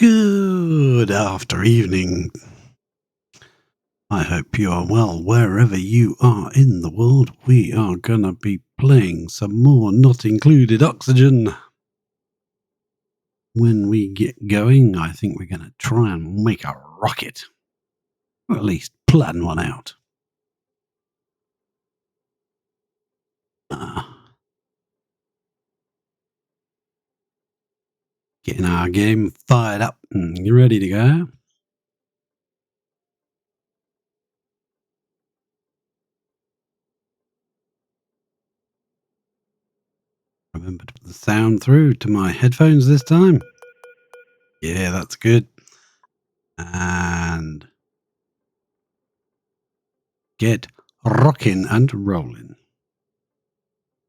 Good after evening. I hope you are well wherever you are in the world. We are gonna be playing some more Not Included Oxygen. When we get going, I think we're gonna try and make a rocket. Or at least plan one out. Getting our game fired up. You ready to go? Remember to put the sound through to my headphones this time. Yeah, that's good. And get rocking and rolling.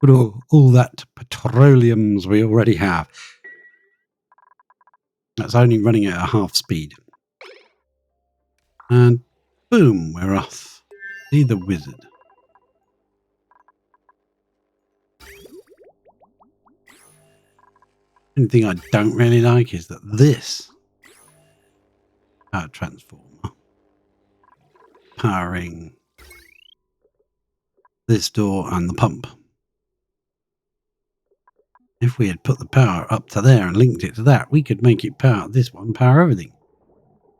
Put all that petroleums we already have. That's only running at a half speed. And boom, we're off. See the wizard. Only thing I don't really like is that this power transformer powering this door and the pump. If we had put the power up to there and linked it to that, we could make it power this one, power everything.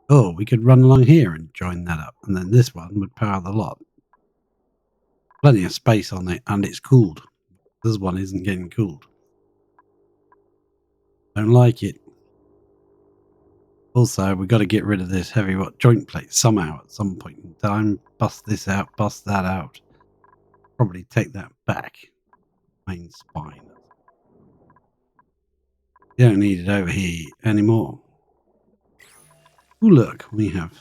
Or we could run along here and join that up, and then this one would power the lot. Plenty of space on it, and it's cooled. This one isn't getting cooled. Don't like it. Also, we've got to get rid of this heavy joint plate somehow at some point in time. Bust this out, bust that out. Probably take that back. Main spine. You don't need it over here anymore. Oh, look, we have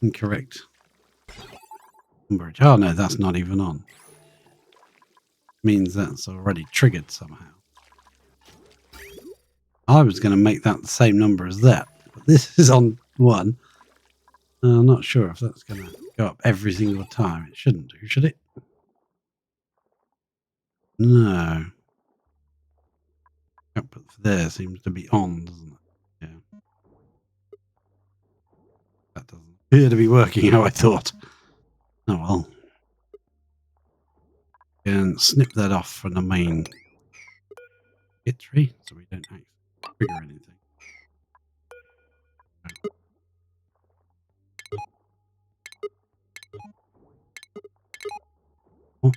incorrect number. Oh, no, that's not even on. Means that's already triggered somehow. I was going to make that the same number as that, but this is on 1. I'm not sure if that's going to go up every single time. It shouldn't do, should it? No. Output there seems to be on, doesn't it? Yeah. That doesn't appear to be working how I thought. Oh well. And snip that off from the main hit tree so we don't actually trigger anything. Oh.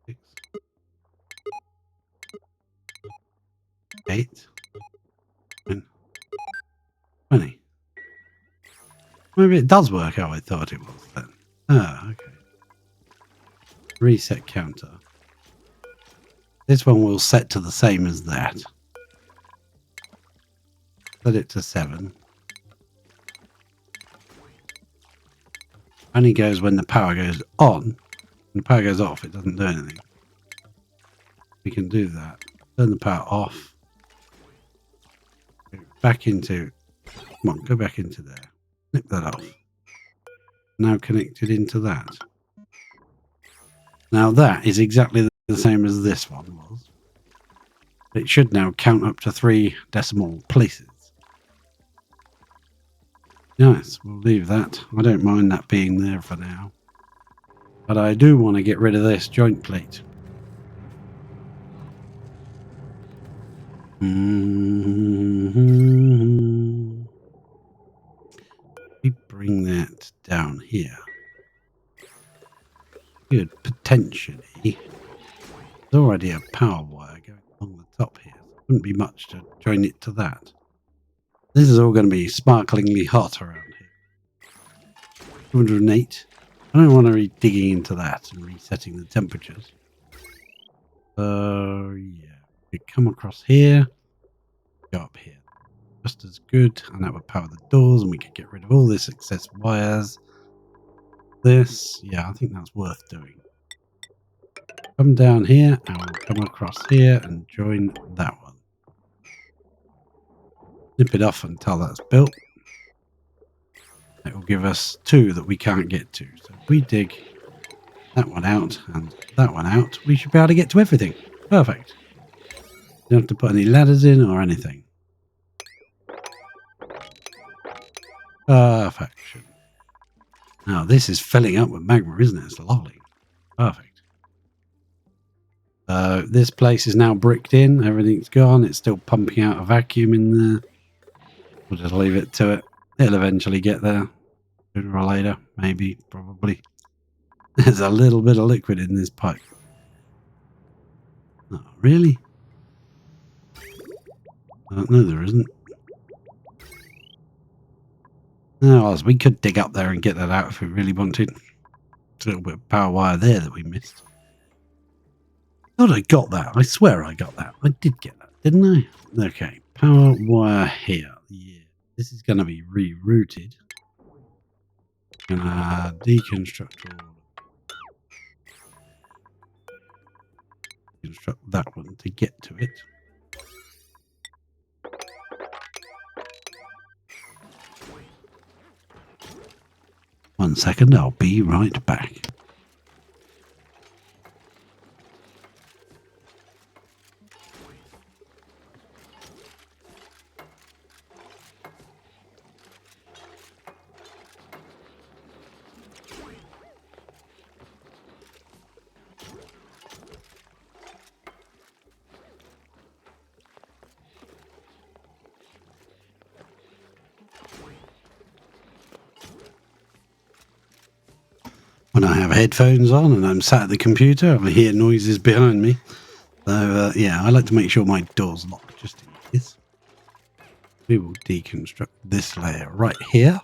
6, 8, 9, 20. Maybe it does work how I thought it was then. Ah, okay. Reset counter. This one will set to the same as that. Set it to 7. Only goes when the power goes on. When the power goes off, it doesn't do anything. We can do that. Turn the power off. Go back into... Come on, go back into there. Snip that off. Now connected into that. Now that is exactly the same as this one was. It should now count up to 3 decimal places. Nice, we'll leave that. I don't mind that being there for now. But I do want to get rid of this joint plate. We bring that down here. Good, potentially. There's already a power wire going along the top here. So it wouldn't be much to join it to that. This is all going to be sparklingly hot around here. 208. I don't want to be digging into that and resetting the temperatures. So, yeah. We come across here. Go up here. Just as good. And that would power the doors and we could get rid of all this excess wires. This, yeah, I think that's worth doing. Come down here and we'll come across here and join that one. Nip it off until that's built. It will give us 2 that we can't get to. So if we dig that one out and that one out, we should be able to get to everything. Perfect. Don't have to put any ladders in or anything. Perfection. Now this is filling up with magma, isn't it? It's lovely. Perfect. This place is now bricked in. Everything's gone. It's still pumping out a vacuum in there. We'll just leave it to it. It'll eventually get there. Sooner or later. Maybe. Probably. There's a little bit of liquid in this pipe. Oh, really? No, there isn't. No, we could dig up there and get that out if we really wanted. There's a little bit of power wire there that we missed. I thought I got that. I swear I got that. I did get that, didn't I? Okay, power wire here. Yeah, this is going to be rerouted. Gonna deconstruct all. Construct that one to get to it. One second, I'll be right back. When I have headphones on and I'm sat at the computer, I hear noises behind me. So, yeah, I like to make sure my door's locked just in case. We will deconstruct this layer right here.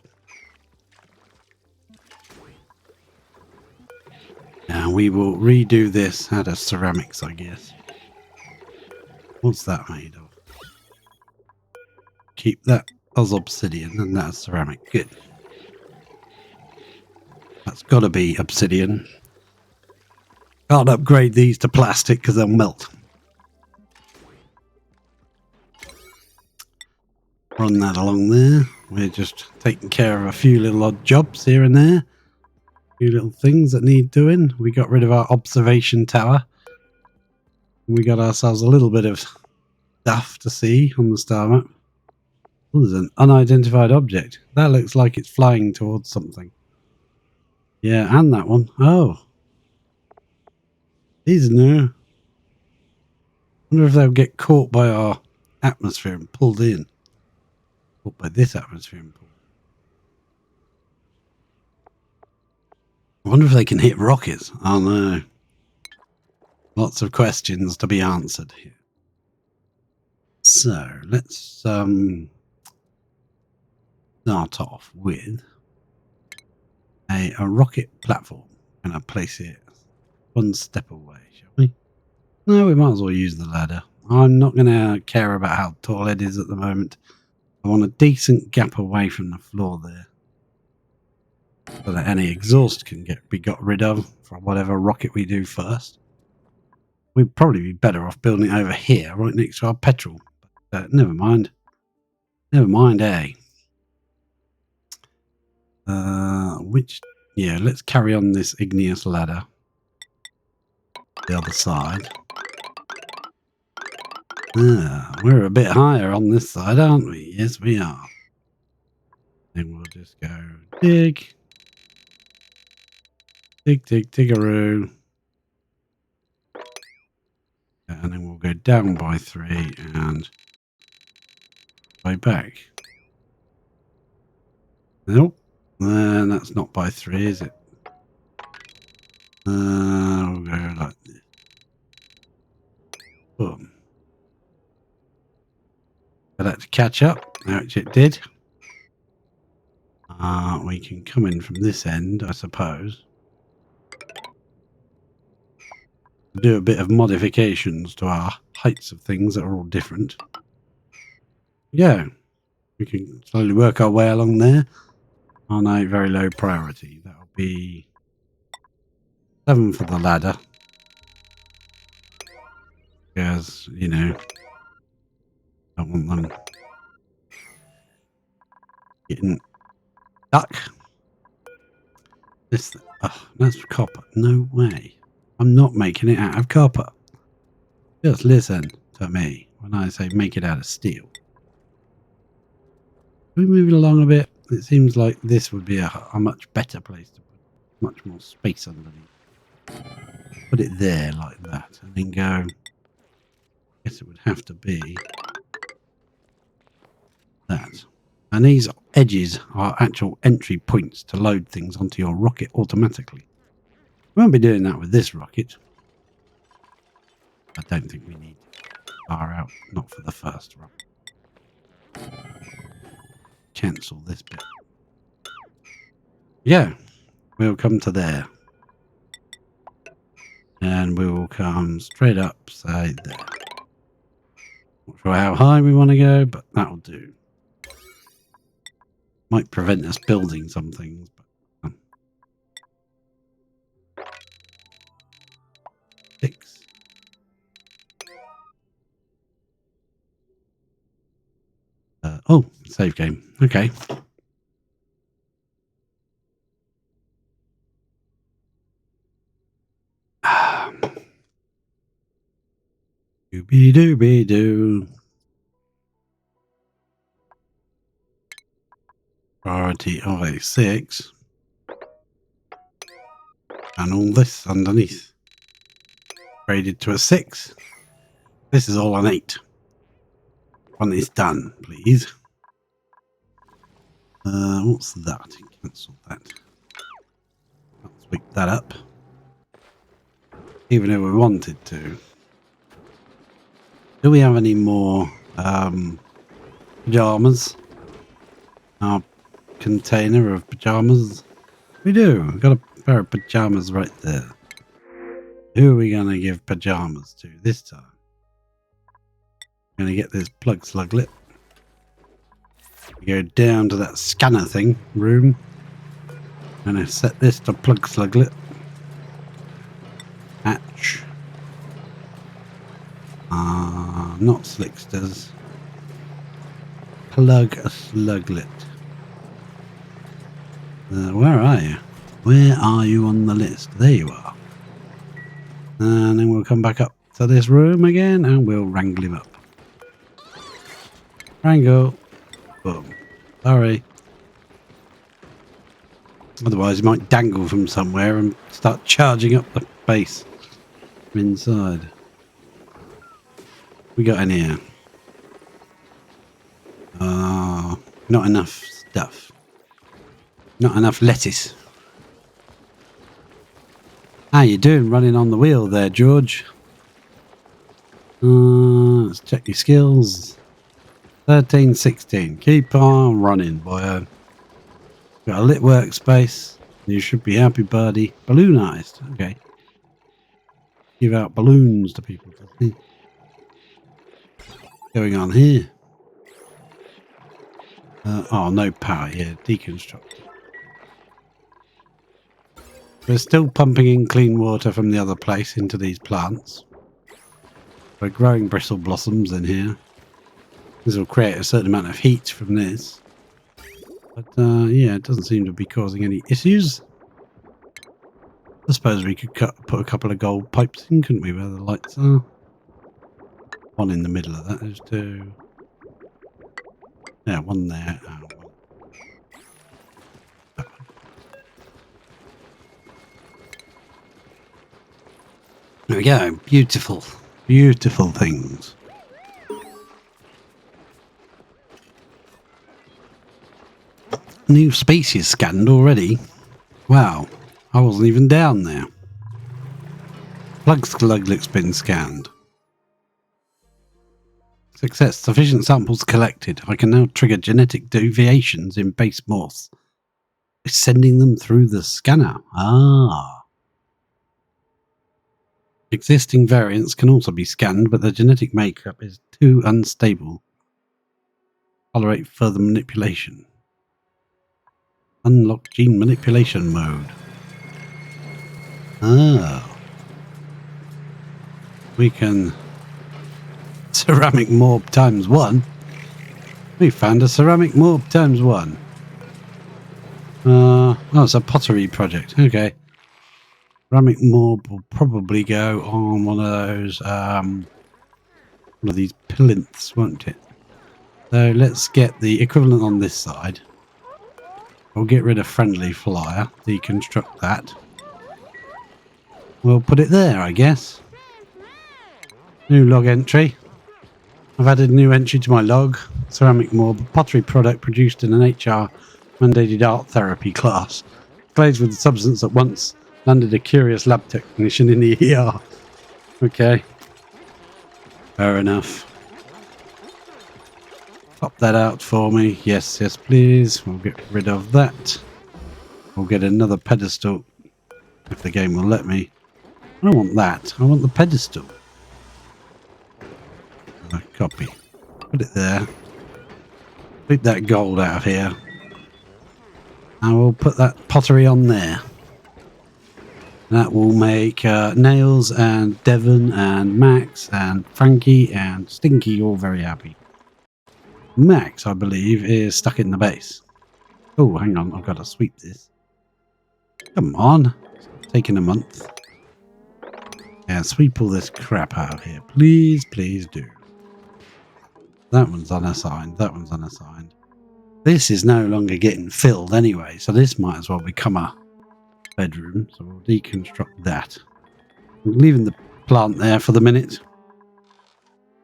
Now we will redo this out of ceramics, I guess. What's that made of? Keep that as obsidian and that's ceramic. Good. That's got to be obsidian. Can't upgrade these to plastic because they'll melt. Run that along there. We're just taking care of a few little odd jobs here and there. A few little things that need doing. We got rid of our observation tower. We got ourselves a little bit of stuff to see on the star map. Oh, there's an unidentified object. That looks like it's flying towards something. Yeah, and that one. Oh. These are new. Wonder if they'll get caught by our atmosphere and pulled in. Caught by this atmosphere and pulled. I wonder if they can hit rockets. Oh no. Lots of questions to be answered here. So, let's start off with a rocket platform. I'm going to place it one step away, shall we? No, we might as well use the ladder. I'm not going to care about how tall it is at the moment. I want a decent gap away from the floor there, so that any exhaust can be got rid of from whatever rocket we do first. We'd probably be better off building it over here, right next to our petrol. But never mind. Never mind, eh? Yeah, let's carry on this igneous ladder. The other side. We're a bit higher on this side, aren't we? Yes, we are. And we'll just go dig. Dig, dig, digaroo. And then we'll go down by 3 and way back. Nope. And that's not by 3, is it? We'll go like this. Boom. For that to catch up, which it did. We can come in from this end, I suppose. Do a bit of modifications to our heights of things that are all different. Yeah, we can slowly work our way along there on a very low priority. That'll be 7 for the ladder. Because, you know, I don't want them getting stuck. This, that's copper. No way. I'm not making it out of copper. Just listen to me. when I say make it out of steel. We move it along a bit. It seems like this would be a much better place to put much more space underneath. Put it there like that, and then go. I guess it would have to be that. And these edges are actual entry points to load things onto your rocket automatically. We won't be doing that with this rocket. I don't think we need far out, not for the first rocket. Cancel this bit. Yeah, we'll come to there. And we will come straight up, say there. Not sure how high we want to go, but that'll do. Might prevent us building some things, but 6. Oh, save game. Okay. Doobie doobie doo. Priority of a 6. And all this underneath. Graded to a 6. This is all an 8. One is done, please. What's that? Cancel that. Let's pick that up. Even if we wanted to. Do we have any more pajamas? Our container of pajamas? We do. We've got a pair of pajamas right there. Who are we going to give pajamas to this time? Going to get this plug sluglet. Go down to that scanner thing room. I'm going to set this to plug sluglet. Hatch. Not slicksters. Plug a sluglet. Where are you? Where are you on the list? There you are. And then we'll come back up to this room again and we'll wrangle him up. Wrangle. Boom. Sorry. Otherwise he might dangle from somewhere and start charging up the base from inside. We got in here? Not enough stuff. Not enough lettuce. How you doing running on the wheel there, George? Let's check your skills. 13, 16. Keep on running, boy. Got a lit workspace. You should be happy, buddy. Balloonized. Okay. Give out balloons to people. What's going on here? Oh, no power here. Deconstruct. We're still pumping in clean water from the other place into these plants. We're growing bristle blossoms in here. This will create a certain amount of heat from this. But yeah, it doesn't seem to be causing any issues. I suppose we could put a couple of gold pipes in, couldn't we, where the lights are? One in the middle of that. There's 2. Yeah, one there. One. There we go. Beautiful. Beautiful things. New species scanned already. Wow. I wasn't even down there. Plug sluglet's been scanned. Success. Sufficient samples collected. I can now trigger genetic deviations in base morphs. Sending them through the scanner. Ah. Existing variants can also be scanned, but the genetic makeup is too unstable. Tolerate further manipulation. Unlock gene manipulation mode. Ah. We can... Ceramic morb times 1. We found a ceramic morb times 1. Oh, it's a pottery project. Okay. Ceramic morb will probably go on one of those one of these plinths, won't it? So let's get the equivalent on this side. We'll get rid of friendly flyer, deconstruct that. We'll put it there, I guess. New log entry. I've added a new entry to my log. Ceramic morb, pottery product produced in an HR mandated art therapy class. Glazed with the substance that once landed a curious lab technician in the ER. Okay. Fair enough. Pop that out for me. Yes, yes, please. We'll get rid of that. We'll get another pedestal if the game will let me. I don't want that. I want the pedestal. Copy. Put it there. Take that gold out of here. And we'll put that pottery on there. That will make Nails and Devon and Max and Frankie and Stinky all very happy. Max, I believe, is stuck in the base. Oh, hang on. I've got to sweep this. Come on. It's taking a month. Yeah, sweep all this crap out of here. Please, please do. That one's unassigned. That one's unassigned. This is no longer getting filled anyway, so this might as well become a bedroom. So we'll deconstruct that. I'm leaving the plant there for the minute.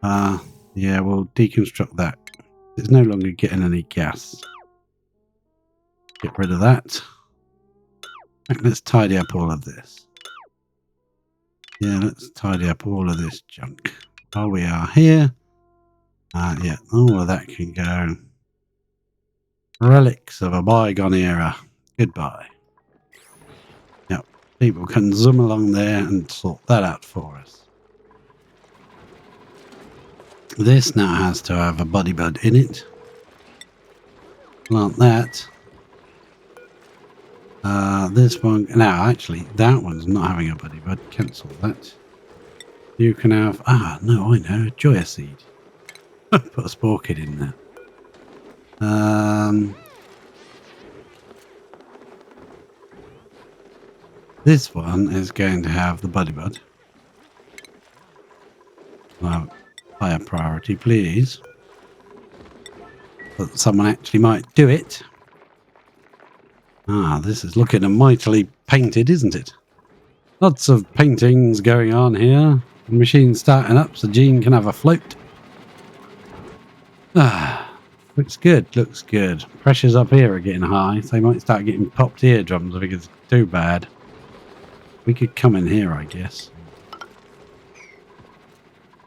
Yeah, we'll deconstruct that. It's no longer getting any gas. Get rid of that. Let's tidy up all of this. Yeah, let's tidy up all of this junk. While we are here. Yeah, all of that can go. Relics of a bygone era. Goodbye. Yep, people can zoom along there and sort that out for us. This now has to have a buddy bud in it. Plant that. This one, now actually that one's not having a buddy bud. Cancel that. You can have, no, I know, Joya seed. Put a spore kid in there. This one is going to have the buddy bud. Well, higher priority, please. But someone actually might do it. This is looking mightily painted, isn't it? Lots of paintings going on here. The machine's starting up so Jean can have a float. Looks good, looks good. Pressures up here are getting high, so they might start getting popped eardrums if it gets too bad. We could come in here, I guess.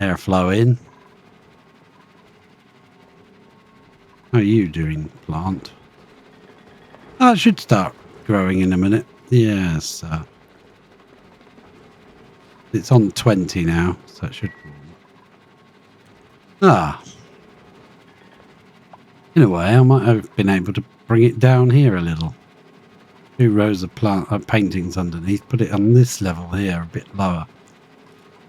Airflow in. How are you doing, plant? It should start growing in a minute. Yes. It's on 20 now, so it should. In a way, I might have been able to bring it down here a little. 2 rows of paintings underneath. Put it on this level here, a bit lower.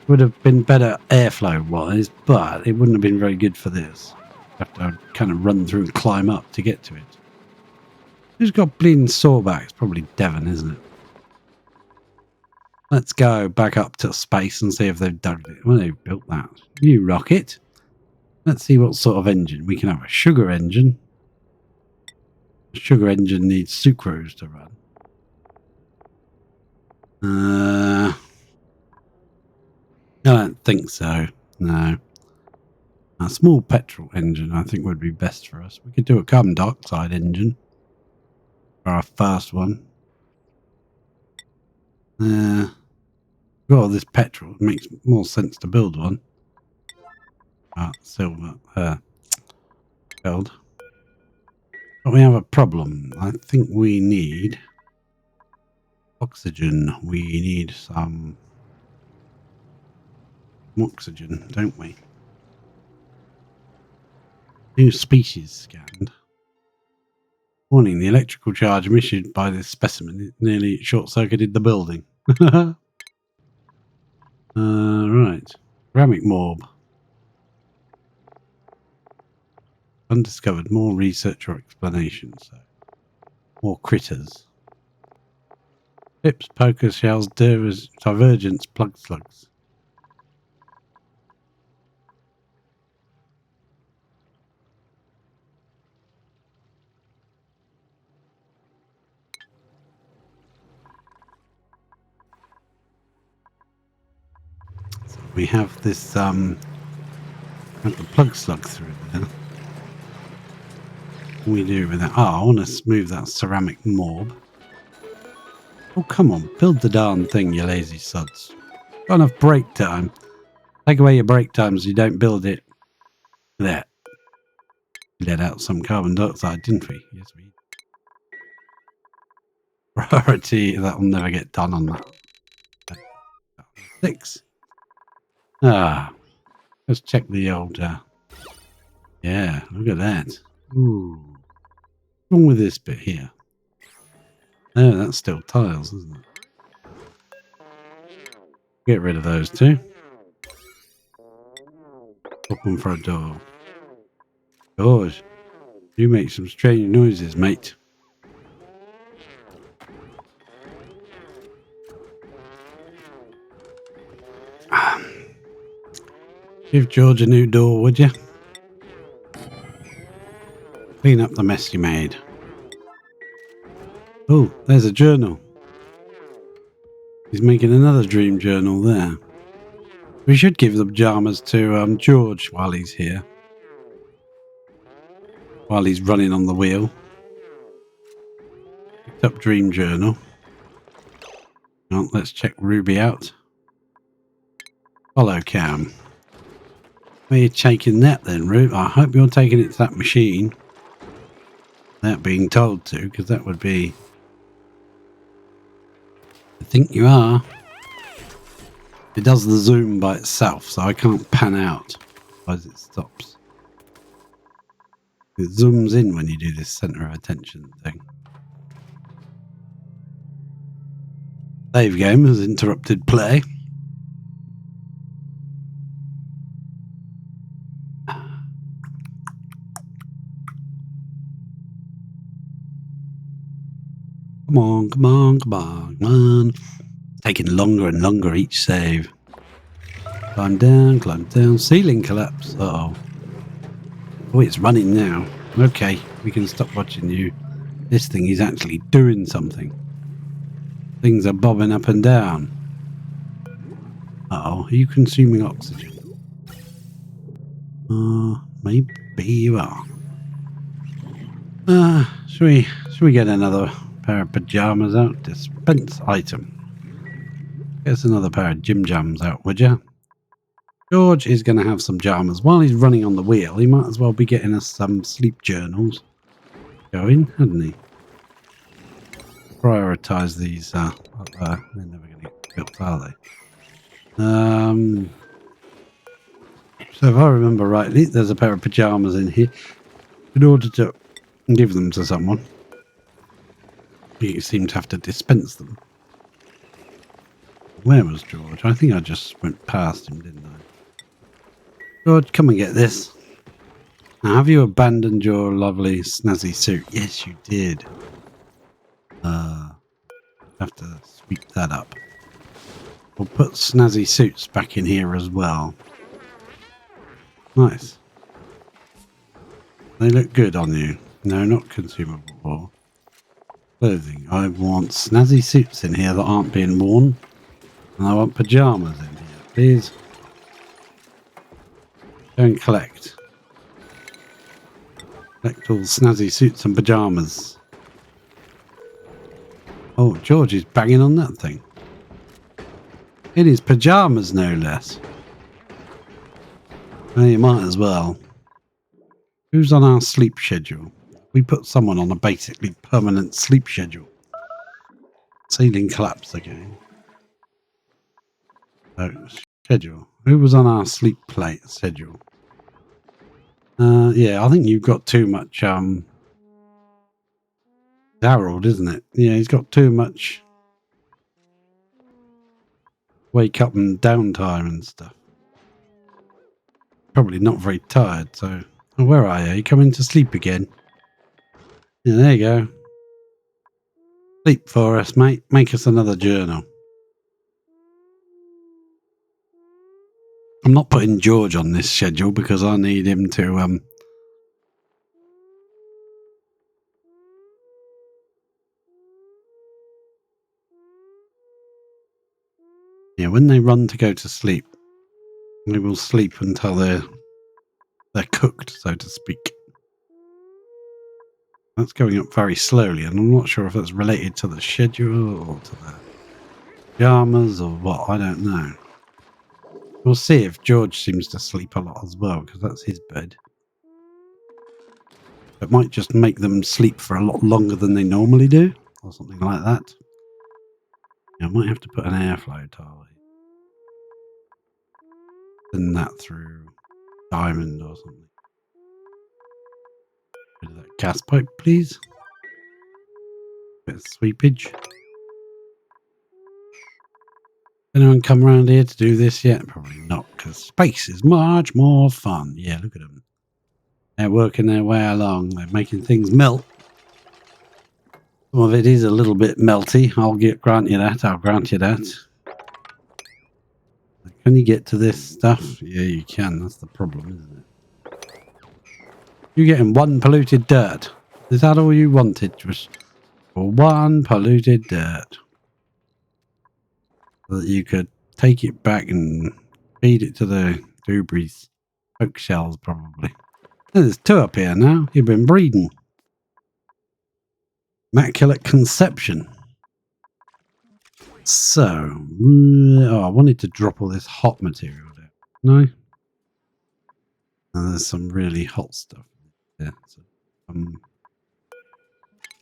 Would have been better airflow-wise, but it wouldn't have been very good for this. Have to kind of run through and climb up to get to it. Who's got bleeding sawbacks? Probably Devon, isn't it? Let's go back up to space and see if they've dug it. Well, they've built that. New rocket. Let's see what sort of engine. We can have a sugar engine. A sugar engine needs sucrose to run. I don't think so. No. A small petrol engine, I think, would be best for us. We could do a carbon dioxide engine for our first one. Well, this petrol makes more sense to build one. Silver, gold. But we have a problem. I think we need oxygen. We need some oxygen, don't we? New species scanned. Warning, the electrical charge emitted by this specimen nearly short-circuited the building. Right. Ceramic morb. Undiscovered. More research or explanation. So, more critters. Pips, poker shells, divergence, plug slugs. we have this have the plug slug through there. What do we do with that? Oh, I want to smooth that ceramic morb. Oh, come on, build the darn thing, you lazy sods. Got enough break time. Take away your break times, you don't build it. There. Let out some carbon dioxide, didn't we? Yes, we did. Priority, that'll never get done on that. 6. Ah, let's check the old, yeah, look at that. Ooh. What's wrong with this bit here? Oh, that's still tiles, isn't it? Get rid of those two. Open for a door. George, you make some strange noises, mate. Give George a new door, would you? Clean up the mess you made. Oh, there's a journal. He's making another dream journal there. We should give the pajamas to George while he's here. While he's running on the wheel. Picked up dream journal. Well, let's check Ruby out. Follow cam. Where are you taking that then, Ruby? I hope you're taking it to that machine. Without being told to, because that would be... I think you are. It does the zoom by itself, so I can't pan out as it stops. It zooms in when you do this center of attention thing. Save game has interrupted play. Come on, come on, come on, come on. It's taking longer and longer each save. Climb down. Ceiling collapse. Uh-oh. Oh, it's running now. Okay, we can stop watching you. This thing is actually doing something. Things are bobbing up and down. Uh-oh, are you consuming oxygen? Maybe you are. Should we get another pair of pajamas out? Dispense item. Get us another pair of gym jams out, would you? George is going to have some pajamas. While he's running on the wheel, he might as well be getting us some sleep journals going, hadn't he? Prioritise these. They're never going to get built, are they? So if I remember rightly, there's a pair of pajamas in here. In order to give them to someone, you seem to have to dispense them. Where was George? I think I just went past him, didn't I? George, come and get this. Now, have you abandoned your lovely snazzy suit? Yes, you did. Have to sweep that up. We'll put snazzy suits back in here as well. Nice. They look good on you. No, not consumable. Clothing. I want snazzy suits in here that aren't being worn. And I want pajamas in here, please. Go and collect. Collect all snazzy suits and pajamas. Oh, George is banging on that thing. In his pajamas, no less. Well, you might as well. Who's on our sleep schedule? We put someone on a basically permanent sleep schedule. Ceiling collapse again. So, schedule. Who was on our sleep plate schedule? Yeah, I think you've got too much, Harold, isn't it? Yeah, he's got too much wake up and downtime and stuff. Probably not very tired, so... Oh, where are you? Are you coming to sleep again? Yeah, there you go. Sleep for us, mate. Make us another journal. I'm not putting George on this schedule because I need him to, yeah, when they run to go to sleep, We will sleep until they're cooked, so to speak. That's going up very slowly, and I'm not sure if that's related to the schedule or to the pajamas or what. I don't know. We'll see if George seems to sleep a lot as well, because that's his bed. It might just make them sleep for a lot longer than they normally do, or something like that. Yeah, I might have to put an airflow tile in. Send that through diamond or something. Bit of that gas pipe, please. Bit of sweepage. Anyone come around here to do this yet? Probably not, because space is much more fun. Yeah, look at them. They're working their way along. They're making things melt. Some of it is a little bit melty. I'll grant you that. I'll grant you that. Can you get to this stuff? Yeah, you can. That's the problem, isn't it? You're getting one polluted dirt. Is that all you wanted? Just for one polluted dirt. So that you could take it back and feed it to the dubries. Oak shells, probably. There's two up here now. You've been breeding. Immaculate conception. So, I wanted to drop all this hot material down. No? And there's some really hot stuff there. So,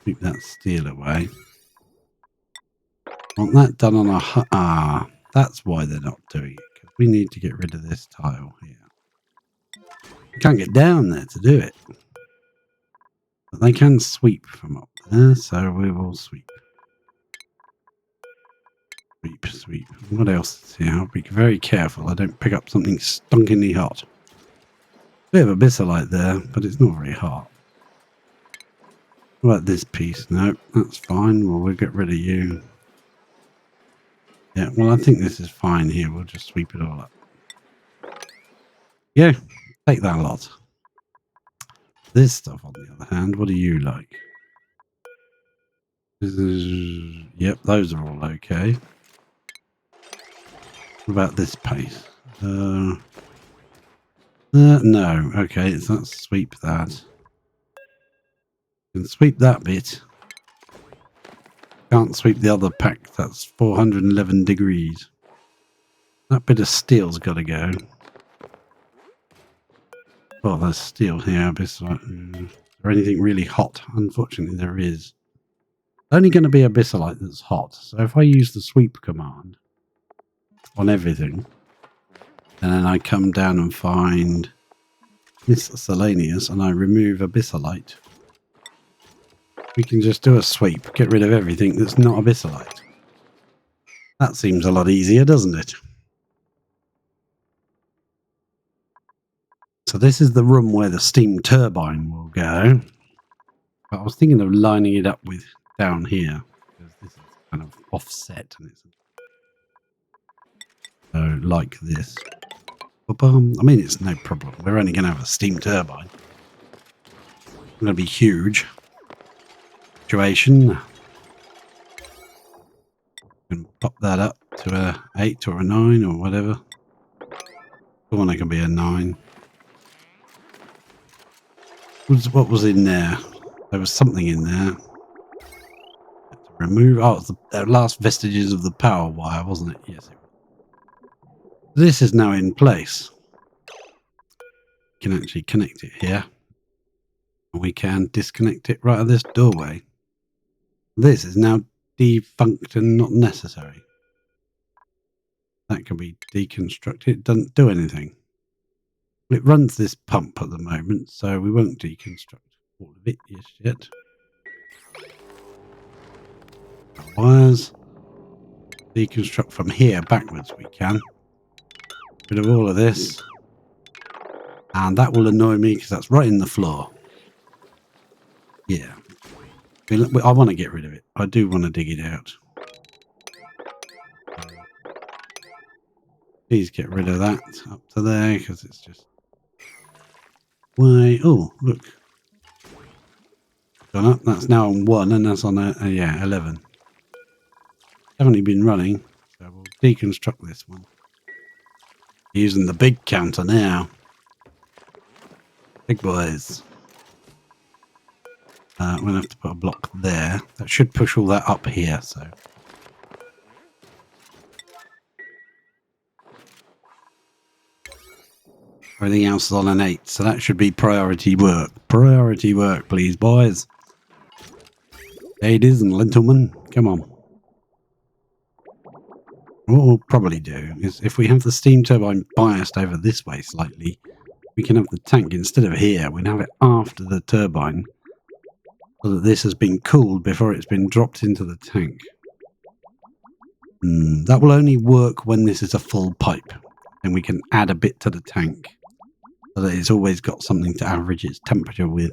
keep that steel away. Want that done on a that's why they're not doing it. Because we need to get rid of this tile here. You can't get down there to do it. But they can sweep from up there, so we will sweep. Sweep. What else is here? I'll be very careful I don't pick up something stunkingly hot. Bit of abyssalite there, but it's not very hot. What about this piece? No, that's fine. Well, we'll get rid of you. Yeah, well, I think this is fine here. We'll just sweep it all up. Yeah, take that a lot. This stuff, on the other hand, what do you like? Yep, those are all okay. What about this pace? No. Okay, so let's sweep that. Can sweep that bit. Can't sweep the other pack. That's 411 degrees. That bit of steel's got to go. Oh, there's steel here. Is there anything really hot? Unfortunately, there is. Only going to be abyssalite that's hot. So if I use the sweep command on everything, and then I come down and find miscellaneous and I remove abyssalite, we can just do a sweep, get rid of everything that's not abyssalite. That seems a lot easier, doesn't it? So this is the room where the steam turbine will go. But I was thinking of lining it up with down here, because this is kind of offset, and it's so like this. I mean, it's no problem. We're only going to have a steam turbine. It's going to be huge. Situation. You can pop that up to a 8 or a 9 or whatever. The one that can be a 9. What was in there? There was something in there. Remove. Oh, it's the last vestiges of the power wire, wasn't it? Yes. This is now in place. We can actually connect it here. And we can disconnect it right at this doorway. This is now defunct and not necessary. That can be deconstructed. It doesn't do anything. It runs this pump at the moment, so we won't deconstruct all of it just yet. Wires. Deconstruct from here backwards we can. Bit of all of this. And that will annoy me because that's right in the floor. Yeah. I want to get rid of it. I do want to dig it out. Please get rid of that up to there because it's just way. Oh, look. Gone up. That's now on 1 and that's on 11. Definitely been running. So we'll deconstruct this one. Using the big counter now. Big boys. We're going to have to put a block there. That should push all that up here, so. Everything else is on an 8, so that should be priority work. Priority work, please, boys. Ladies and gentlemen, come on. What we'll probably do is, if we have the steam turbine biased over this way slightly, we can have the tank, instead of here, we'll have it after the turbine, so that this has been cooled before it's been dropped into the tank. That will only work when this is a full pipe, and we can add a bit to the tank, so that it's always got something to average its temperature with.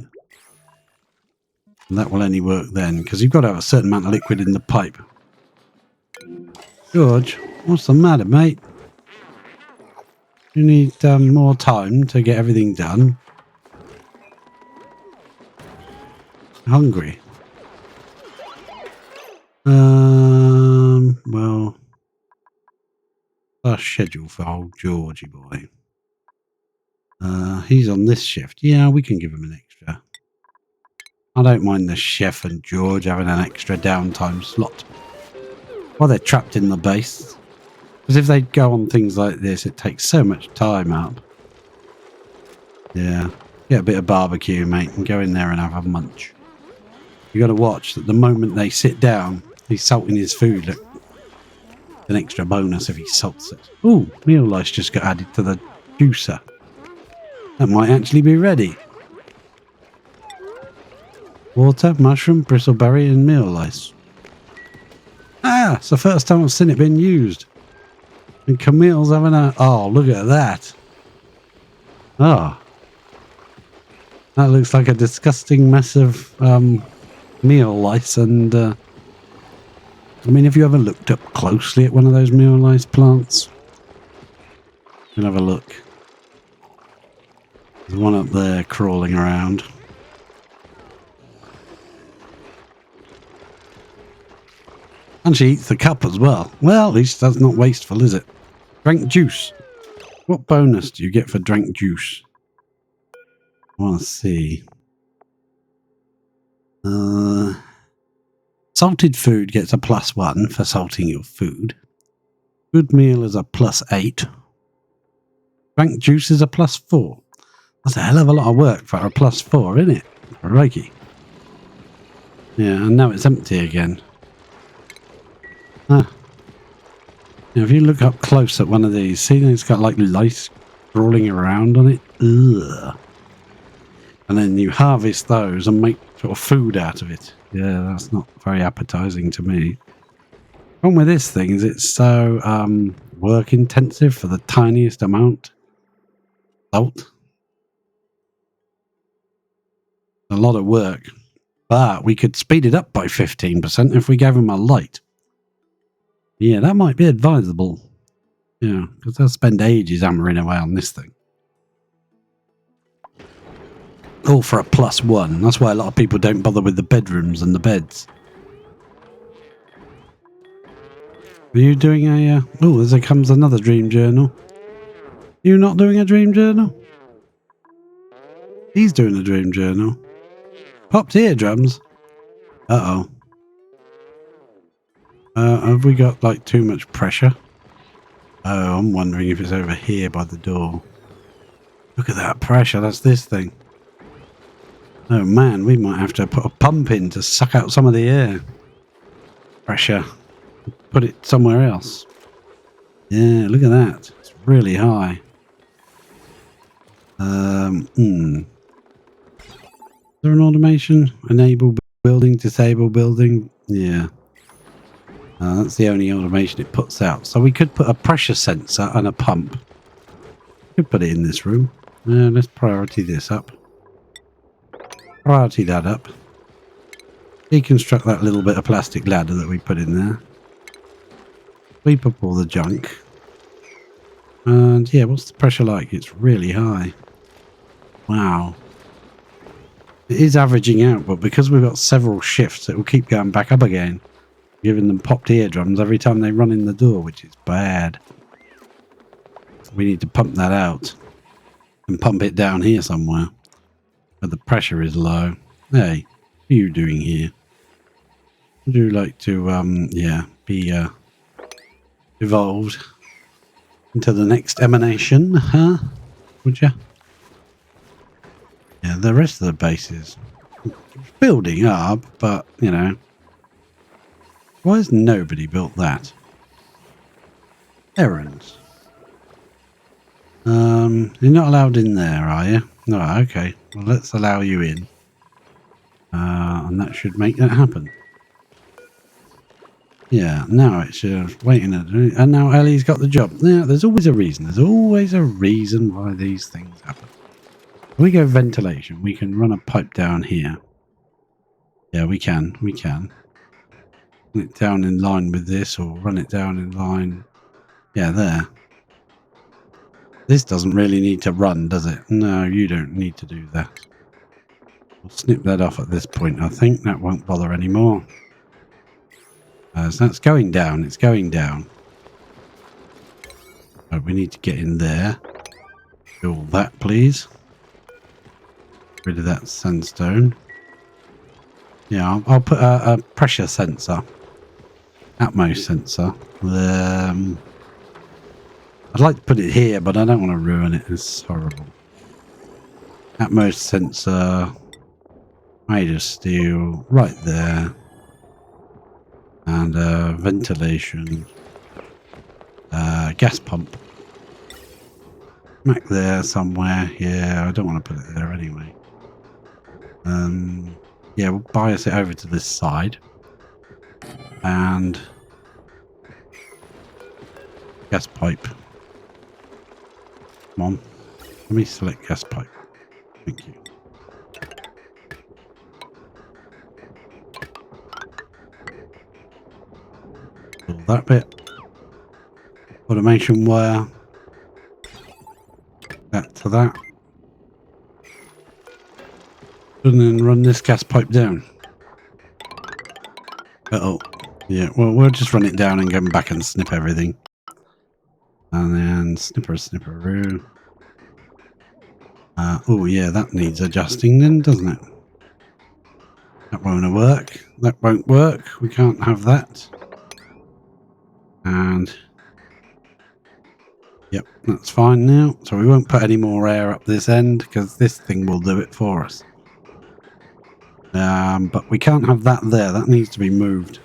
And that will only work then, because you've got to have a certain amount of liquid in the pipe. George, what's the matter, mate? You need more time to get everything done. Hungry. Well, our schedule for old Georgie boy. He's on this shift. Yeah, we can give him an extra. I don't mind the chef and George having an extra downtime slot while they're trapped in the base. Because if they go on things like this, it takes so much time up. Yeah, get a bit of barbecue, mate, and go in there and have a munch. You got to watch that the moment they sit down, he's salting his food. Look, an extra bonus if he salts it. Ooh, meal lice just got added to the juicer. That might actually be ready. Water, mushroom, bristleberry, and meal lice. Ah, it's the first time I've seen it being used. And Camille's having a... Oh, look at that. Oh. That looks like a disgusting mess of meal lice. And, I mean, have you ever looked up closely at one of those meal lice plants? You can have a look. There's one up there crawling around. And she eats the cup as well. Well, at least that's not wasteful, is it? Drank juice. What bonus do you get for drank juice? I want to see. Salted food gets a +1 for salting your food. Good meal is a +8. Drank juice is a +4. That's a hell of a lot of work for a +4, isn't it? Crikey. Yeah, and now it's empty again. Now, if you look up close at one of these, see it's got like lice crawling around on it? Ugh. And then you harvest those and make sort of food out of it. Yeah, that's not very appetizing to me. The problem with this thing is it's so work intensive for the tiniest amount. Salt. A lot of work. But we could speed it up by 15% if we gave them a light. Yeah, that might be advisable. Yeah, because they'll spend ages hammering away on this thing. All for a +1. That's why a lot of people don't bother with the bedrooms and the beds. Are you doing a... oh, there comes another dream journal. You not doing a dream journal? He's doing a dream journal. Popped eardrums? Uh-oh. Have we got, like, too much pressure? Oh, I'm wondering if it's over here by the door. Look at that pressure. That's this thing. Oh, man, we might have to put a pump in to suck out some of the air. Pressure. Put it somewhere else. Yeah, look at that. It's really high. Is there an automation? Enable building, disable building? Yeah. That's the only automation it puts out. So we could put a pressure sensor and a pump. Could put it in this room. Let's priority this up. Priority that up. Deconstruct that little bit of plastic ladder that we put in there. Sweep up all the junk. And yeah, what's the pressure like? It's really high. Wow. It is averaging out, but because we've got several shifts, it will keep going back up again. Giving them popped eardrums every time they run in the door, which is bad. we need to pump that out and pump it down here somewhere where the pressure is low. Hey, what are you doing here? Would you like to, yeah, be evolved into the next emanation, huh? Would you? Yeah, the rest of the base is building up, but, you know, why has nobody built that? Errands. You're not allowed in there, are you? No, okay. Well, let's allow you in. And that should make that happen. Yeah, now it's just waiting. And now Ellie's got the job. Now, there's always a reason. There's always a reason why these things happen. We go ventilation. We can run a pipe down here. Yeah, we can. We can. Run it down in line with this, or run it down in line. Yeah, there. This doesn't really need to run, does it? No, you don't need to do that. We'll snip that off at this point. I think that won't bother anymore. So that's going down. It's going down. But we need to get in there. Do all that, please. Rid of that sandstone. Yeah, I'll put a pressure sensor. Atmos sensor. I'd like to put it here, but I don't want to ruin it. It's horrible. Atmos sensor. Made of steel. Right there. And ventilation. Gas pump. Back there somewhere. Yeah, I don't want to put it there anyway. Yeah, we'll bias it over to this side. And gas pipe. Come on. Let me select gas pipe. Thank you. Pull that bit. Automation wire. That to that. And then run this gas pipe down. Uh-oh. Yeah, well, we'll just run it down and go back and snip everything. And then snipperoo. Oh, yeah, that needs adjusting then, doesn't it? That won't work. That won't work. We can't have that. And yep, that's fine now. So we won't put any more air up this end because this thing will do it for us. But we can't have that there. That needs to be moved.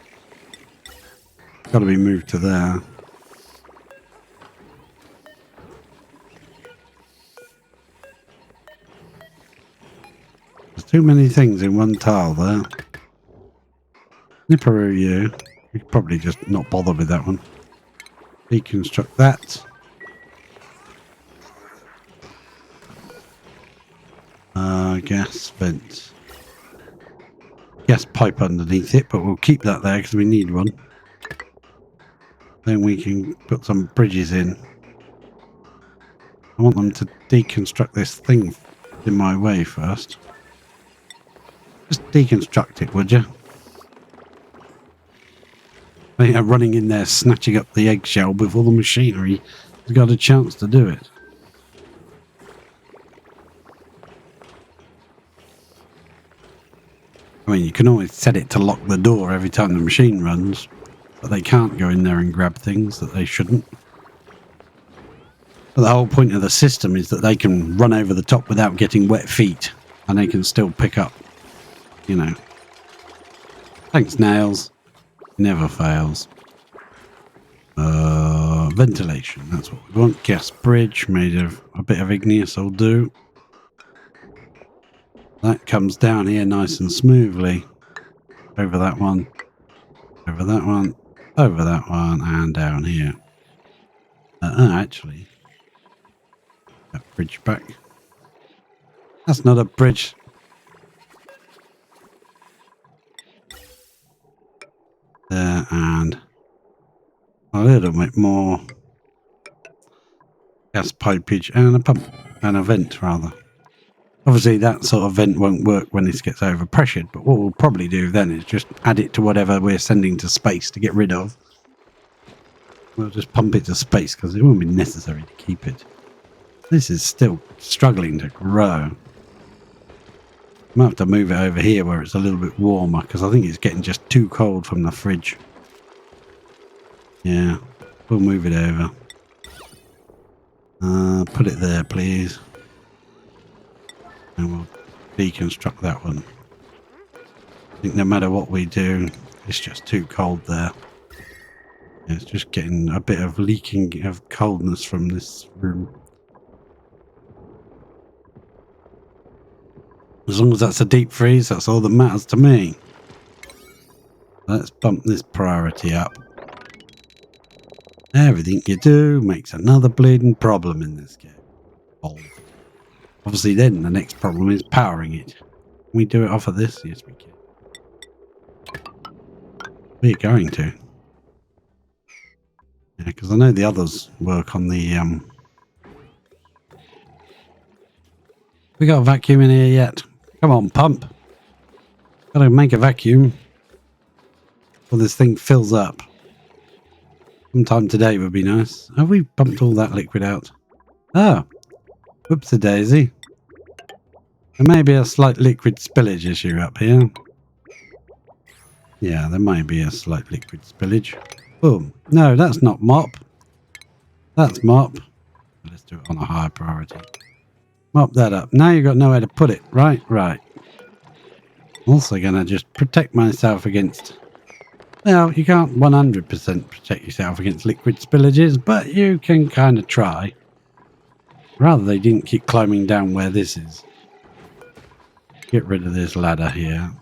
Got to be moved to there. There's too many things in one tile there. Nipperoo, you. You could probably just not bother with that one. Deconstruct that. Gas vent. Gas pipe underneath it, but we'll keep that there because we need one. Then we can put some bridges in. I want them to deconstruct this thing in my way first. Just deconstruct it, would you? They are running in there snatching up the eggshell before the machinery has got a chance to do it. I mean, you can always set it to lock the door every time the machine runs, but they can't go in there and grab things that they shouldn't. But the whole point of the system is that they can run over the top without getting wet feet, and they can still pick up, you know. Thanks, Nails. Never fails. Ventilation, that's what we want. Gas bridge made of a bit of igneous will do. That comes down here nice and smoothly. Over that one. Over that one. Over that one. And down here. Actually. That bridge back. That's not a bridge. There and a little bit more gas pipage and a pump and a vent rather. Obviously that sort of vent won't work when this gets overpressured, but what we'll probably do then is just add it to whatever we're sending to space to get rid of. We'll just pump it to space because it won't be necessary to keep it. This is still struggling to grow. I might have to move it over here where it's a little bit warmer because I think it's getting just too cold from the fridge. Yeah, we'll move it over. Put it there, please. And we'll deconstruct that one. I think no matter what we do, it's just too cold there. Yeah, it's just getting a bit of leaking of coldness from this room. As long as that's a deep freeze, that's all that matters to me. Let's bump this priority up. Everything you do makes another bleeding problem in this game. Obviously then the next problem is powering it. Can we do it off of this? Yes we can. We're going to. Yeah, because I know the others work on the We got a vacuum in here yet? Come on, pump. Gotta make a vacuum. Well, this thing fills up. Sometime today would be nice. Have we pumped all that liquid out? Oh. Whoops-a-daisy. There may be a slight liquid spillage issue up here. Yeah, there might be a slight liquid spillage. Boom. No, that's not mop. That's mop. Let's do it on a higher priority. Mop that up. Now you've got nowhere to put it. Right, right. Also going to just protect myself against... Well, you can't 100% protect yourself against liquid spillages, but you can kind of try. Rather they didn't keep climbing down where this is. Get rid of this ladder here.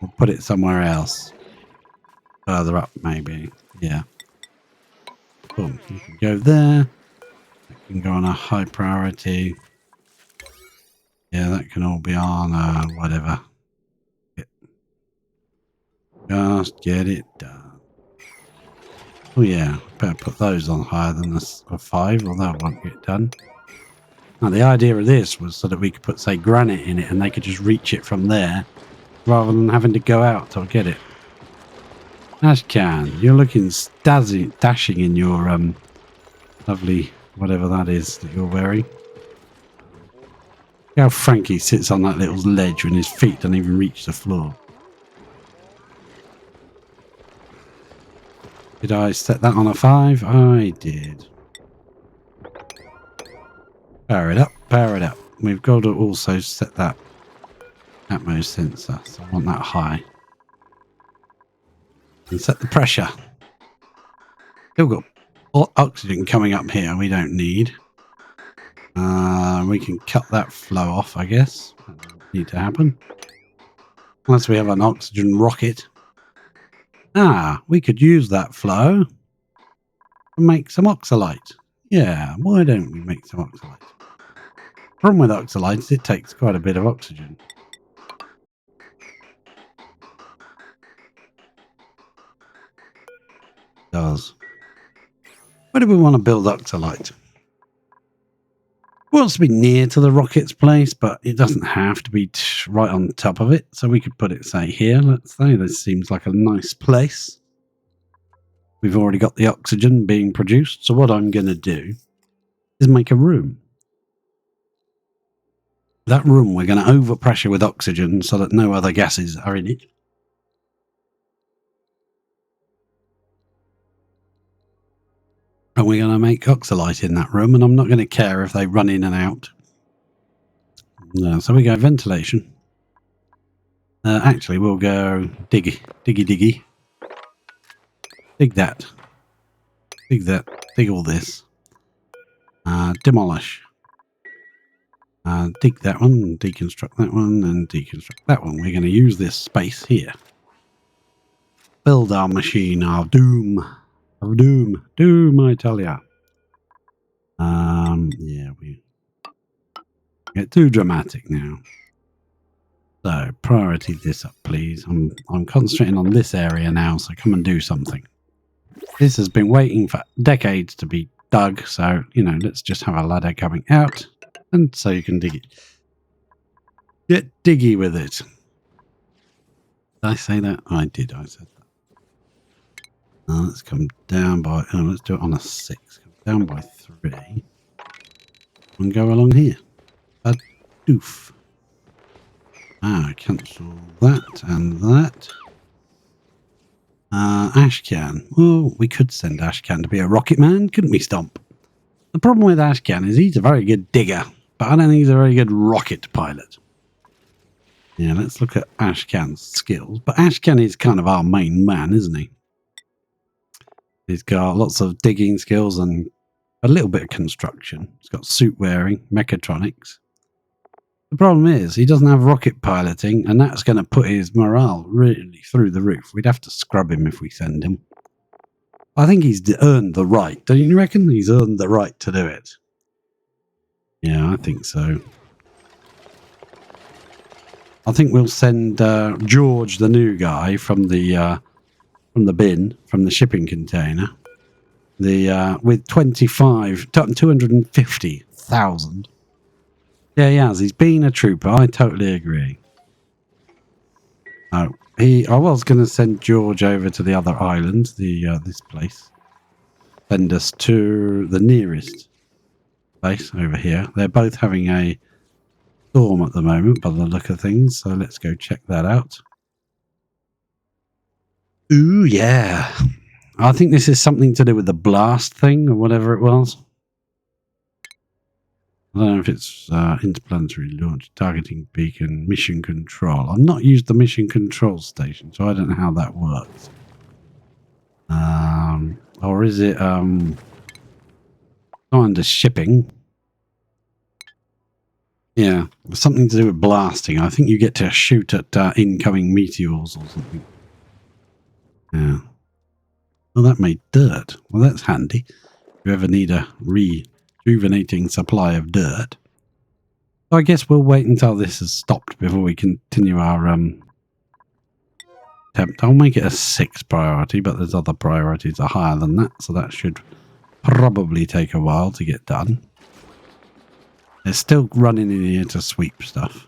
We'll put it somewhere else. Further up, maybe. Yeah. Boom. You can go there. That can go on a high priority. Yeah, that can all be on whatever. Just get it done. Oh yeah, better put those on higher than a 5 or that won't get done. Now the idea of this was so that we could put, say, granite in it and they could just reach it from there rather than having to go out to get it. Ashcan, you're looking dashing in your lovely whatever that is that you're wearing. Look how Frankie sits on that little ledge when his feet don't even reach the floor. Did I set that on a 5? I did. Power it up, power it up. We've got to also set that Atmos sensor, so I want that high. And set the pressure. Still got oxygen coming up here we don't need. We can cut that flow off, I guess. That doesn't need to happen. Unless we have an oxygen rocket. Ah, we could use that flow to make some oxalite. Yeah, why don't we make some oxalite? Problem with oxalite is it takes quite a bit of oxygen. It does. Where do we want to build oxalite? It wants to be near to the rocket's place, but it doesn't have to be right on top of it. So we could put it, say, here. Let's say this seems like a nice place. We've already got the oxygen being produced. So what I'm going to do is make a room. That room we're going to overpressure with oxygen so that no other gases are in it. And we're going to make oxalite in that room, and I'm not going to care if they run in and out. No, so we go ventilation. Actually, we'll go diggy. Dig that. Dig that. Dig all this. Demolish. Dig that one, deconstruct that one, and deconstruct that one. We're going to use this space here. Build our machine, our doom. Our doom. Doom, I tell ya. Yeah, we get too dramatic now. So, priority this up, please. I'm concentrating on this area now, so come and do something. This has been waiting for decades to be dug, so, you know, let's just have a ladder coming out, and so you can dig it. Get diggy with it. Did I say that? I did, I said that. Let's come down by, let's do it on a 6. Come down by 3. And go along here. A doof. Cancel that and that. Ashcan. Well, we could send Ashcan to be a rocket man, couldn't we, Stomp? The problem with Ashcan is he's a very good digger, but I don't think he's a very good rocket pilot. Yeah, let's look at Ashcan's skills. But Ashcan is kind of our main man, isn't he? He's got lots of digging skills and a little bit of construction. He's got suit wearing, mechatronics. The problem is he doesn't have rocket piloting, and that's going to put his morale really through the roof. We'd have to scrub him if we send him. I think he's earned the right. Don't you reckon? He's earned the right to do it. Yeah, I think so. I think we'll send George, the new guy, from the bin, from the shipping container, with 250,000. Yeah, he has. He's been a trooper. I totally agree. I was going to send George over to the other island, this place. Send us to the nearest place over here. They're both having a storm at the moment by the look of things, so let's go check that out. Ooh, yeah. I think this is something to do with the blast thing or whatever it was. I don't know if it's interplanetary launch, targeting beacon, mission control. I've not used the mission control station, so I don't know how that works. Or is it not under shipping? Yeah, something to do with blasting. I think you get to shoot at incoming meteors or something. Yeah. Well, that made dirt. Well, that's handy. If you ever need a rejuvenating supply of dirt. So I guess we'll wait until this has stopped before we continue our attempt. I'll make it a 6 priority, but there's other priorities that are higher than that, so that should probably take a while to get done. They're still running in here to sweep stuff.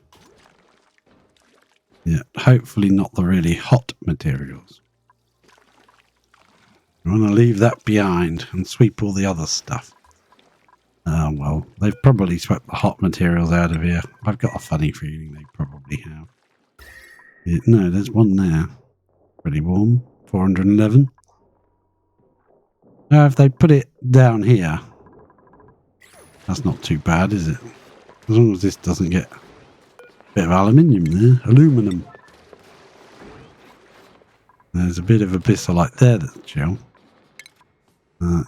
Yeah, hopefully not the really hot materials. We want to leave that behind and sweep all the other stuff. Well, they've probably swept the hot materials out of here. I've got a funny feeling they probably have. Yeah, no, there's one there. Pretty warm. 411. Now, if they put it down here, that's not too bad, is it? As long as this doesn't get a bit of aluminium there. Aluminum. There's a bit of abyssalite there that's chill.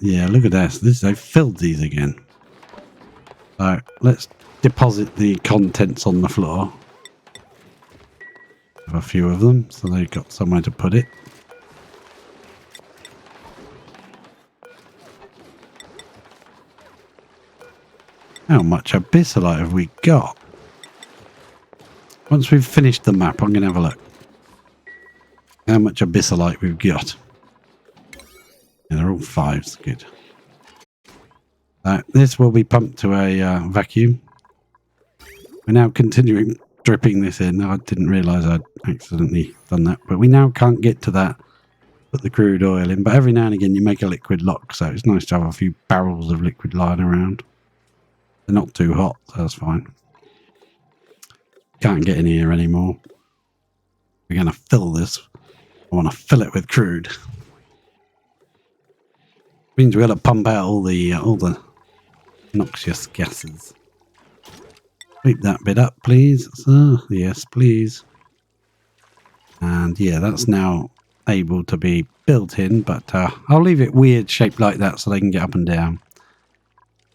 Yeah, look at this. They've filled these again. So let's deposit the contents on the floor. Have a few of them, so they've got somewhere to put it. How much abyssalite have we got? Once we've finished the map, I'm going to have a look. How much abyssalite we've got. Yeah, they're all 5s. Good. This will be pumped to a vacuum. We're now continuing dripping this in. I didn't realise I'd accidentally done that. But we now can't get to that. Put the crude oil in. But every now and again you make a liquid lock. So it's nice to have a few barrels of liquid lying around. They're not too hot. So that's fine. Can't get in here anymore. We're going to fill this. I want to fill it with crude. Means we've got to pump out all the noxious gases. Sweep that bit up, please, sir. Yes, please. And yeah, that's now able to be built in, but I'll leave it weird shaped like that so they can get up and down.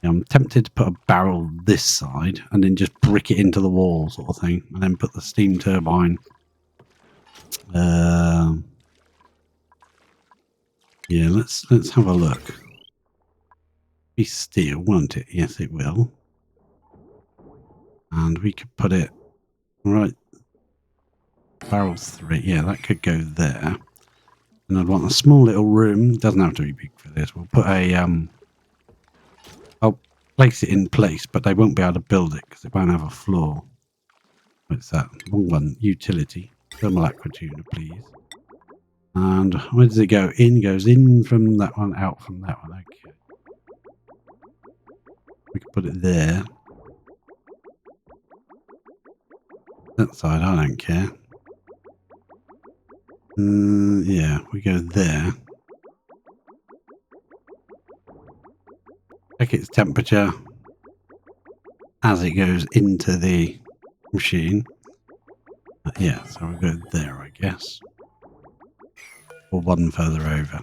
I'm tempted to put a barrel this side and then just brick it into the wall sort of thing, and then put the steam turbine. Yeah, let's have a look. Be steel, won't it? Yes, it will. And we could put it right. Barrel 3. Yeah, that could go there. And I'd want a small little room. Doesn't have to be big for this. We'll put a I'll place it in place, but they won't be able to build it because it won't have a floor. What's that? Wrong one. Utility. Thermal aqua tuner, please. And where does it go? In, goes in from that one, out from that one. Okay. We can put it there. That side, I don't care. Yeah, we go there. Check its temperature as it goes into the machine. Yeah, so we'll go there, I guess. Or one further over.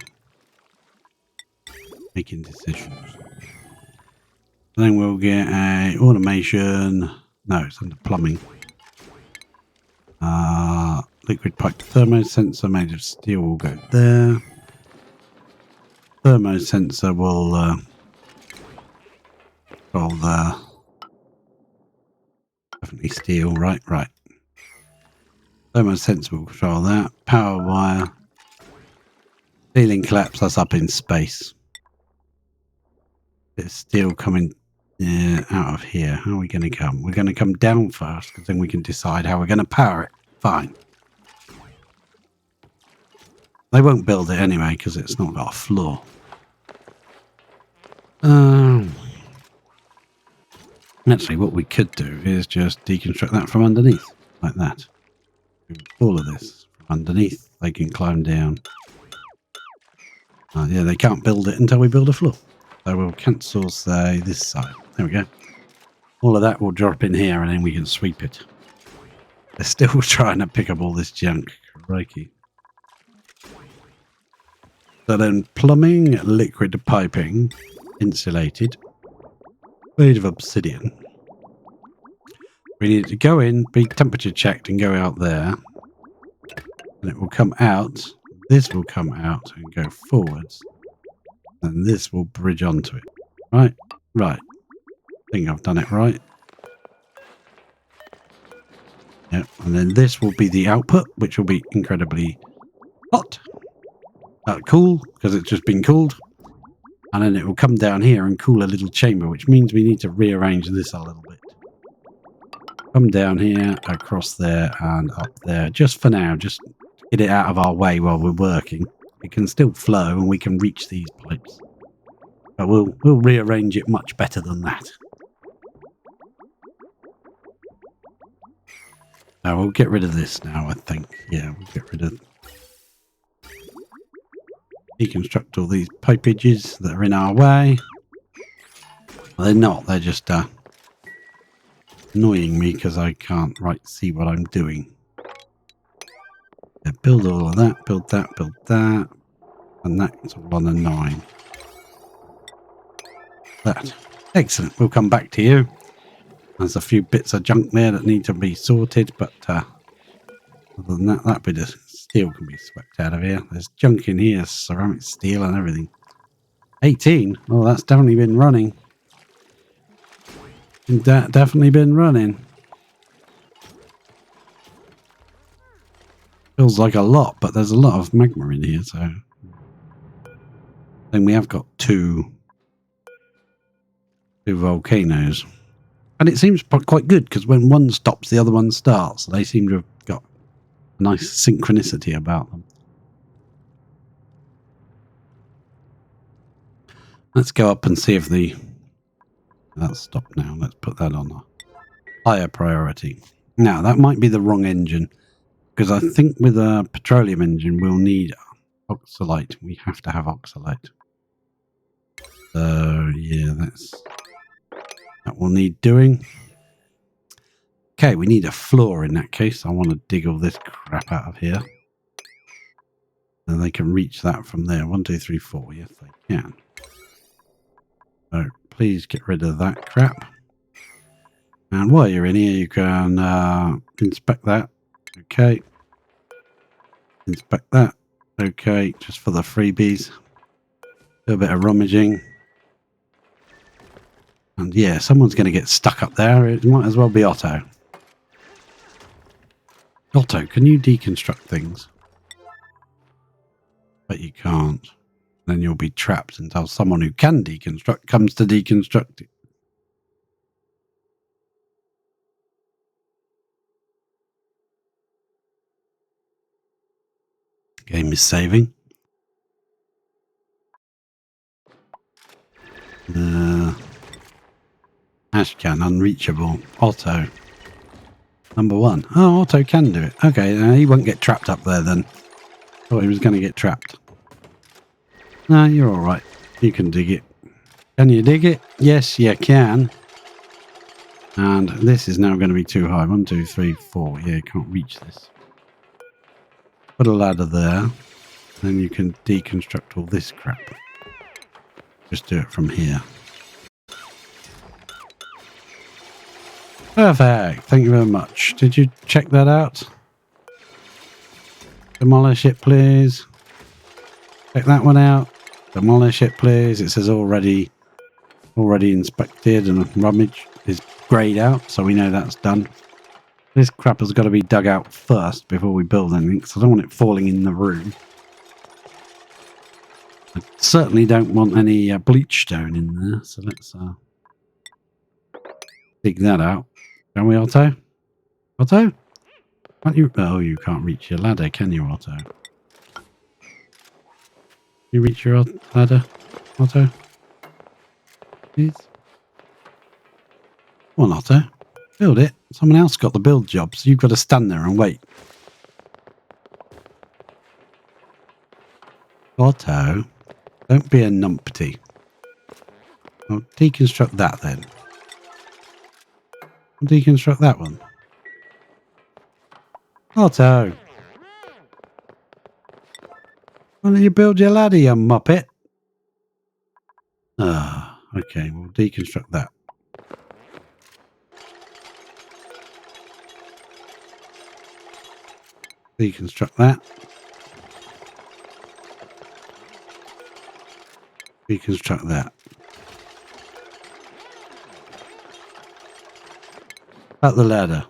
Making decisions. And then we'll get a automation. No, it's under plumbing. Liquid pipe thermosensor made of steel will go there. Thermosensor will control the definitely steel, right? Thermosensor will control that. Power wire. Ceiling collapse, that's up in space. Bit of steel coming out of here. How are we going to come? We're going to come down first, because then we can decide how we're going to power it. Fine. They won't build it anyway, because it's not got a floor. Actually, what we could do is just deconstruct that from underneath, like that. Do all of this from underneath. They can climb down. Yeah, they can't build it until we build a floor. So we'll cancel, say, this side. There we go. All of that will drop in here, and then we can sweep it. They're still trying to pick up all this junk. Crikey. So then plumbing, liquid piping, insulated, made of obsidian. We need to go in, be temperature checked, and go out there. And it will come out. This will come out and go forwards. And this will bridge onto it. Right? Right. I think I've done it right. Yep. And then this will be the output, which will be incredibly hot. Cool, because it's just been cooled. And then it will come down here and cool a little chamber, which means we need to rearrange this a little bit. Come down here, across there, and up there. Just for now, just get it out of our way while we're working. It can still flow and we can reach these pipes. But we'll rearrange it much better than that. We'll get rid of this now, I think. Yeah, we'll get rid of... Deconstruct all these pipages that are in our way. Well, they're not. They're just annoying me because I can't see what I'm doing. Yeah, build all of that. Build that. Build that. And that's all on a 9. That. Excellent. We'll come back to you. There's a few bits of junk there that need to be sorted, but other than that, that bit of steel can be swept out of here. There's junk in here, ceramic steel and everything. 18? Oh, that's definitely been running. Definitely been running. Feels like a lot, but there's a lot of magma in here, so... Then we have got two volcanoes. And it seems quite good, because when one stops, the other one starts. They seem to have got a nice synchronicity about them. Let's go up and see if the... That's stopped now. Let's put that on a higher priority. Now, that might be the wrong engine, because I think with a petroleum engine, we'll need oxalite. We have to have oxalite. So, yeah, that will need doing. Okay, we need a floor in that case. I want to dig all this crap out of here. And they can reach that from there. 1, 2, 3, 4. Yes, they can. So please get rid of that crap. And while you're in here, you can inspect that. Okay. Inspect that. Okay, just for the freebies. Do a bit of rummaging. And yeah, someone's going to get stuck up there. It might as well be Otto. Otto, can you deconstruct things? But you can't. Then you'll be trapped until someone who can deconstruct comes to deconstruct it. Game is is saving. Ashcan, unreachable. Otto. Number 1. Oh, Otto can do it. Okay, he won't get trapped up there then. Thought he was going to get trapped. No, you're alright. You can dig it. Can you dig it? Yes, you can. And this is now going to be too high. 1, 2, 3, 4. Yeah, you can't reach this. Put a ladder there. Then you can deconstruct all this crap. Just do it from here. Perfect. Thank you very much. Did you check that out? Demolish it, please. Check that one out. Demolish it, please. It says already inspected and rummage is grayed out, so we know that's done. This crap has got to be dug out first before we build anything, because I don't want it falling in the room. I certainly don't want any bleach stone in there, so let's dig that out. Can we, Otto? Otto? Can't you? Oh, you can't reach your ladder, can you, Otto? Can you reach your ladder, Otto? Please? Come on, Otto. Build it. Someone else got the build job, so you've got to stand there and wait. Otto, don't be a numpty. I'll deconstruct that then. I'll deconstruct that one. Otto! Why don't you build your ladder, you muppet? Ah, okay, we'll deconstruct that. Deconstruct that. Deconstruct that. Up the ladder.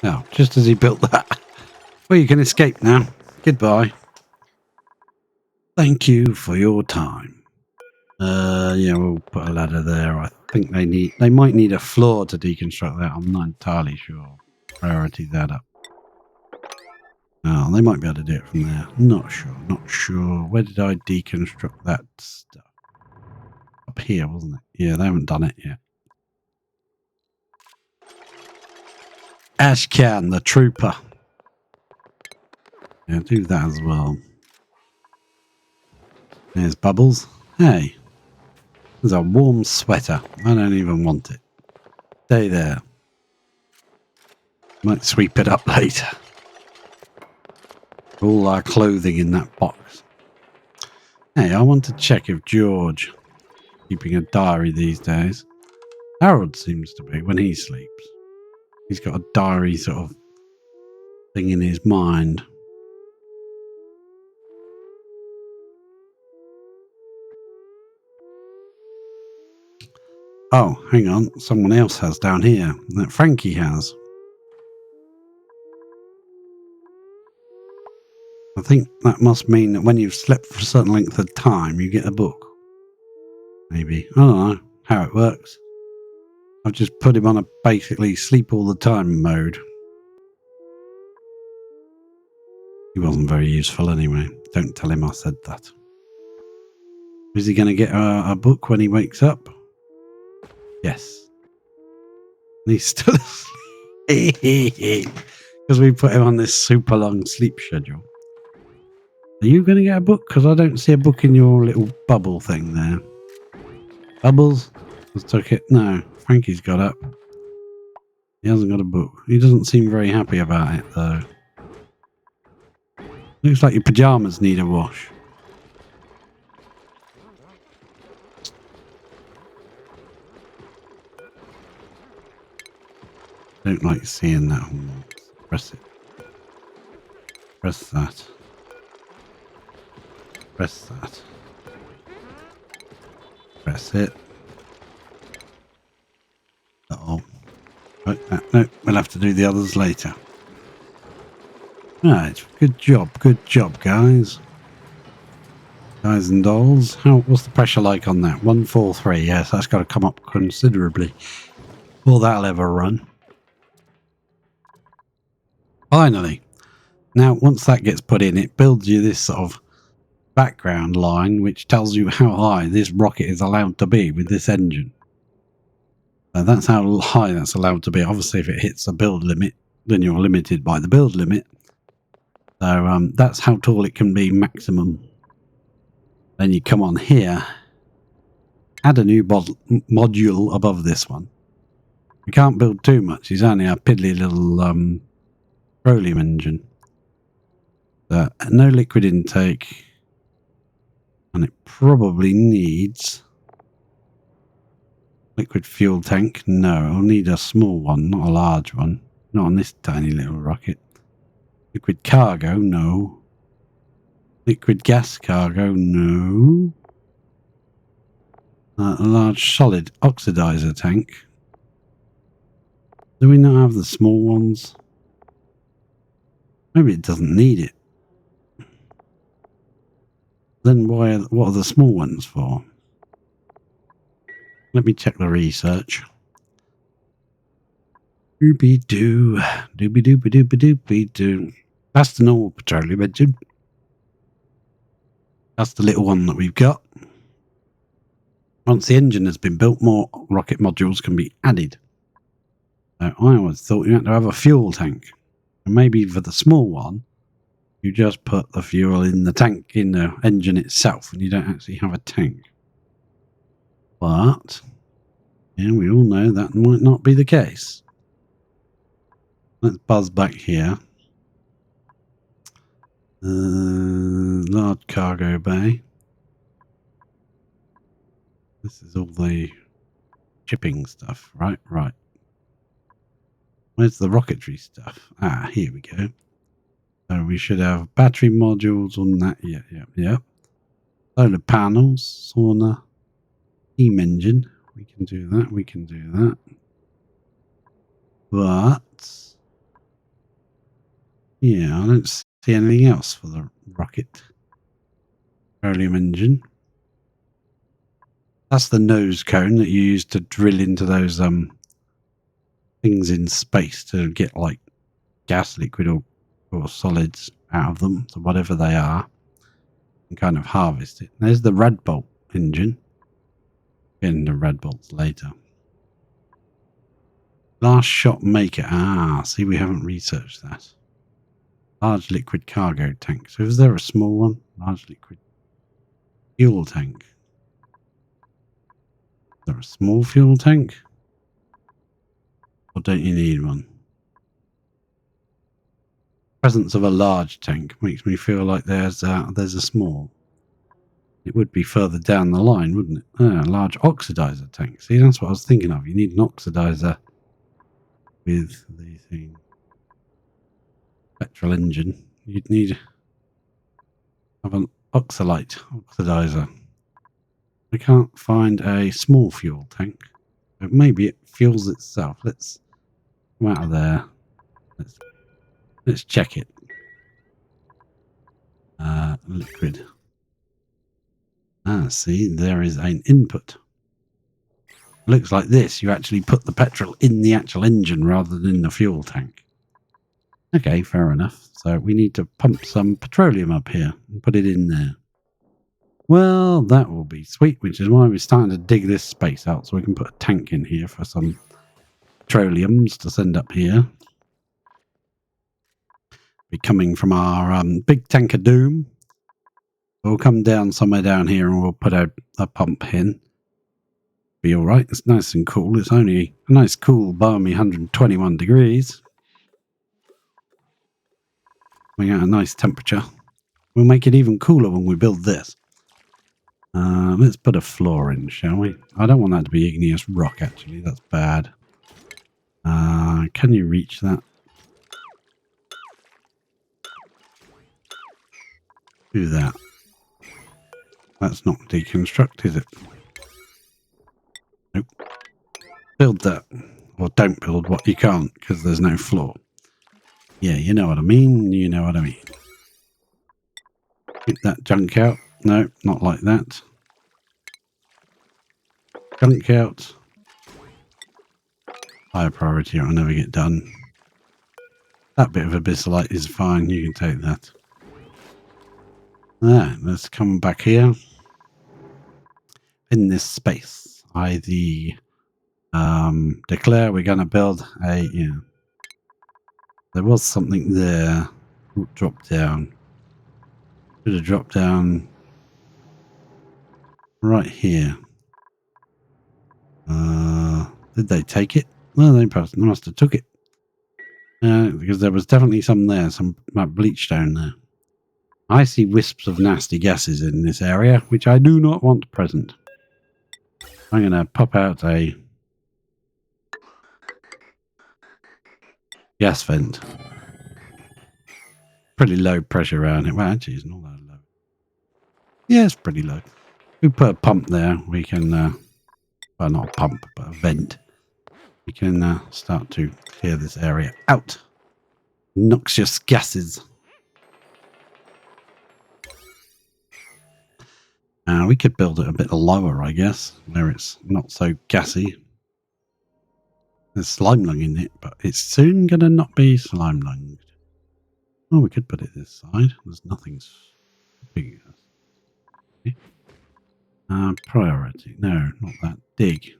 Oh, just as he built that. Well, you can escape now. Goodbye. Thank you for your time. Yeah, we'll put a ladder there. I think they might need a floor to deconstruct that. I'm not entirely sure. Priority that up. Oh, they might be able to do it from there. Not sure. Where did I deconstruct that stuff? Up here, wasn't it? Yeah, they haven't done it yet. Ashcan, the trooper. Yeah, do that as well. There's Bubbles. Hey. There's a warm sweater. I don't even want it. Stay there. Might sweep it up later. All our clothing in that box. Hey, I want to check if George keeping a diary these days. Harold seems to be when he sleeps. He's got a diary sort of thing in his mind. Oh, hang on. Someone else has down here. That Frankie has. I think that must mean that when you've slept for a certain length of time, you get a book. Maybe. I don't know how it works. I've just put him on a basically sleep all the time mode. He wasn't very useful anyway. Don't tell him I said that. Is he going to get a book when he wakes up? Yes. And he's still asleep. Because we put him on this super long sleep schedule. Are you going to get a book? Because I don't see a book in your little bubble thing there. Bubbles? Let's take it. No, Frankie's got up. He hasn't got a book. He doesn't seem very happy about it, though. Looks like your pajamas need a wash. Don't like seeing that. Press it. Press that. Press that. Press it. Uh-oh. No, we'll have to do the others later. Right, good job, guys. Guys and dolls. What's the pressure like on that? 143, yes, that's got to come up considerably. Before that'll ever run. Finally. Now, once that gets put in, it builds you this sort of background line, which tells you how high this rocket is allowed to be with this engine. That's how high that's allowed to be. Obviously, if it hits a build limit, then you're limited by the build limit. So that's how tall it can be maximum. Then you come on here, add a new module above this one. We can't build too much. It's only a piddly little petroleum engine. No liquid intake. And it probably needs liquid fuel tank. No, it'll need a small one, not a large one. Not on this tiny little rocket. Liquid cargo, no. Liquid gas cargo, no. A large solid oxidizer tank. Do we not have the small ones? Maybe it doesn't need it. Then what are the small ones for? Let me check the research. Doobie-doo. Doobie-doobie-doobie-doobie-doo. That's the normal petroleum engine. That's the little one that we've got. Once the engine has been built, more rocket modules can be added. So I always thought you had to have a fuel tank. And maybe for the small one, you just put the fuel in the tank, in the engine itself, and you don't actually have a tank. But, yeah, we all know that might not be the case. Let's buzz back here. Large cargo bay. This is all the shipping stuff, right? Right. Where's the rocketry stuff? Ah, here we go. So we should have battery modules on that. Yeah. Solar panels, sauna, steam engine. We can do that. But, yeah, I don't see anything else for the rocket. Petroleum engine. That's the nose cone that you use to drill into those things in space to get like gas, liquid, or solids out of them, so whatever they are, and kind of harvest it. There's the Radbolt engine. Getting the Radbolts later. Last shot maker. Ah, see, we haven't researched that. Large liquid cargo tank. So is there a small one? Large liquid fuel tank. Is there a small fuel tank? Or don't you need one? Presence of a large tank makes me feel like there's a small. It would be further down the line, wouldn't it? Ah, large oxidizer tank. See, that's what I was thinking of. You need an oxidizer with the thing. Petrol engine. You'd need have an oxidizer. I can't find a small fuel tank. But maybe it fuels itself. Let's come out of there. Let's check it. Liquid. Ah, see, there is an input. Looks like this. You actually put the petrol in the actual engine rather than in the fuel tank. Okay, fair enough. So we need to pump some petroleum up here and put it in there. Well, that will be sweet, which is why we're starting to dig this space out so we can put a tank in here for some petroleums to send up here. Be coming from our big tank of doom. We'll come down somewhere down here and we'll put a pump in. Be all right. It's nice and cool. It's only a nice, cool, balmy 121 degrees. We got a nice temperature. We'll make it even cooler when we build this. Let's put a floor in, shall we? I don't want that to be igneous rock, actually. That's bad. Can you reach that? Do that. That's not deconstruct, is it? Nope. Build that. Or don't build what you can't, because there's no floor. Yeah, you know what I mean. You know what I mean. Get that junk out. No, not like that. Junk out. Higher priority, it'll never get done. That bit of abyssalite is fine. You can take that. Alright, let's come back here. In this space, I declare we're going to build a, there was something there. Ooh, drop down. Should have dropped down right here. Did they take it? Well, they must have took it. Because there was definitely some there, some bleach down there. I see wisps of nasty gases in this area, which I do not want present. I'm going to pop out a gas vent. Pretty low pressure around it. Well, actually, it's not that low. Yeah, it's pretty low. We put a pump there. We can, well, not a pump, but a vent. We can start to clear this area out. Noxious gases. We could build it a bit lower, I guess, where it's not so gassy. There's slime lung in it, but it's soon going to not be slime lunged. Oh, we could put it this side. There's nothing big. Okay. Priority. No, not that. Dig.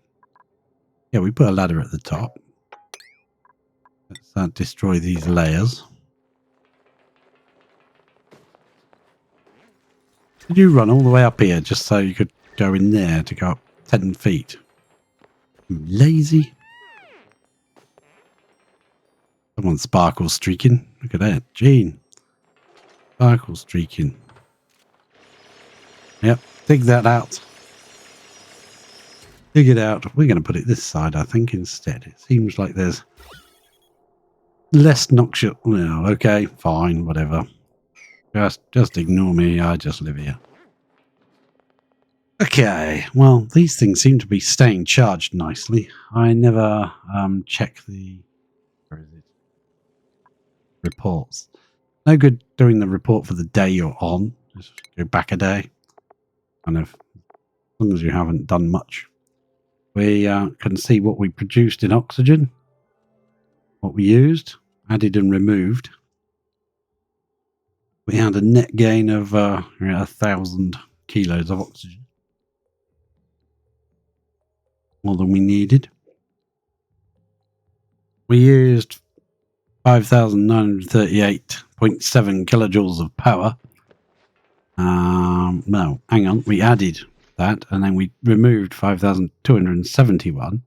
Yeah, we put a ladder at the top. Let's destroy these layers. Did you run all the way up here just so you could go in there to go up 10 feet? Lazy. Someone sparkle streaking. Look at that. Gene. Sparkle streaking. Yep. Dig that out. Dig it out. We're going to put it this side, I think, instead. It seems like there's less noxious. No, okay. Fine. Whatever. Just ignore me. I just live here. Okay. Well, these things seem to be staying charged nicely. I never check the... Where is it? Reports. No good doing the report for the day you're on. Just go back a day. Kind of, as long as you haven't done much. We can see what we produced in oxygen. What we used. Added and removed. We had a net gain of 1,000 kilos of oxygen. More than we needed. We used 5,938.7 kilojoules of power. No, hang on. We added that and then we removed 5,271.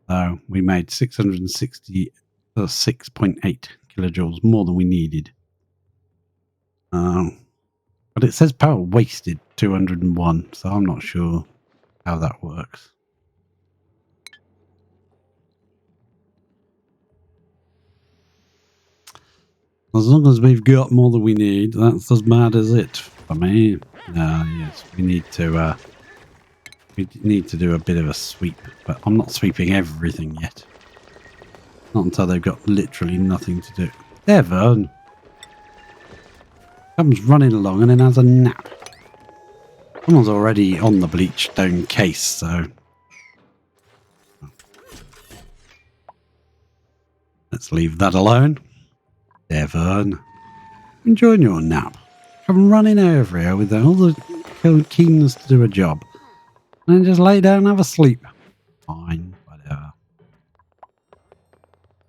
So we made 666.8 kilojoules more than we needed. But it says power wasted 201, so I'm not sure how that works. As long as we've got more than we need, that's as bad as it for me. Yes, we need to do a bit of a sweep, but I'm not sweeping everything yet. Not until they've got literally nothing to do. There, Vern. Comes running along and then has a nap. Someone's already on the bleach stone case, so... Let's leave that alone. There, Vern. Enjoying your nap. Come running over here with all the keenness to do a job. And then just lay down and have a sleep. Fine, whatever.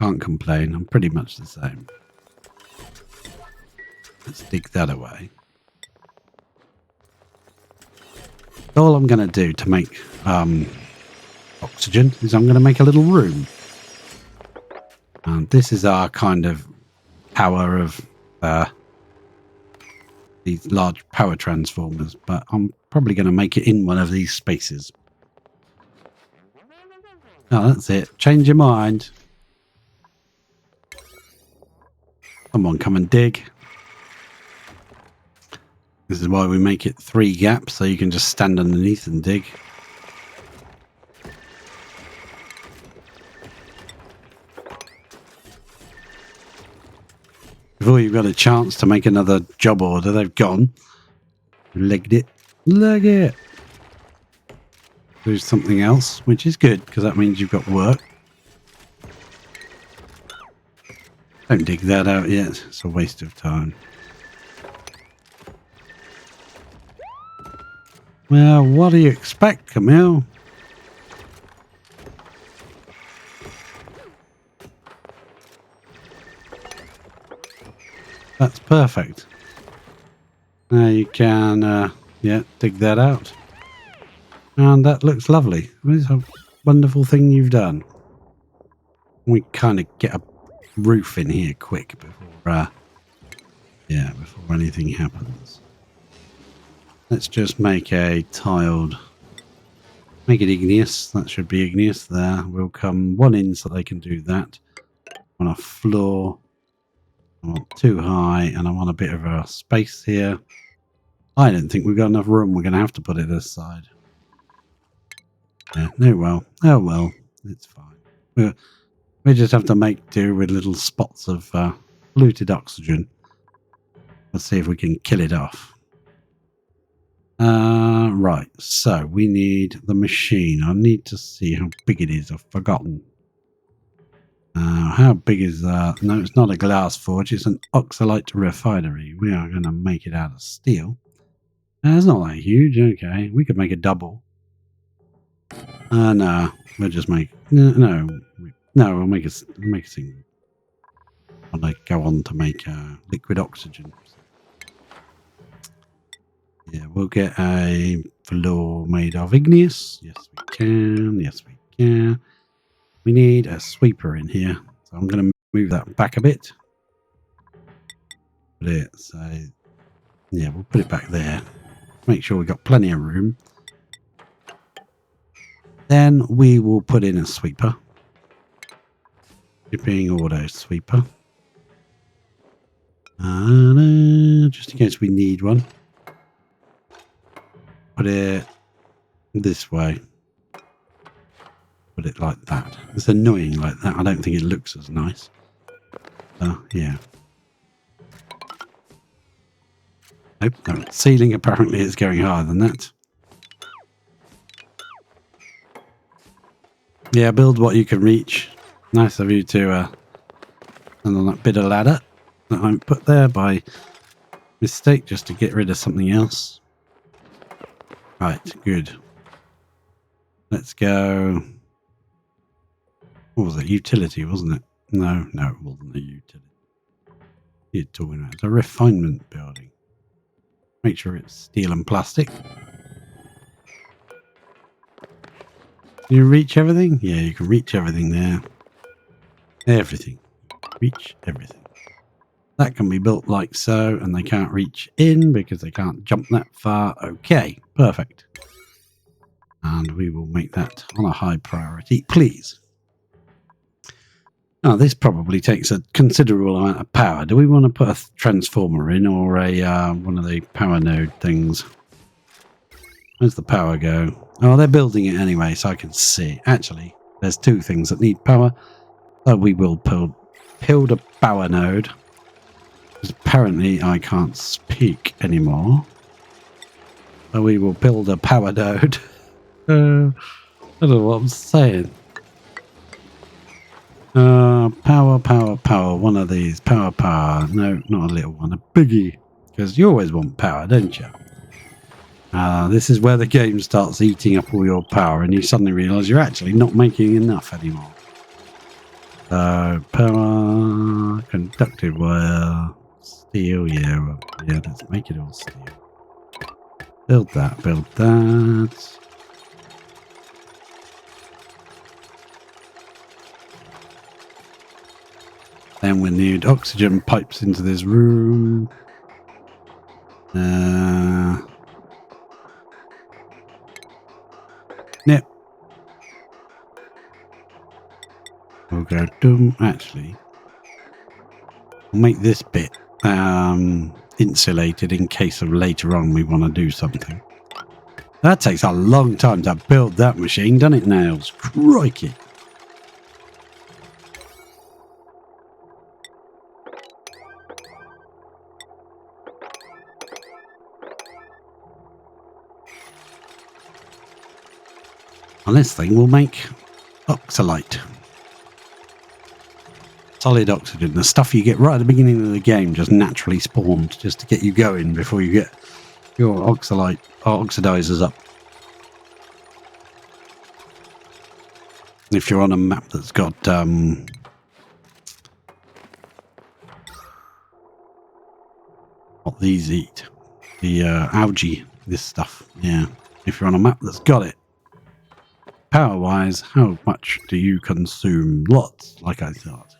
Can't complain. I'm pretty much the same. Let's dig that away. All I'm going to do to make oxygen is I'm going to make a little room. And this is our kind of power of these large power transformers, but I'm probably going to make it in one of these spaces. Oh, that's it. Change your mind. Come on, come and dig. This is why we make it 3 gaps, so you can just stand underneath and dig. Before you've got a chance to make another job order, they've gone. Legged it. Leg it. Do something else, which is good, because that means you've got work. Don't dig that out yet. It's a waste of time. Well, what do you expect, Camille? That's perfect. Now you can, yeah, dig that out. And that looks lovely. It's a wonderful thing you've done. We kind of get a roof in here quick before, before anything happens. Let's just make a tiled, make it igneous. That should be igneous there. We'll come one in so they can do that. On a floor, I want too high, and I want a bit of a space here. I don't think we've got enough room. We're going to have to put it this side. Yeah, oh well, it's fine. We just have to make do with little spots of polluted oxygen. Let's see if we can kill it off. Right, so we need the machine. I need to see how big it is. I've forgotten. How big is that? No, it's not a glass forge. It's an oxalite refinery. We are going to make it out of steel. It's not that huge. Okay, we could make a double. No, we'll just make... No, we'll make a single. And I go on to make liquid oxygen. Yeah, we'll get a floor made of igneous. Yes, we can. Yes, we can. We need a sweeper in here. So I'm going to move that back a bit. Put it, so... Yeah, we'll put it back there. Make sure we've got plenty of room. Then we will put in a sweeper. Shipping auto sweeper. Just in case we need one. Put it this way. Put it like that. It's annoying like that. I don't think it looks as nice. Yeah. Nope, no. Ceiling apparently is going higher than that. Yeah, build what you can reach. Nice of you to and on that bit of ladder that I put there by mistake just to get rid of something else. Right, good. Let's go. What was it? Utility, wasn't it? No, it wasn't a utility. You're talking about it's a refinement building. Make sure it's steel and plastic. Can you reach everything? Yeah, you can reach everything there. Everything. Reach everything. That can be built like so, and they can't reach in because they can't jump that far. Okay, perfect. And we will make that on a high priority, please. Now, this probably takes a considerable amount of power. Do we want to put a transformer in or a one of the power node things? Where's the power go? Oh, they're building it anyway, so I can see. Actually, there's two things that need power. We will build a power node. Because apparently I can't speak anymore. So we will build a power node. I don't know what I'm saying. Power. One of these. Power. No, not a little one. A biggie. Because you always want power, don't you? This is where the game starts eating up all your power and you suddenly realise you're actually not making enough anymore. So, power, conductive wire, steel, yeah, let's make it all steel. Build that. Then we need oxygen pipes into this room. Yep. We'll go doom. Actually, we'll make this bit insulated in case of later on we want to do something. That takes a long time to build that machine, doesn't it, Nails? Crikey. And this thing will make oxalite. Solid oxygen, the stuff you get right at the beginning of the game, just naturally spawned just to get you going before you get your oxidizers up. If you're on a map that's got what these eat, the algae, this stuff. Yeah, if you're on a map that's got it. Power wise, how much do you consume? Lots, like I thought.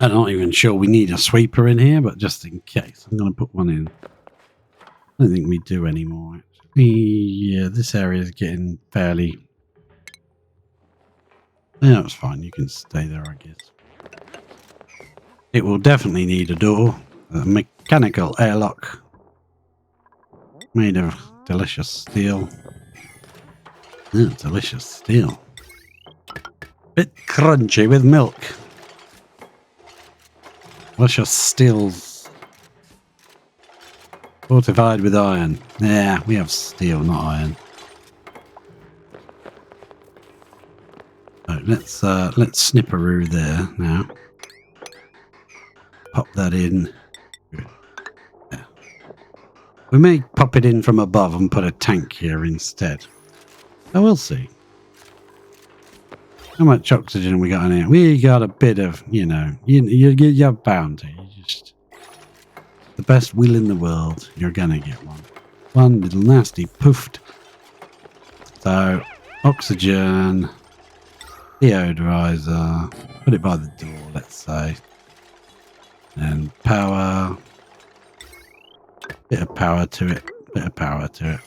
I'm not even sure we need a sweeper in here, but just in case, I'm going to put one in. I don't think we do anymore. Yeah, this area is getting fairly... Yeah, that's fine. You can stay there, I guess. It will definitely need a door. A mechanical airlock. Made of delicious steel. Oh, delicious steel. Bit crunchy with milk. Delicious steels. Fortified with iron. Yeah, we have steel, not iron. So let's snipperoo there now. Pop that in. Yeah. We may pop it in from above and put a tank here instead. I will see. How much oxygen we got in here? We got a bit of, you know, you're bound to. You just the best will in the world. You're gonna get one. One little nasty poofed. So oxygen, deodorizer. Put it by the door, let's say. And power. Bit of power to it. Bit of power to it.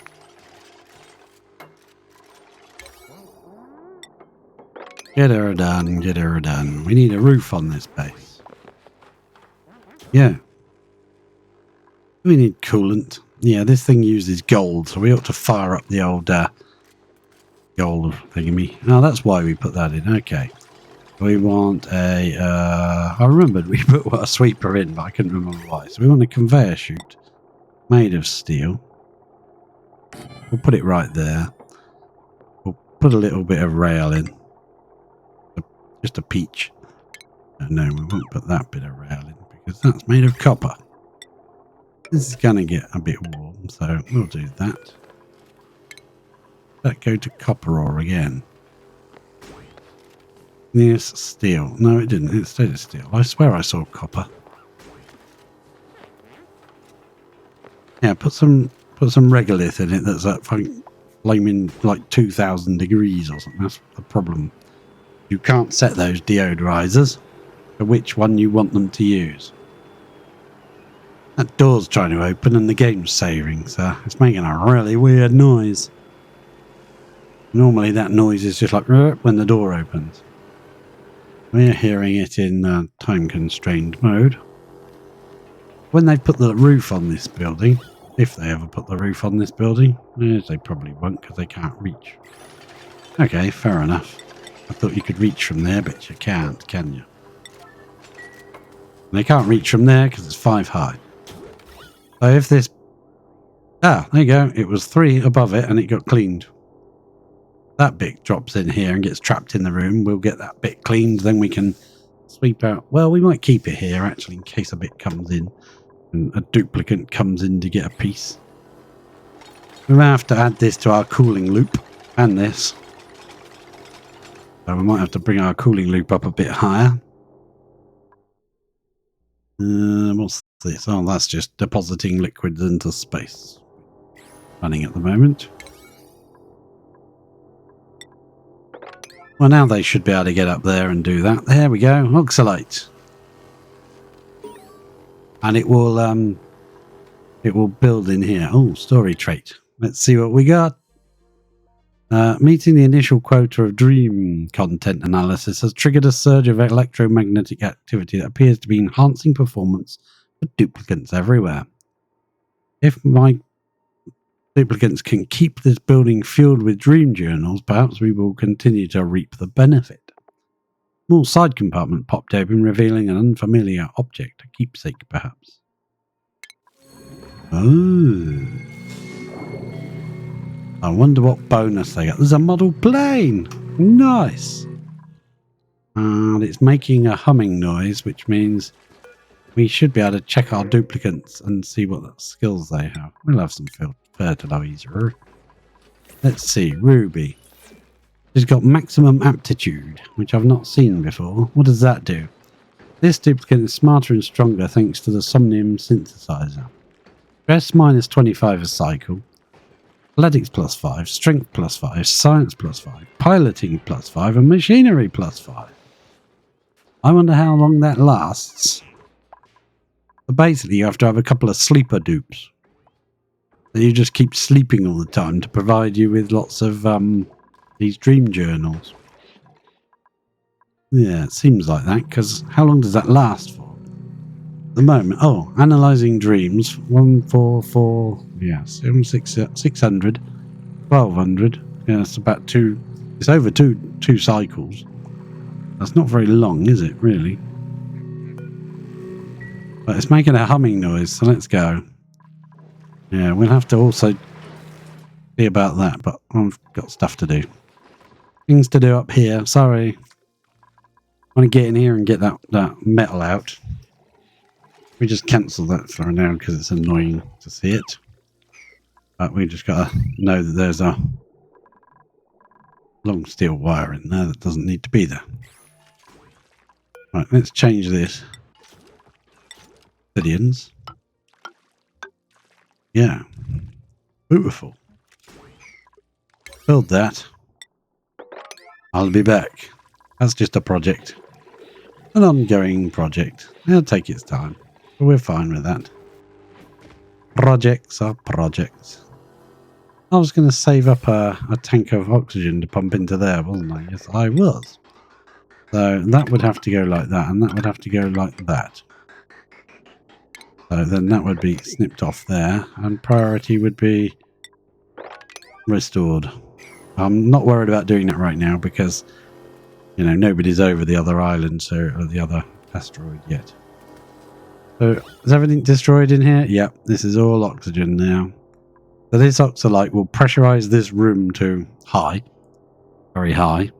Get her done, get her done. We need a roof on this base. Yeah. We need coolant. Yeah, this thing uses gold, so we ought to fire up the old gold thingy. Oh, that's why we put that in. Okay. We want a... I remembered we put a sweeper in, but I couldn't remember why. So we want a conveyor chute made of steel. We'll put it right there. We'll put a little bit of rail in. Just a peach. No, we won't put that bit of rail in because that's made of copper. This is going to get a bit warm, so we'll do that. That go to copper ore again. Yes, steel. No, it didn't. It stayed at steel. I swear I saw copper. Yeah, put some regolith in it that's at flaming like 2,000 degrees or something. That's the problem. You can't set those deodorizers for which one you want them to use. That door's trying to open and the game's saving, so it's making a really weird noise. Normally that noise is just like when the door opens. We're hearing it in time-constrained mode. When they put the roof on this building, if they ever put the roof on this building, they probably won't because they can't reach. Okay, fair enough. I thought you could reach from there, but you can't, can you? And they can't reach from there because it's 5 high. So if this... Ah, there you go. It was 3 above it and it got cleaned. That bit drops in here and gets trapped in the room. We'll get that bit cleaned, then we can sweep out. Well, we might keep it here, actually, in case a bit comes in and a duplicate comes in to get a piece. We might have to add this to our cooling loop and this. So we might have to bring our cooling loop up a bit higher. What's this? Oh, that's just depositing liquids into space. Running at the moment. Well, now they should be able to get up there and do that. There we go. Oxalate. And it will build in here. Oh, story trait. Let's see what we got. Meeting the initial quota of dream content analysis has triggered a surge of electromagnetic activity that appears to be enhancing performance for duplicants everywhere. If my duplicants can keep this building fueled with dream journals, perhaps we will continue to reap the benefit. Small side compartment popped open, revealing an unfamiliar object, a keepsake perhaps. Oh. I wonder what bonus they got. There's a model plane. Nice. And it's making a humming noise, which means we should be able to check our duplicates and see what skills they have. We'll have some fertilizer. Let's see, Ruby. She's got maximum aptitude, which I've not seen before. What does that do? This duplicate is smarter and stronger thanks to the Somnium synthesizer. Stress minus 25 a cycle. Athletics plus 5, strength plus 5, science plus 5, piloting plus 5, and machinery plus 5. I wonder how long that lasts. So basically, you have to have a couple of sleeper dupes. And you just keep sleeping all the time to provide you with lots of these dream journals. Yeah, it seems like that, because how long does that last for? At the moment, analysing dreams, 144, yeah, 600, 1200, yeah, it's about it's over two cycles. That's not very long, is it, really? But it's making a humming noise, so let's go. Yeah, we'll have to also see about that, but I've got stuff to do. Things to do up here, sorry. I want to get in here and get that metal out. We just cancel that for now because it's annoying to see it. But we just got to know that there's a long steel wire in there that doesn't need to be there. Right, let's change this. Obsidians. Yeah. Beautiful. Build that. I'll be back. That's just a project. An ongoing project. It'll take its time. But we're fine with that. Projects are projects. I was going to save up a tank of oxygen to pump into there, wasn't I? Yes, I was. So that would have to go like that, and that would have to go like that. So then that would be snipped off there, and priority would be restored. I'm not worried about doing that right now because, you know, nobody's over the other island, or the other asteroid yet. So is everything destroyed in here? Yep, this is all oxygen now. So this oxalite will pressurize this room to high, very high.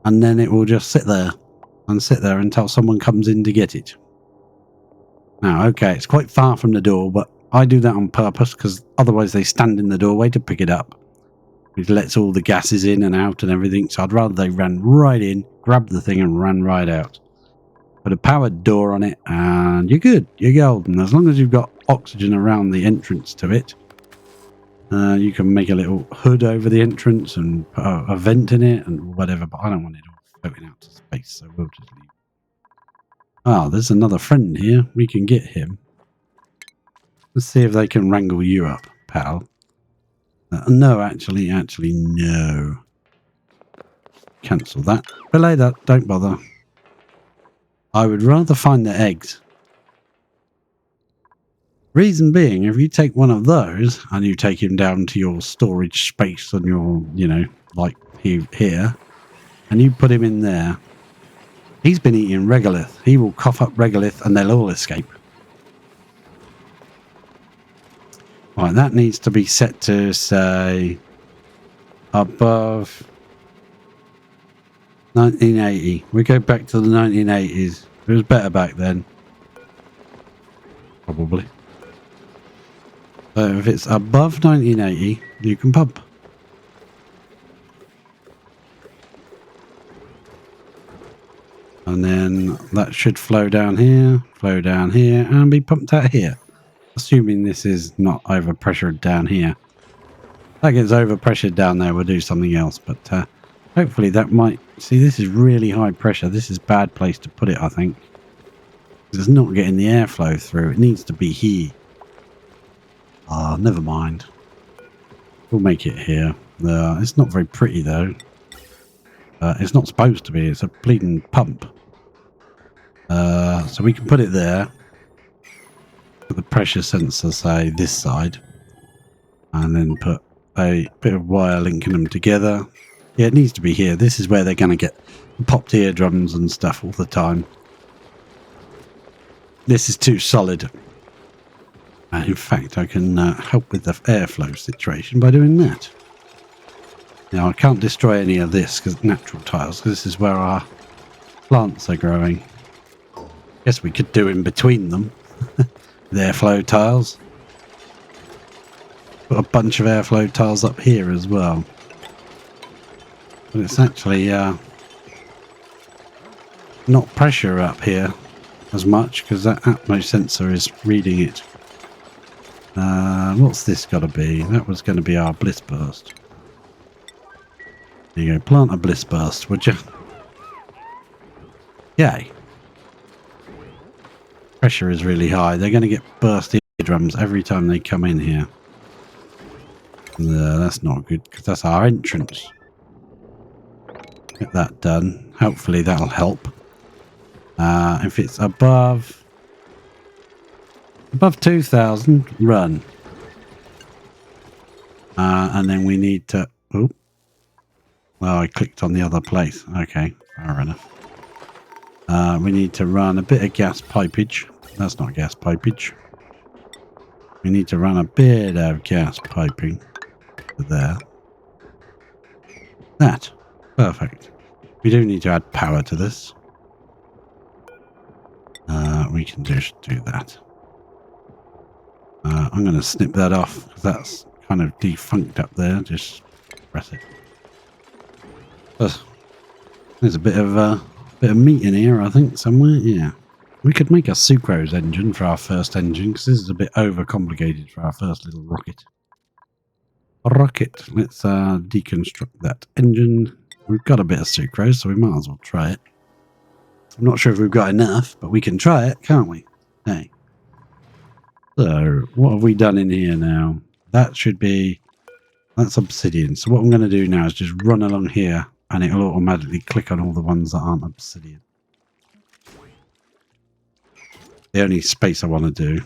And then it will just sit there until someone comes in to get it. Now, okay, it's quite far from the door, but I do that on purpose because otherwise they stand in the doorway to pick it up. It lets all the gases in and out and everything, so I'd rather they ran right in, grabbed the thing and ran right out. Put a powered door on it and you're good, you're golden. As long as you've got oxygen around the entrance to it, you can make a little hood over the entrance and put a vent in it and whatever, but I don't want it all floating out to space, so we'll just leave. Ah, there's another friend here. We can get him. Let's see if they can wrangle you up, pal. No, actually, no. Cancel that. Belay that. Don't bother. I would rather find the eggs. Reason being, if you take one of those and you take him down to your storage space on your, you know, like here, and you put him in there, he's been eating regolith. He will cough up regolith and they'll all escape. Right, that needs to be set to, say, above 1980. We go back to the 1980s. It was better back then. Probably. So if it's above 1980, you can pump. And then that should flow down here, and be pumped out here. Assuming this is not overpressured down here. If that gets overpressured down there, we'll do something else. But hopefully that might... See, this is really high pressure. This is a bad place to put it, I think. It's not getting the airflow through. It needs to be here. Ah, never mind. We'll make it here. It's not very pretty, though. It's not supposed to be. It's a bleeding pump. So we can put it there. Put the pressure sensor, say, this side. And then put a bit of wire linking them together. Yeah, it needs to be here. This is where they're going to get popped eardrums and stuff all the time. This is too solid. In fact, I can help with the airflow situation by doing that. Now I can't destroy any of this because natural tiles. Cause this is where our plants are growing. Guess we could do in between them. The airflow tiles. Put a bunch of airflow tiles up here as well. But it's actually not pressure up here as much because that Atmos sensor is reading it. What's this got to be? That was going to be our bliss burst. There you go. Plant a bliss burst, would you? Yay. Pressure is really high. They're going to get burst eardrums every time they come in here. That's not good because that's our entrance. Get that done. Hopefully that'll help. If it's above 2,000, run. And then we need to... Oh. Well, I clicked on the other place. Okay, fair enough. We need to run a bit of gas pipage. That's not gas pipage. We need to run a bit of gas piping to there. That. Perfect. We do need to add power to this. We can just do that. I'm going to snip that off because that's kind of defunct up there. Just press it. There's a bit of meat in here, I think, somewhere. Yeah, we could make a sucrose engine for our first engine because this is a bit overcomplicated for our first little rocket. Let's deconstruct that engine. We've got a bit of sucrose, so we might as well try it. I'm not sure if we've got enough, but we can try it, can't we? Hey. So, what have we done in here now? That should be... That's obsidian. So what I'm going to do now is just run along here, and it'll automatically click on all the ones that aren't obsidian. The only space I want to do.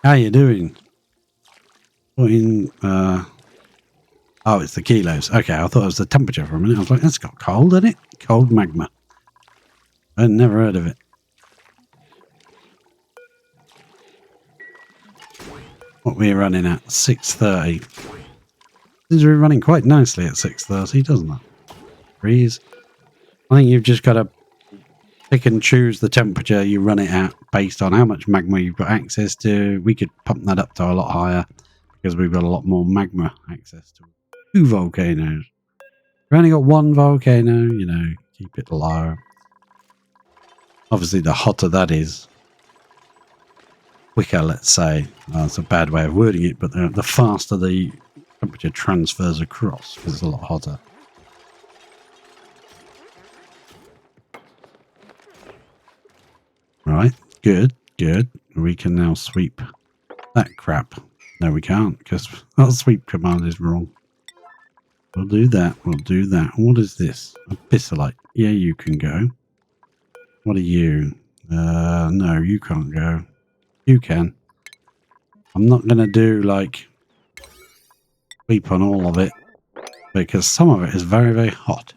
How you doing? Oh, it's the kilos. Okay, I thought it was the temperature for a minute. I was like, that's got cold, isn't it? Cold magma. I'd never heard of it. What we're running at? 630. This is running quite nicely at 630, doesn't it? Freeze. I think you've just got to pick and choose the temperature you run it at based on how much magma you've got access to. We could pump that up to a lot higher because we've got a lot more magma access to 2 volcanoes. We've only got 1 volcano, you know, keep it low. Obviously, the hotter that is, quicker, let's say. That's a bad way of wording it, but the faster the temperature transfers across because it's a lot hotter. Right, good. We can now sweep that crap. No, we can't because our sweep command is wrong. We'll do that. What is this? Abyssalite. Yeah, you can go. What are you? No, you can't go. You can. I'm not going to do like sweep on all of it because some of it is very, very hot.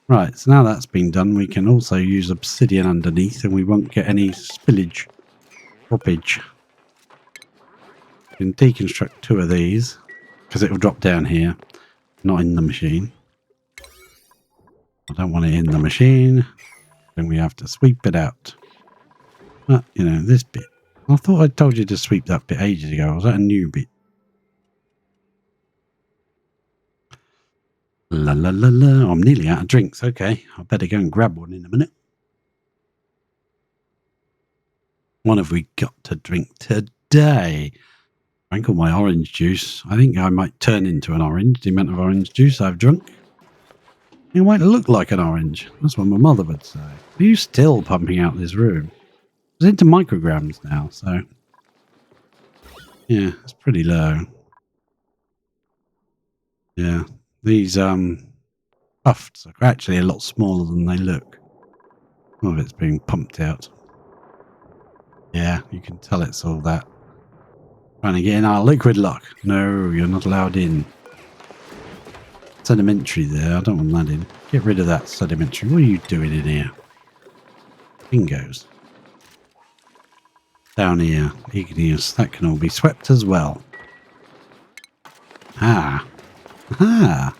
Right, so now that's been done, we can also use obsidian underneath and we won't get any spillage. Droppage. We can deconstruct 2 of these because it will drop down here, not in the machine. I don't want it in the machine. Then we have to sweep it out. But, you know, this bit. I thought I told you to sweep that bit ages ago. Was that a new bit? La la la la. I'm nearly out of drinks. Okay, I better go and grab one in a minute. What have we got to drink today? Drank all my orange juice. I think I might turn into an orange, the amount of orange juice I've drunk. It might look like an orange. That's what my mother would say. Are you still pumping out this room? It's into micrograms now, so... Yeah, it's pretty low. Yeah, these tufts are actually a lot smaller than they look. Some of it's being pumped out. Yeah, you can tell it's all that. Trying to get in our liquid lock. No, you're not allowed in. Sedimentary there, I don't want that in. Get rid of that sedimentary. What are you doing in here? Bingoes. Down here, igneous. That can all be swept as well. Ah. Aha!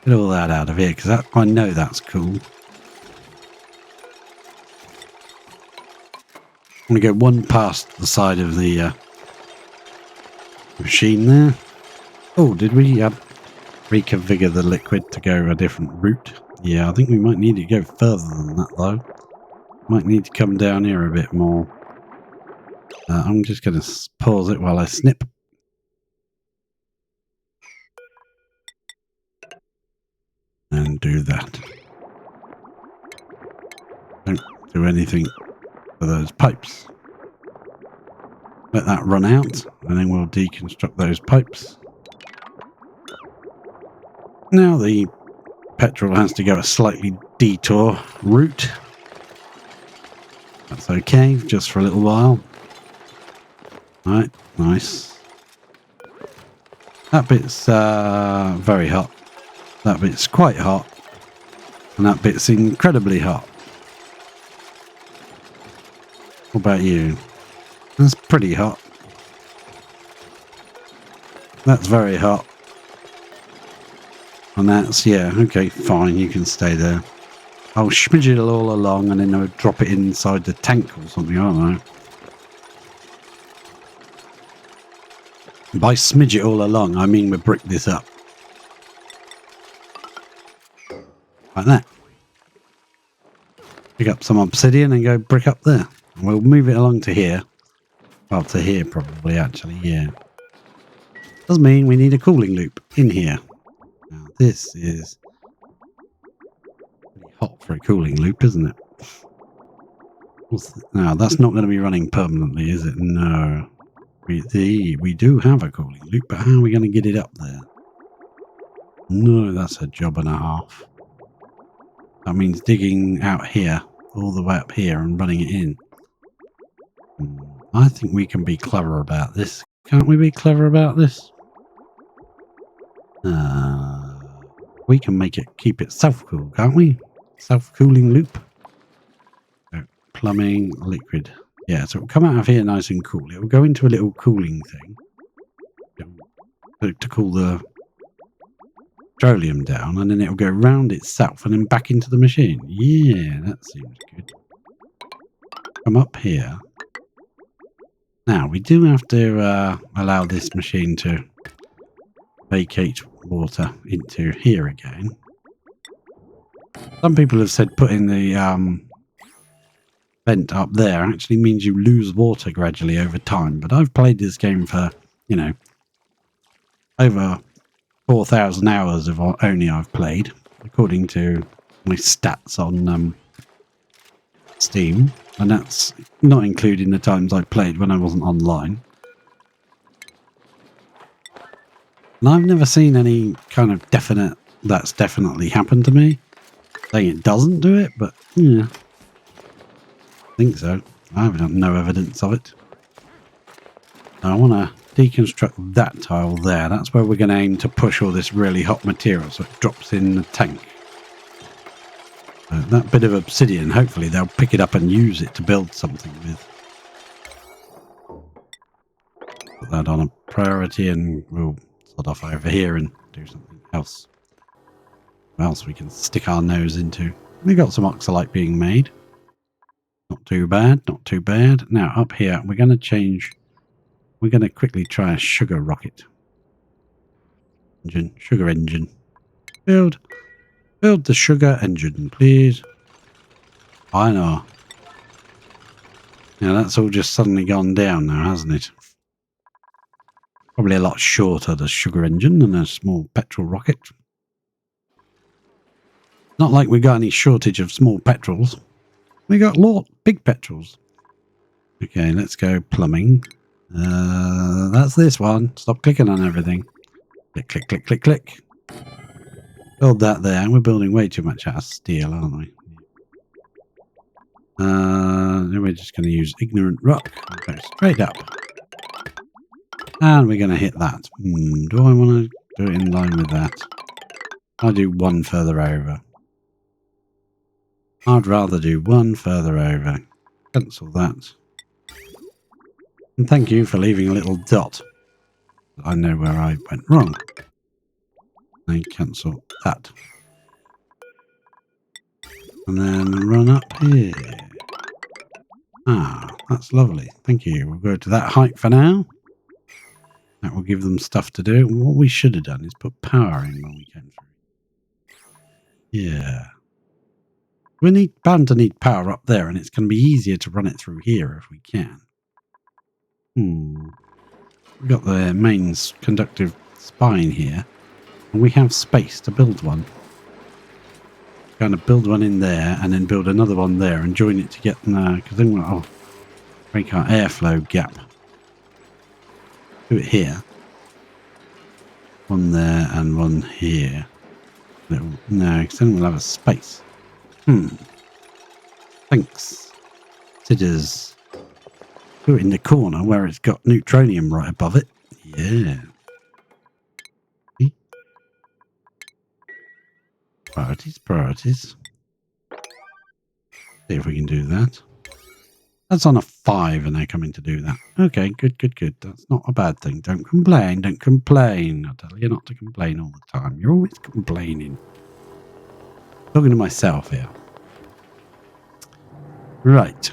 Get all that out of here, because I know that's cool. I'm going to go one past the side of the machine there. Oh, did we reconfigure the liquid to go a different route? Yeah, I think we might need to go further than that, though. Might need to come down here a bit more. I'm just going to pause it while I snip. And do that. Don't do anything for those pipes. Let that run out, and then we'll deconstruct those pipes. Now the petrol has to go a slightly detour route. That's okay, just for a little while. Right, nice. That bit's very hot. That bit's quite hot. And that bit's incredibly hot. What about you? That's pretty hot. That's very hot. And that's, yeah, okay, fine, you can stay there. I'll smidge it all along and then I'll drop it inside the tank or something, I don't know. By smidge it all along, I mean we brick this up. Like that. Pick up some obsidian and go brick up there. And we'll move it along to here. Well, to here probably, actually, yeah. Does mean we need a cooling loop in here. Now, this is pretty hot for a cooling loop, isn't it? Now, that's not going to be running permanently, is it? No. We do have a cooling loop, but how are we going to get it up there? No, that's a job and a half. That means digging out here, all the way up here, and running it in. I think we can be clever about this. Can't we be clever about this? We can make it, keep it self-cool, can't we? Self-cooling loop. So, plumbing, liquid. Yeah, so it'll come out of here nice and cool. It will go into a little cooling thing to cool the petroleum down, and then it'll go around itself and then back into the machine. Yeah, that seems good. Come up here. Now, we do have to allow this machine to vacate water into here again. Some people have said putting the vent up there actually means you lose water gradually over time, but I've played this game for, you know, over 4,000 hours of only I've played, according to my stats on Steam, and that's not including the times I played when I wasn't online. And I've never seen any kind of that's definitely happened to me. Saying it doesn't do it, but yeah, I think so. I have no evidence of it. Now I want to deconstruct that tile there. That's where we're going to aim to push all this really hot material so it drops in the tank. That bit of obsidian, hopefully they'll pick it up and use it to build something with. Put that on a priority and we'll sort off over here and do something else. What else we can stick our nose into? We got some oxalite being made. Not too bad, not too bad. Now up here, we're going to change. We're going to quickly try a sugar rocket. Sugar engine. Build the sugar engine, please. I know. Yeah, that's all just suddenly gone down now, hasn't it? Probably a lot shorter, the sugar engine, than a small petrol rocket. Not like we got any shortage of small petrols. We got big petrols. Okay, let's go plumbing. That's this one. Stop clicking on everything. Click, click, click, click, click. Build that there. We're building way too much out of steel, aren't we? Then we're just going to use ignorant rock. Go straight up. And we're going to hit that. Do I want to do it in line with that? I'll do one further over. I'd rather do one further over. Cancel that. And thank you for leaving a little dot I know where I went wrong. And cancel that. And then run up here. Ah, that's lovely. Thank you. We'll go to that height for now. That will give them stuff to do. What we should have done is put power in when we came through. Yeah. We're bound to need power up there, and it's going to be easier to run it through here if we can. We've got the mains conductive spine here, and we have space to build one. Kind of build one in there, and then build another one there, and join it to get because then we'll break our airflow gap. Do it here. One there and one here. No, because then we'll have a space. Thanks. Considers. Do it in the corner where it's got neutronium right above it. Yeah. Priorities. See if we can do that. That's on a 5 and they're coming to do that. Okay, good. That's not a bad thing. Don't complain. I tell you not to complain all the time. You're always complaining. Talking to myself here. Right.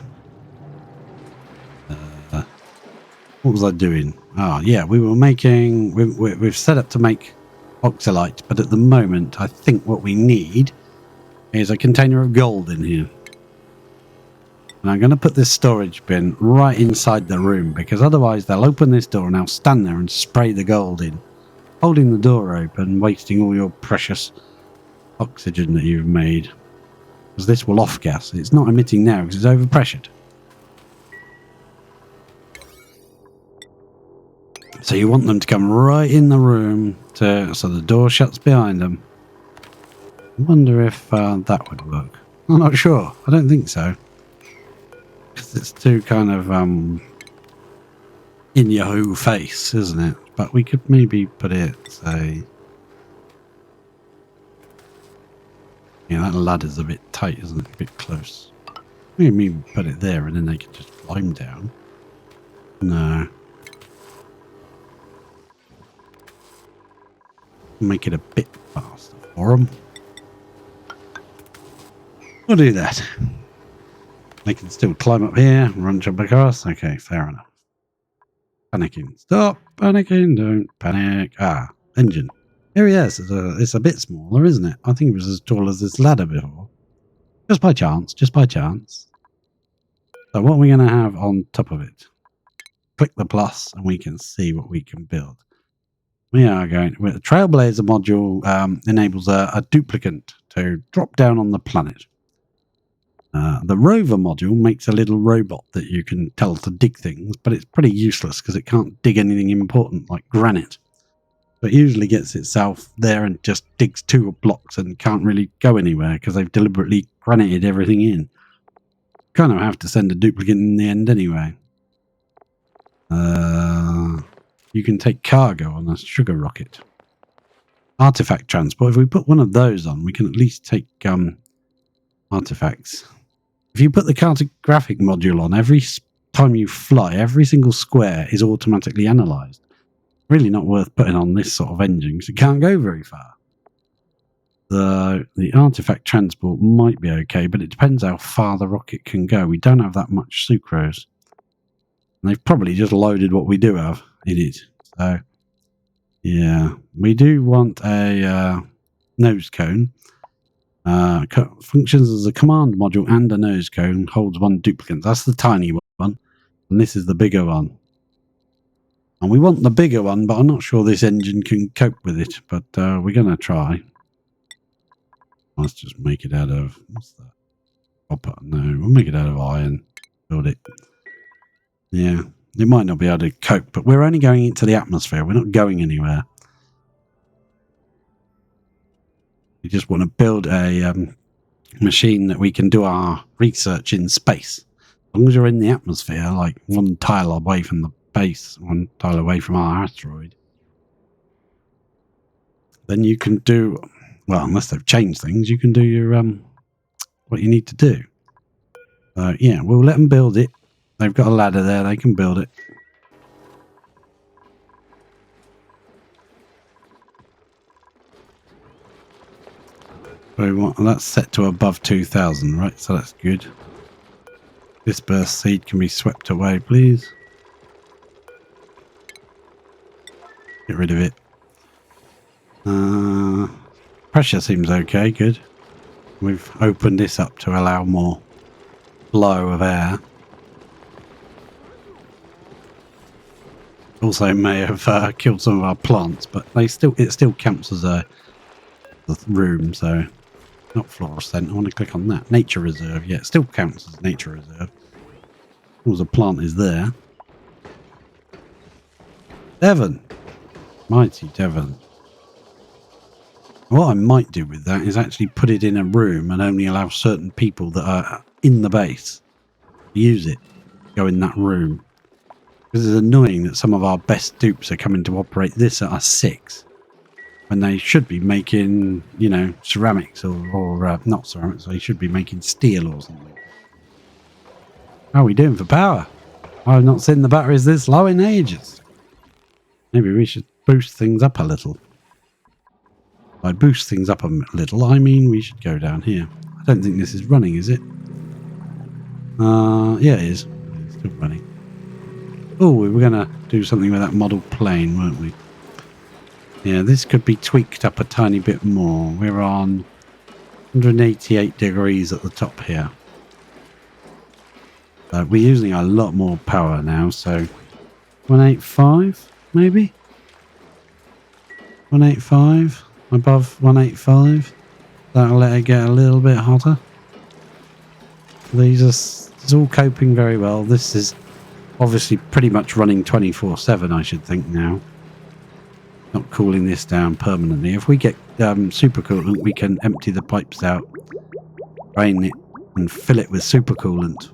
What was I doing? Oh, yeah, we were making... We've set up to make oxalite, but at the moment, I think what we need is a container of gold in here. And I'm going to put this storage bin right inside the room, because otherwise they'll open this door and I'll stand there and spray the gold in, holding the door open, wasting all your precious oxygen that you've made. Because this will off gas. It's not emitting now because it's overpressured. So you want them to come right in the room so the door shuts behind them. I wonder if that would work. I'm not sure. I don't think so. Because it's too kind of in your whole face, isn't it? But we could maybe put it, say... Yeah, that ladder's a bit tight, isn't it? A bit close. Maybe put it there and then they could just climb down. No. Make it a bit faster for them. We'll do that. They can still climb up here and run jump across. Okay, fair enough. Panicking. Stop panicking. Don't panic. Ah, engine. Here he is. It's a bit smaller, isn't it? I think it was as tall as this ladder before. Just by chance. Just by chance. So what are we going to have on top of it? Click the plus and we can see what we can build. We are going... The Trailblazer module enables a duplicant to drop down on the planet. The rover module makes a little robot that you can tell to dig things, but it's pretty useless because it can't dig anything important like granite. So it usually gets itself there and just digs 2 blocks and can't really go anywhere because they've deliberately granited everything in. Kind of have to send a duplicate in the end anyway. You can take cargo on a sugar rocket. Artifact transport. If we put one of those on, we can at least take artifacts. If you put the cartographic module on, every time you fly, every single square is automatically analysed. Really not worth putting on this sort of engine because it can't go very far. The artifact transport might be okay, but it depends how far the rocket can go. We don't have that much sucrose. And they've probably just loaded what we do have in it. So, yeah. We do want a nose cone. Functions as a command module and a nose cone. Holds 1 duplicant. That's the tiny one. And this is the bigger one. And we want the bigger one, but I'm not sure this engine can cope with it. But we're going to try. Let's just make it out of... What's that? Copper. No, we'll make it out of iron. Build it. Yeah. It might not be able to cope, but we're only going into the atmosphere. We're not going anywhere. We just want to build a machine that we can do our research in space. As long as you're in the atmosphere, like 1 tile away from the base, 1 tile away from our asteroid, then you can do, well, unless they've changed things, you can do your what you need to do. Yeah, we'll let them build it. They've got a ladder there, they can build it. So we want, that's set to above 2,000, right? So that's good. Disperse seed can be swept away, please. Get rid of it. Pressure seems okay, good. We've opened this up to allow more flow of air. Also may have killed some of our plants, but it still counts as a room, so not fluorescent. I want to click on that. Nature reserve, yeah, it still counts as nature reserve. As long as a plant is there. Devon! Mighty Devon. What I might do with that is actually put it in a room and only allow certain people that are in the base to use it. Go in that room. Because it's annoying that some of our best dupes are coming to operate this at us 6. When they should be making, you know, ceramics or not ceramics, they should be making steel or something. How are we doing for power? I've not seen the batteries this low in ages. Maybe we should boost things up a little. By boost things up a little, I mean we should go down here. I don't think this is running, is it? Yeah, it is. It's still running. Oh, we were going to do something with that model plane, weren't we? Yeah, this could be tweaked up a tiny bit more. We're on 188 degrees at the top here. We're using a lot more power now, so 185 maybe? 185? Above 185? That'll let it get a little bit hotter. It's all coping very well. This is obviously pretty much running 24/7, I should think now. Not cooling this down permanently. If we get supercoolant, we can empty the pipes out, drain it, and fill it with supercoolant.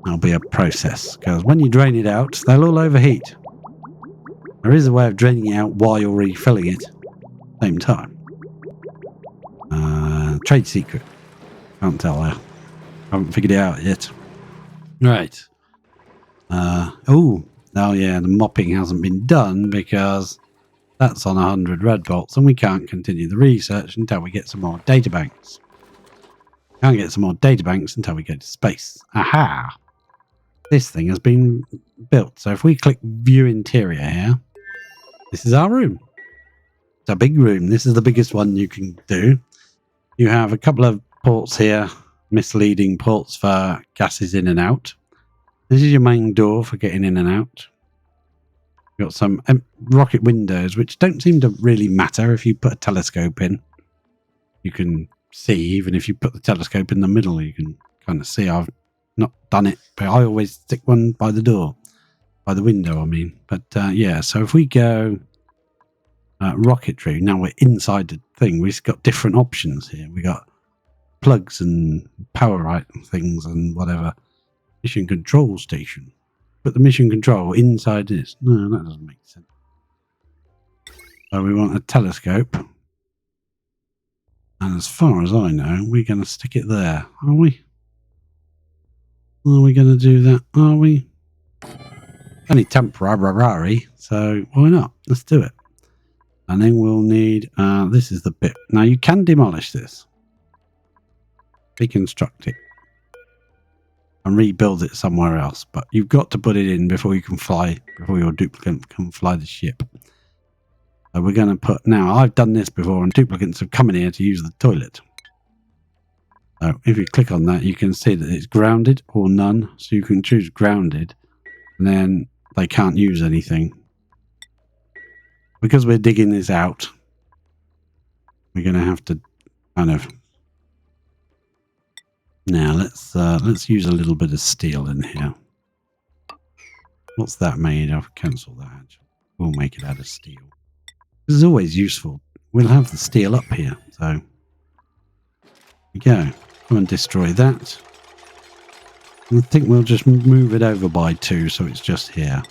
That'll be a process, because when you drain it out, they'll all overheat. There is a way of draining it out while you're refilling it at the same time. Trade secret. Can't tell you. Haven't figured it out yet. Right. Oh yeah, the mopping hasn't been done because that's on 100 red bolts and we can't continue the research until we get some more databanks. Can't get some more databanks until we go to space. Aha! This thing has been built. So if we click view interior here, this is our room. It's a big room. This is the biggest one you can do. You have a couple of ports here, misleading ports for gases in and out. This is your main door for getting in and out. You've got some rocket windows, which don't seem to really matter if you put a telescope in. You can see, even if you put the telescope in the middle, you can kind of see. I've not done it, but I always stick one by the door. By the window, I mean. But yeah, so if we go rocketry, now we're inside the thing. We've got different options here. We got plugs and power right things and whatever. Mission control station. Put the mission control inside this. No, that doesn't make sense. So we want a telescope. And as far as I know, we're going to stick it there, are we? Are we going to do that? Are we? Only temporary, so why not? Let's do it. And then we'll need, this is the bit. Now you can demolish this. Reconstruct it. And rebuild it somewhere else. But you've got to put it in before you can fly, before your duplicate can fly the ship. So we're going to put, now I've done this before and duplicates have come in here to use the toilet. So if you click on that, you can see that it's grounded or none. So you can choose grounded and then they can't use anything. Because we're digging this out, we're going to have to kind of, now let's use a little bit of steel in here. What's that made of? Cancel that. We'll make it out of steel. This is always useful. We'll have the steel up here. So there we go. Come and destroy that. I think we'll just move it over by 2 so it's just here.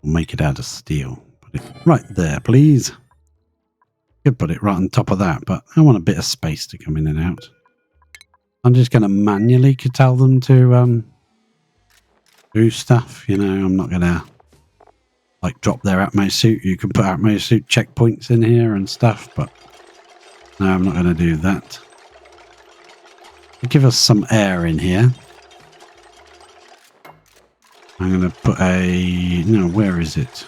We'll make it out of steel. Put it right there, please. Could put it right on top of that, but I want a bit of space to come in and out. I'm just going to manually tell them to do stuff. You know, I'm not going to like drop their Atmo suit. You can put Atmo suit checkpoints in here and stuff, but no, I'm not going to do that. Give us some air in here. I'm going to put a... No, where is it?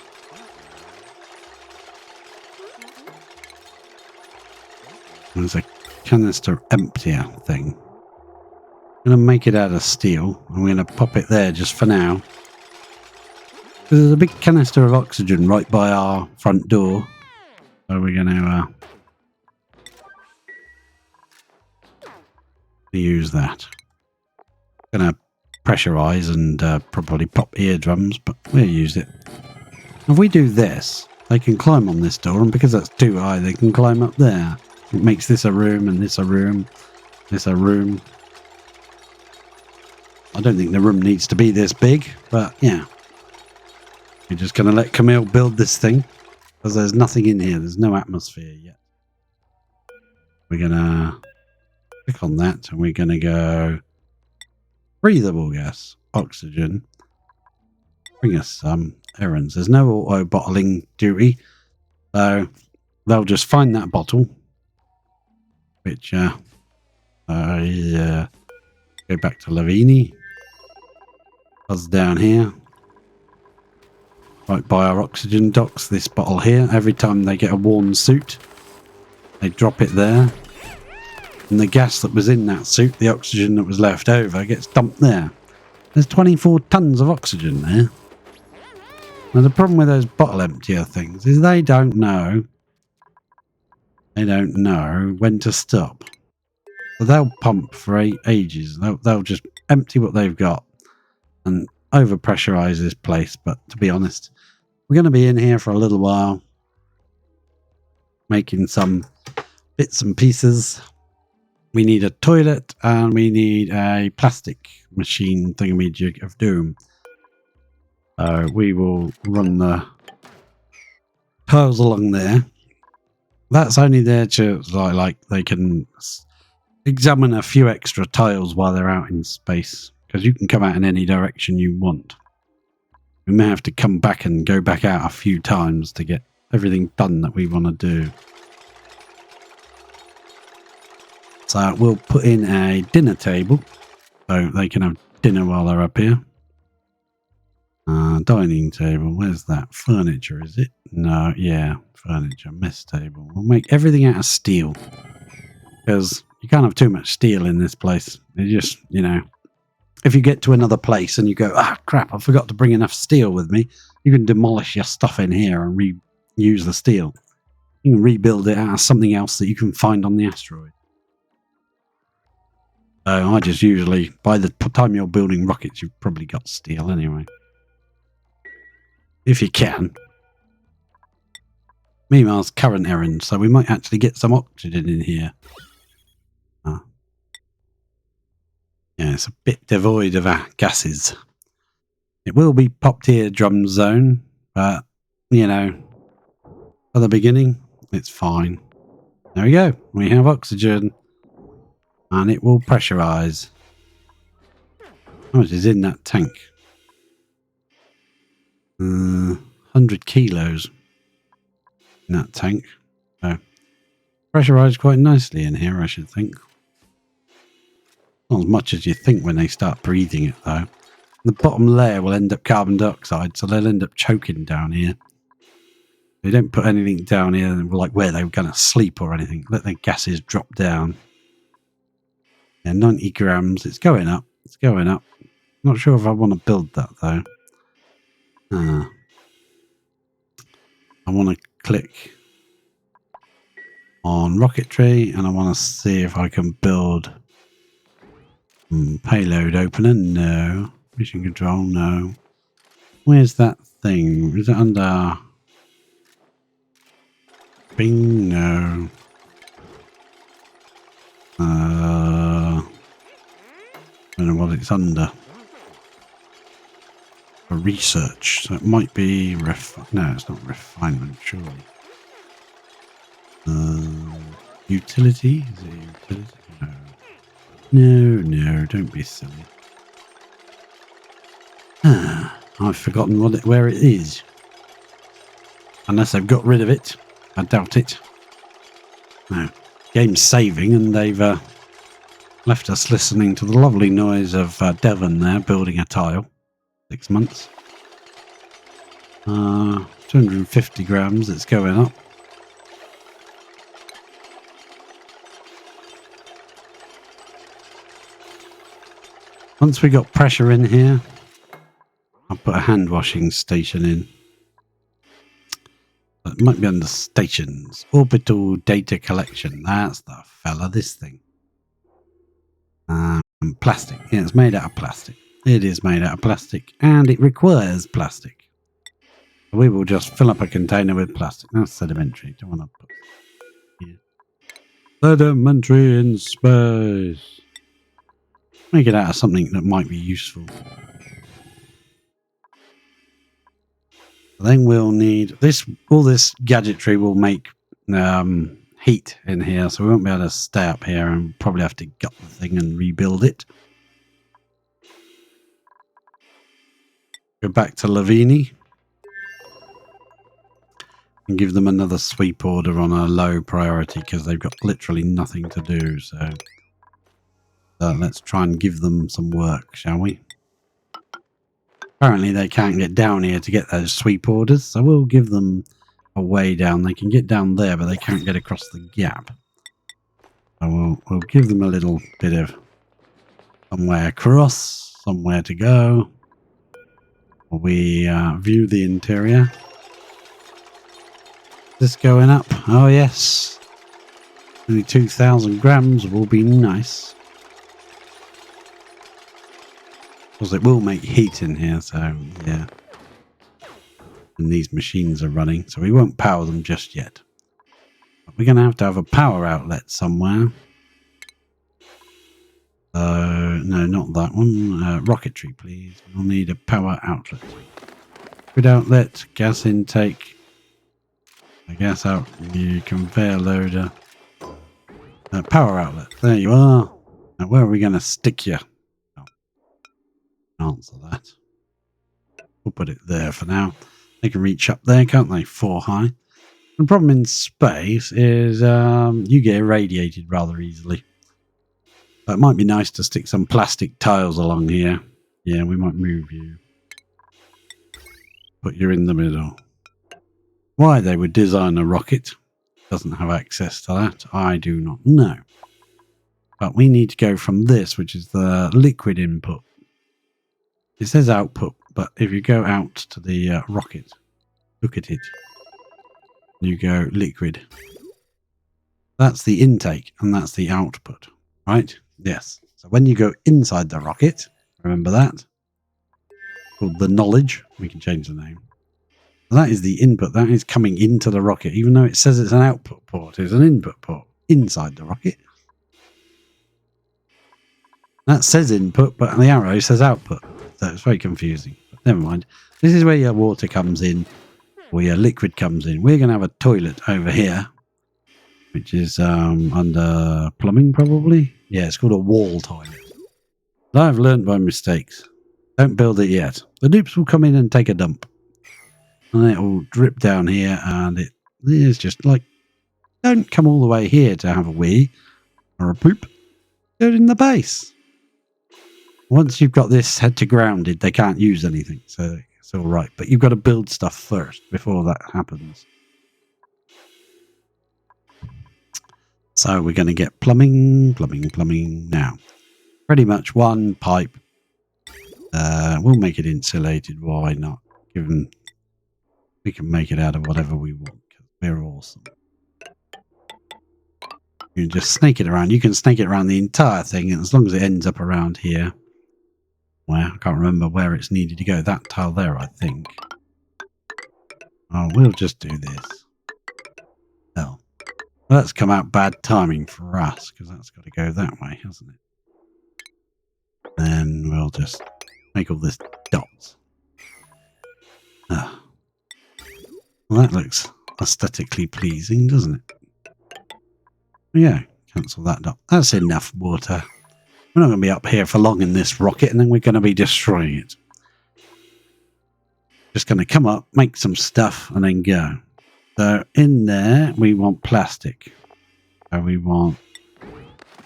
There's a canister emptier thing. I'm going to make it out of steel. I'm going to pop it there just for now. There's a big canister of oxygen right by our front door. So we're going to use that. Going to pressurize and probably pop eardrums, but we'll use it. If we do this, they can climb on this door, and because that's too high, they can climb up there. It makes this a room, and this a room, this a room. I don't think the room needs to be this big, but yeah. We're just going to let Camille build this thing, because there's nothing in here. There's no atmosphere yet. We're going to click on that, and we're going to go breathable gas, oxygen. Bring us some errands. There's no auto bottling duty, so they'll just find that bottle, which go back to Lavini. Buzz down here, right by our oxygen docks. This bottle here. Every time they get a worn suit, they drop it there. And the gas that was in that suit, the oxygen that was left over, gets dumped there. There's 24 tons of oxygen there. Now the problem with those bottle emptier things is they don't know when to stop. So they'll pump for ages. They'll just empty what they've got and overpressurize this place. But to be honest, we're going to be in here for a little while, making some bits and pieces. We need a toilet and we need a plastic machine thingamajig of doom. We will run the tiles along there. That's only there to like they can examine a few extra tiles while they're out in space, because you can come out in any direction you want. We may have to come back and go back out a few times to get everything done that we want to do. So we'll put in a dinner table so they can have dinner while they're up here. Dining table, where's that? Furniture, is it? No, yeah, furniture, mess table. We'll make everything out of steel, because you can't have too much steel in this place. It just, if you get to another place and you go, crap, I forgot to bring enough steel with me, you can demolish your stuff in here and reuse the steel. You can rebuild it out of something else that you can find on the asteroid. So I just usually, by the time you're building rockets, you've probably got steel anyway. If you can. Meanwhile, it's current errand, so we might actually get some oxygen in here. Yeah, it's a bit devoid of gases. It will be popped eardrum zone, but, for the beginning, it's fine. There we go. We have oxygen. And it will pressurize. How much is in that tank? 100 kilos in that tank. So, pressurized quite nicely in here, I should think. Not as much as you think when they start breathing it, though. The bottom layer will end up carbon dioxide, so they'll end up choking down here. They don't put anything down here like where they were going to sleep or anything. Let the gases drop down. Yeah, 90 grams. It's going up. It's going up. Not sure if I want to build that, though. I want to click on rocketry, and I want to see if I can build payload opener. No. Mission control. No. Where's that thing? Is it under Bing? No. I don't know what it's under. For research. So it might be no, it's not refinement, surely. Utility? Is it utility? No, don't be silly. I've forgotten where it is. Unless they've got rid of it. I doubt it. No. Game's saving and they've left us listening to the lovely noise of Devon there building a tile. 6 months. 250 grams, it's going up. Once we got pressure in here, I'll put a hand washing station in. It might be under stations. Orbital data collection. That's the fella, this thing. Plastic. Yeah, it's made out of plastic. It is made out of plastic and it requires plastic. We will just fill up a container with plastic. That's sedimentary. Don't want to put here. Sedimentary in space. Make it out of something that might be useful. Then we'll need this. All this gadgetry will make heat in here, so we won't be able to stay up here and probably have to gut the thing and rebuild it. Go back to Lavini and give them another sweep order on a low priority because they've got literally nothing to do. So let's try and give them some work, shall we? Apparently they can't get down here to get those sweep orders, so we'll give them a way down. They can get down there, but they can't get across the gap. So we'll give them a little bit of somewhere across, somewhere to go. We view the interior. This going up? Oh yes. Only 2,000 grams will be nice. Because it will make heat in here, so yeah. And these machines are running, so we won't power them just yet. But we're going to have a power outlet somewhere. No, not that one. Rocketry, please. We'll need a power outlet. Liquid outlet, gas intake. A gas out, the conveyor loader. Power outlet. There you are. Now, where are we going to stick you? Answer that. We'll put it there for now. They can reach up there, can't they? 4 high. The problem in space is you get irradiated rather easily. But it might be nice to stick some plastic tiles along here. Yeah, we might move you. Put you in the middle. Why they would design a rocket doesn't have access to that, I do not know. But we need to go from this, which is the liquid input. It says output, but if you go out to the rocket, look at it. You go liquid. That's the intake and that's the output, right? Yes. So when you go inside the rocket, remember that? Called the knowledge. We can change the name. And that is the input. That is coming into the rocket. Even though it says it's an output port, it's an input port inside the rocket. That says input, but the arrow says output. So it's very confusing. But never mind. This is where your water comes in, or your liquid comes in. We're going to have a toilet over here, which is under plumbing probably. Yeah, it's called a wall toilet. But I've learned by mistakes. Don't build it yet. The noobs will come in and take a dump. And it will drip down here, and it is just like, don't come all the way here to have a wee or a poop. Do it in the base. Once you've got this head to grounded, they can't use anything, so it's all right. But you've got to build stuff first before that happens. So we're going to get plumbing now. Pretty much one pipe. We'll make it insulated. Why not? Given we can make it out of whatever we want. We're awesome. You can just snake it around. You can snake it around the entire thing, and as long as it ends up around here. Well, I can't remember where it's needed to go. That tile there, I think. Oh, we'll just do this. Well, that's come out bad timing for us, because that's got to go that way, hasn't it? Then we'll just make all this dots. Well, that looks aesthetically pleasing, doesn't it? Yeah, cancel that dot. That's enough water. We're not going to be up here for long in this rocket, and then we're going to be destroying it. Just going to come up, make some stuff, and then go. So in there, we want plastic. So we want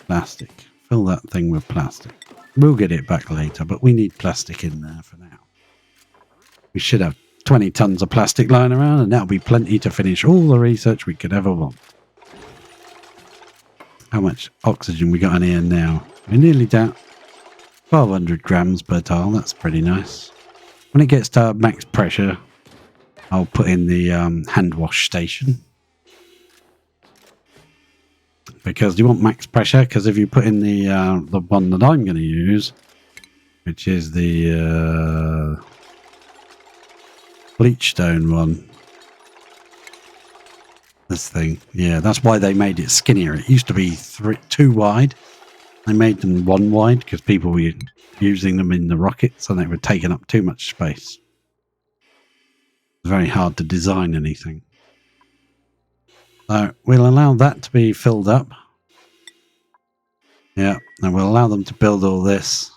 plastic. Fill that thing with plastic. We'll get it back later, but we need plastic in there for now. We should have 20 tons of plastic lying around, and that'll be plenty to finish all the research we could ever want. How much oxygen we got in here now? We're nearly down 1,200 grams per tile. That's pretty nice. When it gets to max pressure, I'll put in the hand wash station. Because you want max pressure, because if you put in the one that I'm going to use, which is the bleachstone one. This thing. Yeah, that's why they made it skinnier. It used to be 2 wide. They made them 1 wide because people were using them in the rockets and they were taking up too much space. It's very hard to design anything. So we'll allow that to be filled up. Yeah, and we'll allow them to build all this.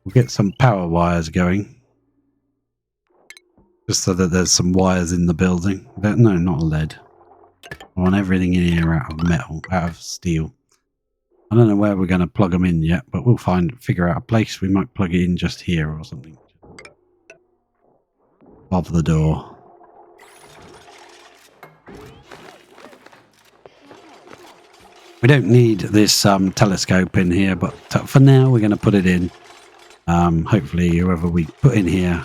We'll get some power wires going. Just so that there's some wires in the building. No, not lead. I want everything in here out of metal, out of steel. I don't know where we're going to plug them in yet, but we'll figure out a place. We might plug it in just here or something. Above the door. We don't need this telescope in here, but for now we're going to put it in. Hopefully whoever we put in here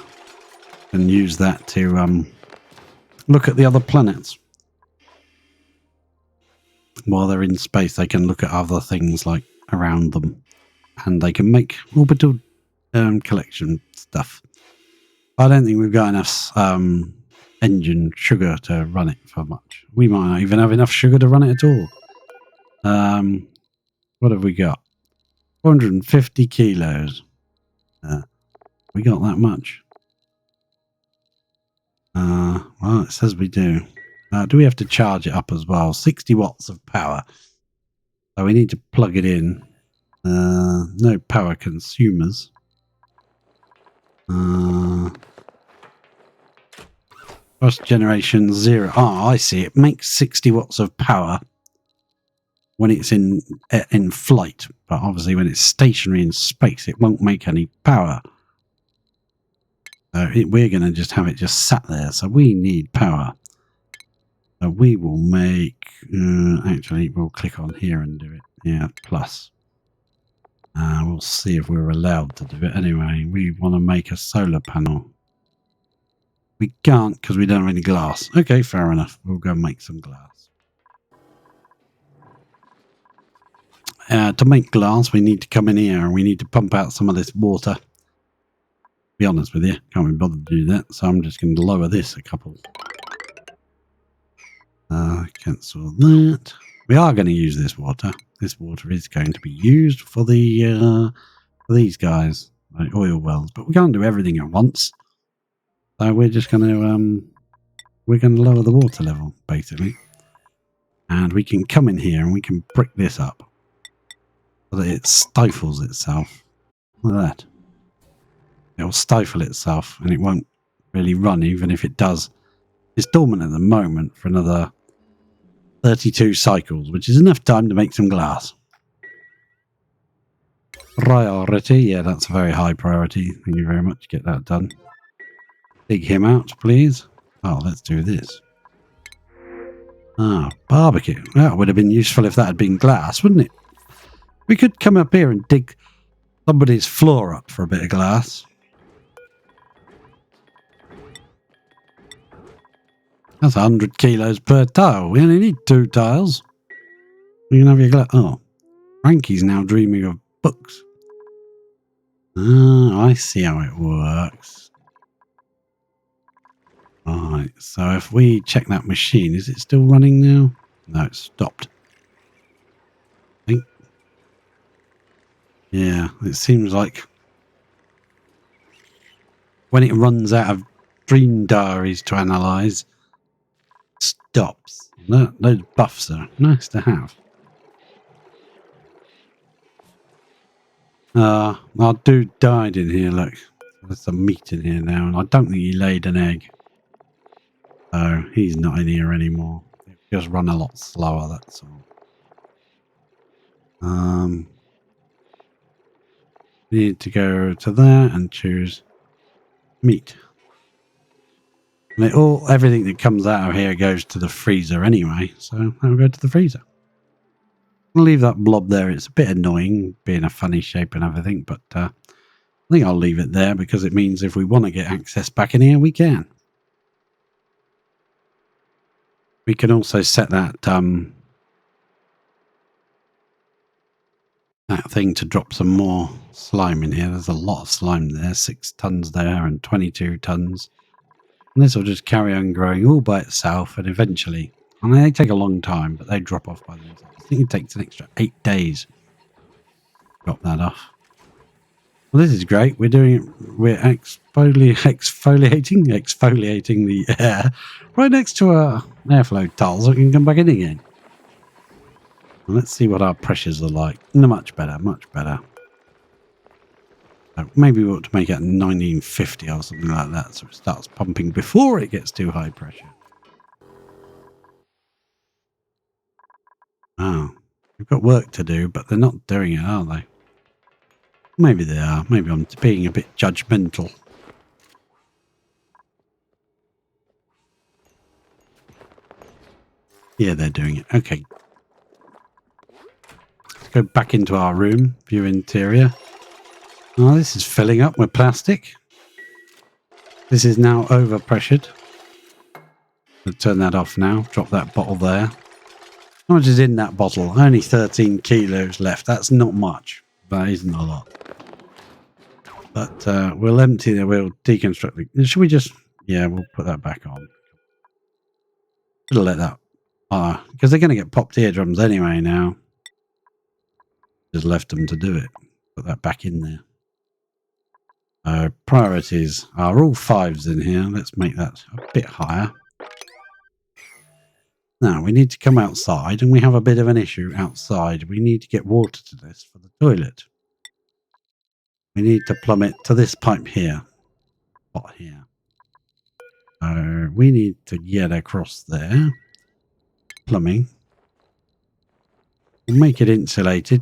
can use that to look at the other planets. While they're in space, they can look at other things like around them, and they can make orbital collection stuff. I don't think we've got enough engine sugar to run it for much. We might not even have enough sugar to run it at all. What have we got? 450 kilos. We got that much. Well, it says we do. Do we have to charge it up as well? 60 watts of power. So we need to plug it in. No power consumers. First generation 0. Oh, I see. It makes 60 watts of power when it's in flight. But obviously when it's stationary in space, it won't make any power. So we're going to just have it just sat there. So we need power. So we will make... actually, we'll click on here and do it. Yeah, plus. We'll see if we're allowed to do it. Anyway, we want to make a solar panel. We can't because we don't have any glass. Okay, fair enough. We'll go make some glass. To make glass, we need to come in here and we need to pump out some of this water. To be honest with you, can't be bothered to do that. So I'm just going to lower this a couple. Cancel that. We are going to use this water. This water is going to be used for the for these guys, like oil wells. But we can't do everything at once. So we're just going to lower the water level basically, and we can come in here and we can brick this up so that it stifles itself. Look at that. It will stifle itself and it won't really run, even if it does. It's dormant at the moment for another 32 cycles, which is enough time to make some glass. Priority, yeah, that's a very high priority. Thank you very much. Get that done. Dig him out, please. Oh, let's do this. Ah, barbecue. That would have been useful if that had been glass, wouldn't it? We could come up here and dig somebody's floor up for a bit of glass. That's 100 kilos per tile. We only need 2 tiles. You can have your glass. Oh, Frankie's now dreaming of books. Ah, I see how it works. Right, so if we check that machine, is it still running now? No, it's stopped. I think. Yeah, it seems like when it runs out of dream diaries to analyse, it stops. Those buffs are nice to have. Our dude died in here, look. There's some meat in here now, and I don't think he laid an egg. So he's not in here anymore. It just run a lot slower, that's all. Need to go to there and choose meat. And everything that comes out of here goes to the freezer anyway, so I'll go to the freezer. I'll leave that blob there. It's a bit annoying, being a funny shape and everything, but I think I'll leave it there because it means if we want to get access back in here, we can. We can also set that that thing to drop some more slime in here. There's a lot of slime there, 6 tons there and 22 tons. And this will just carry on growing all by itself, and eventually, I mean, they take a long time, but they drop off by themselves. I think it takes an extra 8 days to drop that off. Well, this is great. We're doing it. We're exfoliating the air right next to our airflow tiles, so it can come back in again. Well, let's see what our pressures are like. No, much better, much better. So maybe we ought to make it 1950 or something like that, so it starts pumping before it gets too high pressure. Oh, we've got work to do, but they're not doing it, are they? Maybe they are. Maybe I'm being a bit judgmental. Yeah, they're doing it. Okay. Let's go back into our room. View interior. Oh, this is filling up with plastic. This is now overpressured. I'll turn that off now. Drop that bottle there. How much is in that bottle? Only 13 kilos left. That's not much. That isn't a lot. But we'll empty it. We'll deconstruct it. Should we just... Yeah, we'll put that back on. We'll let that... because they're going to get popped eardrums anyway now. Just left them to do it. Put that back in there. Priorities are all 5s in here. Let's make that a bit higher. Now, we need to come outside, and we have a bit of an issue outside. We need to get water to this for the toilet. We need to plumb it to this pipe here. Spot here. We need to get across there. Plumbing. We'll make it insulated.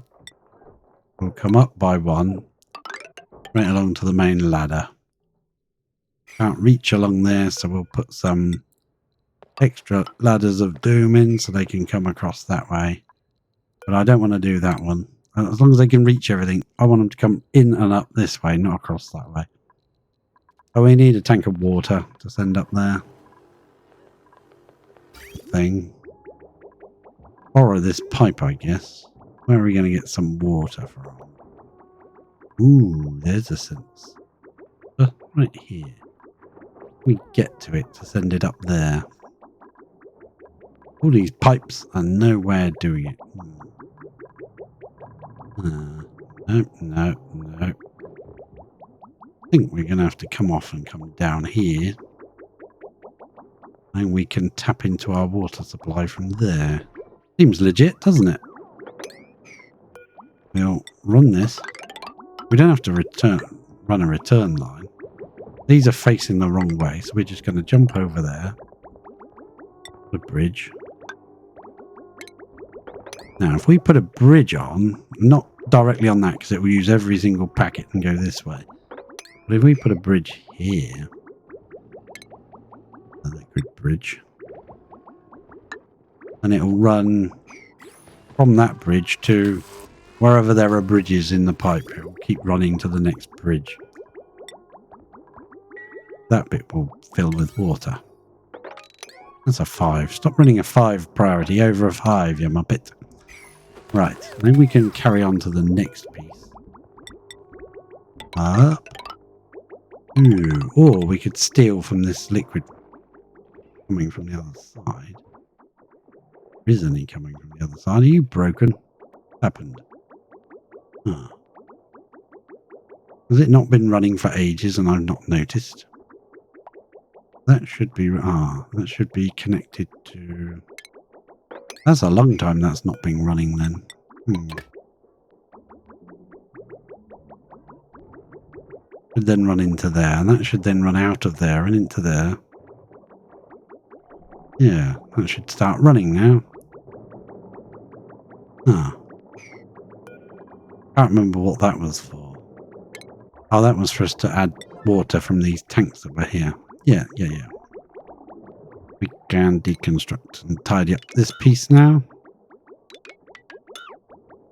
We'll come up by 1. Right along to the main ladder. Can't reach along there, so we'll put some extra ladders of doom in so they can come across that way. But I don't want to do that one. As long as they can reach everything, I want them to come in and up this way, not across that way. So we need a tank of water to send up there. Thing. Borrow this pipe, I guess. Where are we going to get some water from? Ooh, there's a sense. Right here. We get to it to send it up there. All these pipes are nowhere doing it. No. I think we're going to have to come off and come down here. And we can tap into our water supply from there. Seems legit, doesn't it? We'll run this. We don't have to run a return line. These are facing the wrong way, so we're just going to jump over there. The bridge. Now, if we put a bridge on, not directly on that because it will use every single packet and go this way. But if we put a bridge here, a liquid bridge, and it will run from that bridge to wherever there are bridges in the pipe. It will keep running to the next bridge. That bit will fill with water. That's a 5. Stop running a 5 priority over a 5, you muppet. Right, then we can carry on to the next piece. Up. Ooh, or we could steal from this liquid coming from the other side. There isn't any coming from the other side. Are you broken? What happened? Huh. Has it not been running for ages and I've not noticed? That should be... that should be connected to... That's a long time that's not been running then. Should then run into there, and that should then run out of there and into there. Yeah, that should start running now. Ah, can't remember what that was for. Oh, that was for us to add water from these tanks that were here. Yeah. We can deconstruct and tidy up this piece now.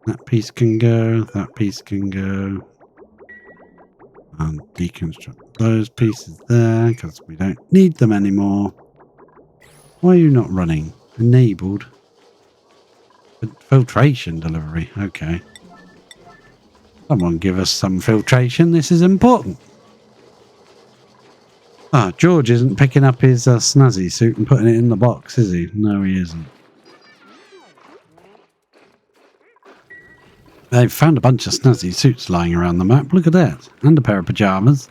That piece can go, that piece can go. And deconstruct those pieces there, because we don't need them anymore. Why are you not running? Enabled. Filtration delivery, okay. Someone give us some filtration, this is important. Ah, George isn't picking up his snazzy suit and putting it in the box, is he? No, he isn't. They've found a bunch of snazzy suits lying around the map. Look at that. And a pair of pajamas.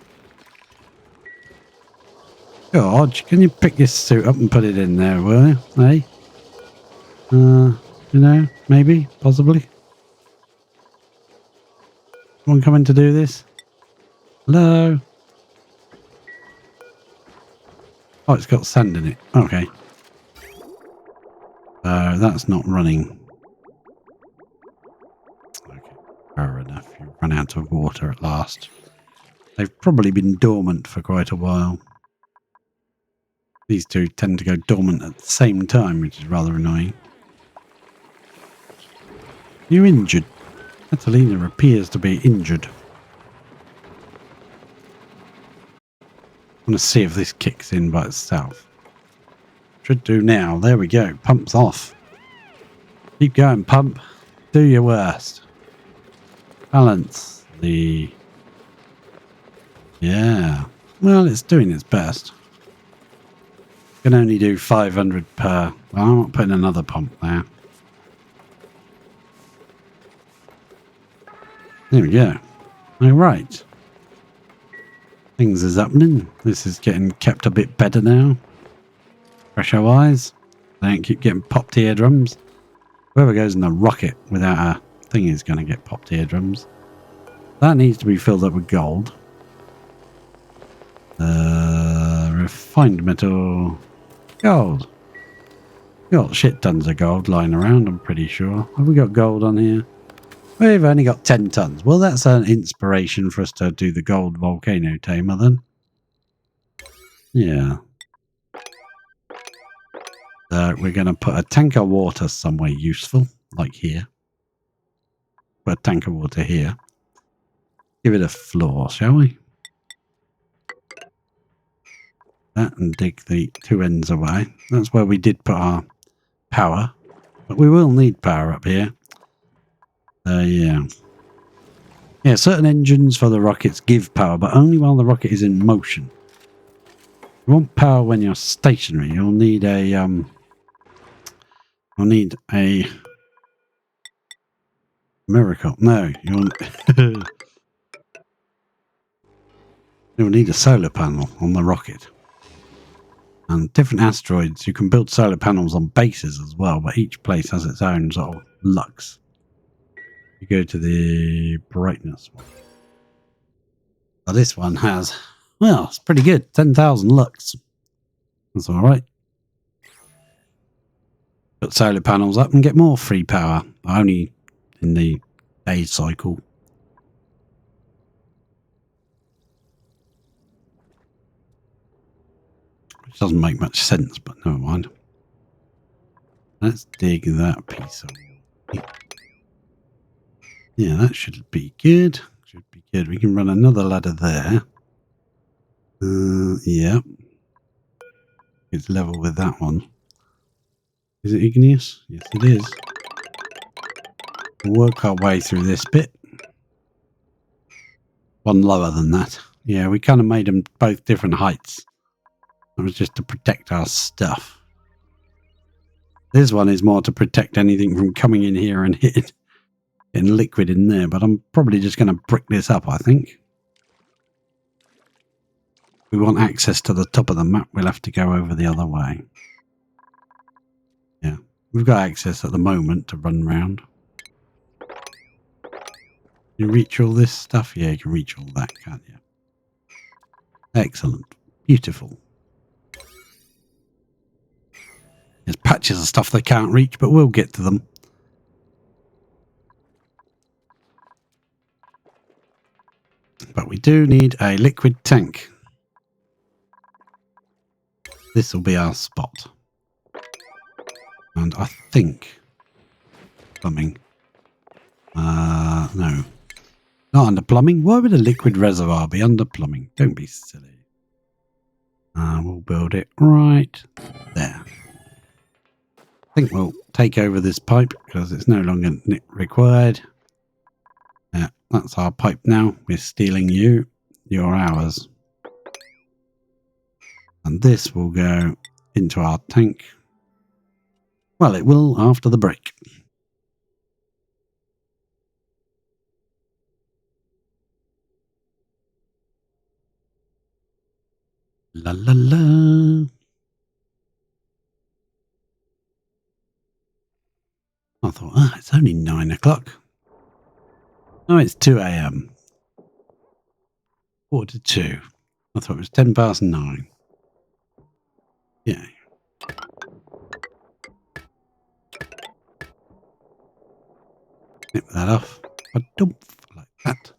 George, can you pick this suit up and put it in there, will you? Hey? You know, maybe, possibly. Someone coming to do this? Hello? Oh, it's got sand in it. Okay. That's not running. Okay, fair enough. You've run out of water at last. They've probably been dormant for quite a while. These two tend to go dormant at the same time, which is rather annoying. You're injured. Catalina appears to be injured. I want to see if this kicks in by itself. Should do now. There we go. Pump's off. Keep going, pump. Do your worst. Balance the... Yeah. Well, it's doing its best. Can only do 500 per... Well, I'm not putting another pump there. There we go. All right. Things is happening. This is getting kept a bit better now. Pressure-wise. They don't keep getting popped eardrums. Whoever goes in the rocket without a thing is going to get popped eardrums. That needs to be filled up with gold. Refined metal. Gold. We got shit tons of gold lying around, I'm pretty sure. Have we got gold on here? We've only got 10 tons. Well, that's an inspiration for us to do the gold volcano tamer then. Yeah. We're going to put a tank of water somewhere useful, like here. Put a tank of water here. Give it a floor, shall we? That and dig the two ends away. That's where we did put our power. But we will need power up here. Yeah. Yeah, certain engines for the rockets give power, but only while the rocket is in motion. You want power when you're stationary. You'll need a miracle. No, you'll you'll need a solar panel on the rocket. And different asteroids, you can build solar panels on bases as well, but each place has its own sort of lux. You go to the brightness one. Now this one has, well, it's pretty good. 10,000 lux. That's all right. Put solar panels up and get more free power. Only in the day cycle. Which doesn't make much sense, but never mind. Let's dig that piece of... Yeah, that should be good. Should be good. We can run another ladder there. Yeah. It's level with that one. Is it igneous? Yes, it is. We'll work our way through this bit. One lower than that. Yeah, we kind of made them both different heights. That was just to protect our stuff. This one is more to protect anything from coming in here and hitting liquid in there, but I'm probably just going to brick this up, I think. If we want access to the top of the map, we'll have to go over the other way. Yeah, we've got access at the moment to run round. You reach all this stuff? Yeah, you can reach all that, can't you? Excellent. Beautiful. patches of stuff they can't reach, but we'll get to them. But we do need a liquid tank. This will be our spot. And I think plumbing. No. Not under plumbing. Why would a liquid reservoir be under plumbing? Don't be silly. We'll build it right there. I think we'll take over this pipe because it's no longer required. Yeah, that's our pipe now. We're stealing you. You're ours. And this will go into our tank. Well, it will after the break. La la la. I thought, it's only 9 o'clock. No, it's 2 a.m. 1:45. I thought it was 10 past 9. Yeah. Snip that off. A dump like that.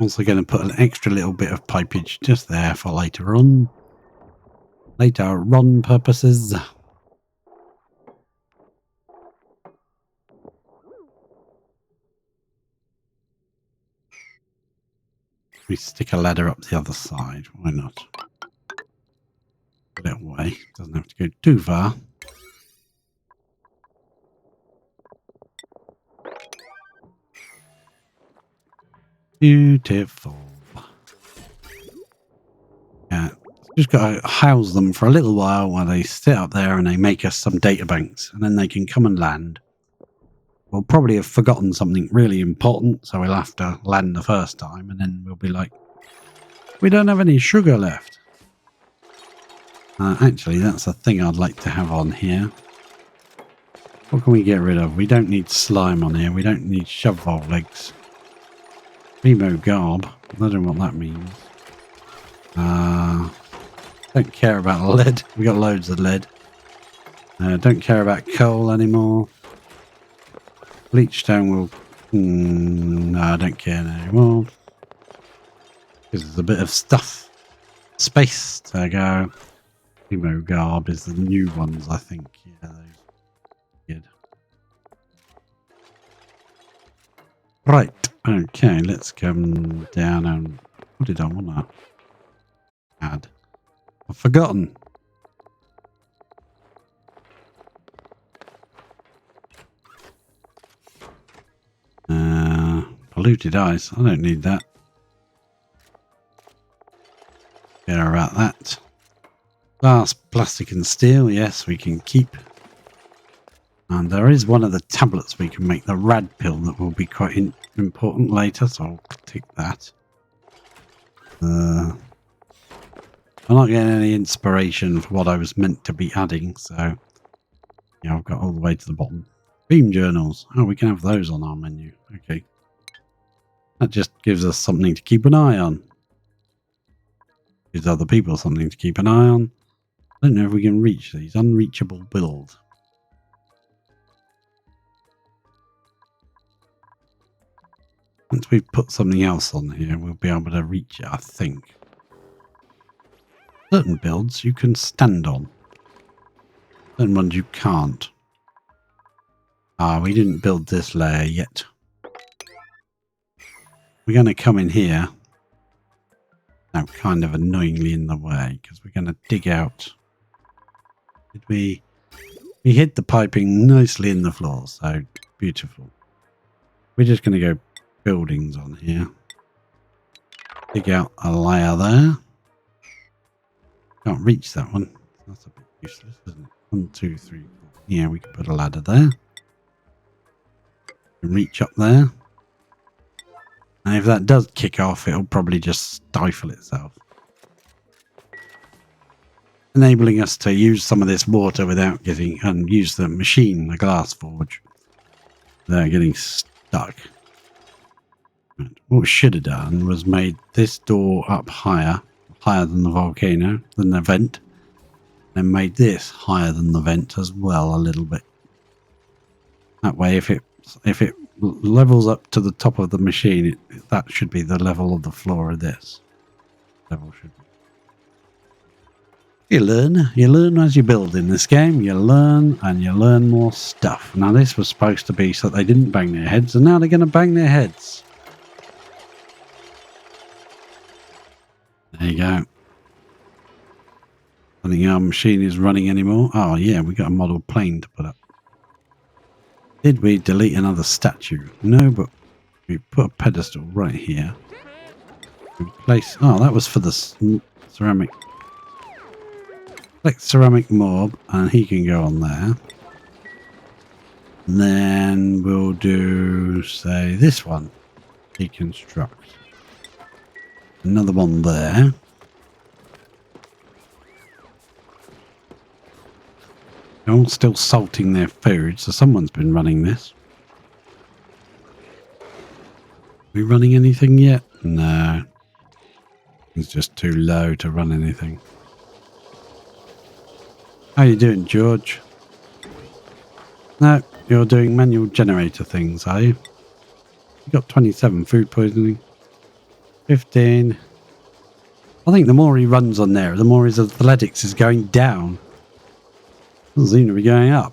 Also going to put an extra little bit of pipage just there for later on. Later on purposes. We stick a ladder up the other side. Why not? A little way. Doesn't have to go too far. Beautiful. Yeah. Just got to house them for a little while they sit up there and they make us some data banks. And then they can come and land. We'll probably have forgotten something really important, so we'll have to land the first time, and then we'll be like, we don't have any sugar left. Actually, that's a thing I'd like to have on here. What can we get rid of? We don't need slime on here. We don't need shovel legs. Remo garb. I don't know what that means. Don't care about lead. We got loads of lead. Don't care about coal anymore. Bleachstone will... no, I don't care anymore. Because there's a bit of stuff. Space to go. Primo garb is the new ones, I think. Yeah, those good. Right. Okay, let's come down and... What did I want to add? I've forgotten. Polluted ice. I don't need that. Care about that. Glass, plastic and steel. Yes, we can keep. And there is one of the tablets we can make, the rad pill, that will be quite important later, so I'll take that. I'm not getting any inspiration for what I was meant to be adding, so yeah, I've got all the way to the bottom. Beam journals. Oh, we can have those on our menu. Okay. That just gives us something to keep an eye on. Gives other people something to keep an eye on. I don't know if we can reach these. Unreachable build. Once we've put something else on here, we'll be able to reach it, I think. Certain builds you can stand on. Certain ones you can't. We didn't build this layer yet. We're going to come in here. Now, kind of annoyingly in the way, because we're going to dig out. Did we hid the piping nicely in the floor, so beautiful. We're just going to go buildings on here. Dig out a layer there. Can't reach that one. That's a bit useless, isn't it? 1, 2, 3, 4. Yeah, we can put a ladder there. Reach up there. And if that does kick off, it'll probably just stifle itself. Enabling us to use some of this water without getting, and use the machine, the glass forge, without getting stuck stuck. What we should have done was made this door up higher than the volcano, than the vent, and made this higher than the vent as well a little bit. That way, if it levels up to the top of the machine, that should be the level of the floor of this. Level should be. You learn as you build in this game. You learn and you learn more stuff. Now this was supposed to be so that they didn't bang their heads, and now they're going to bang their heads. There you go. I think our machine is running anymore. Oh yeah, we got a model plane to put up. Did we delete another statue? No, but we put a pedestal right here. Replace. Oh, that was for the ceramic. Select ceramic mob, and he can go on there. And then we'll do, say, this one. Deconstruct. Another one there. They're all still salting their food, so someone's been running this. Are we running anything yet? No. It's just too low to run anything. How you doing, George? No, you're doing manual generator things, are you? You got 27 food poisoning. 15. I think the more he runs on there, the more his athletics is going down. Doesn't seem to be going up.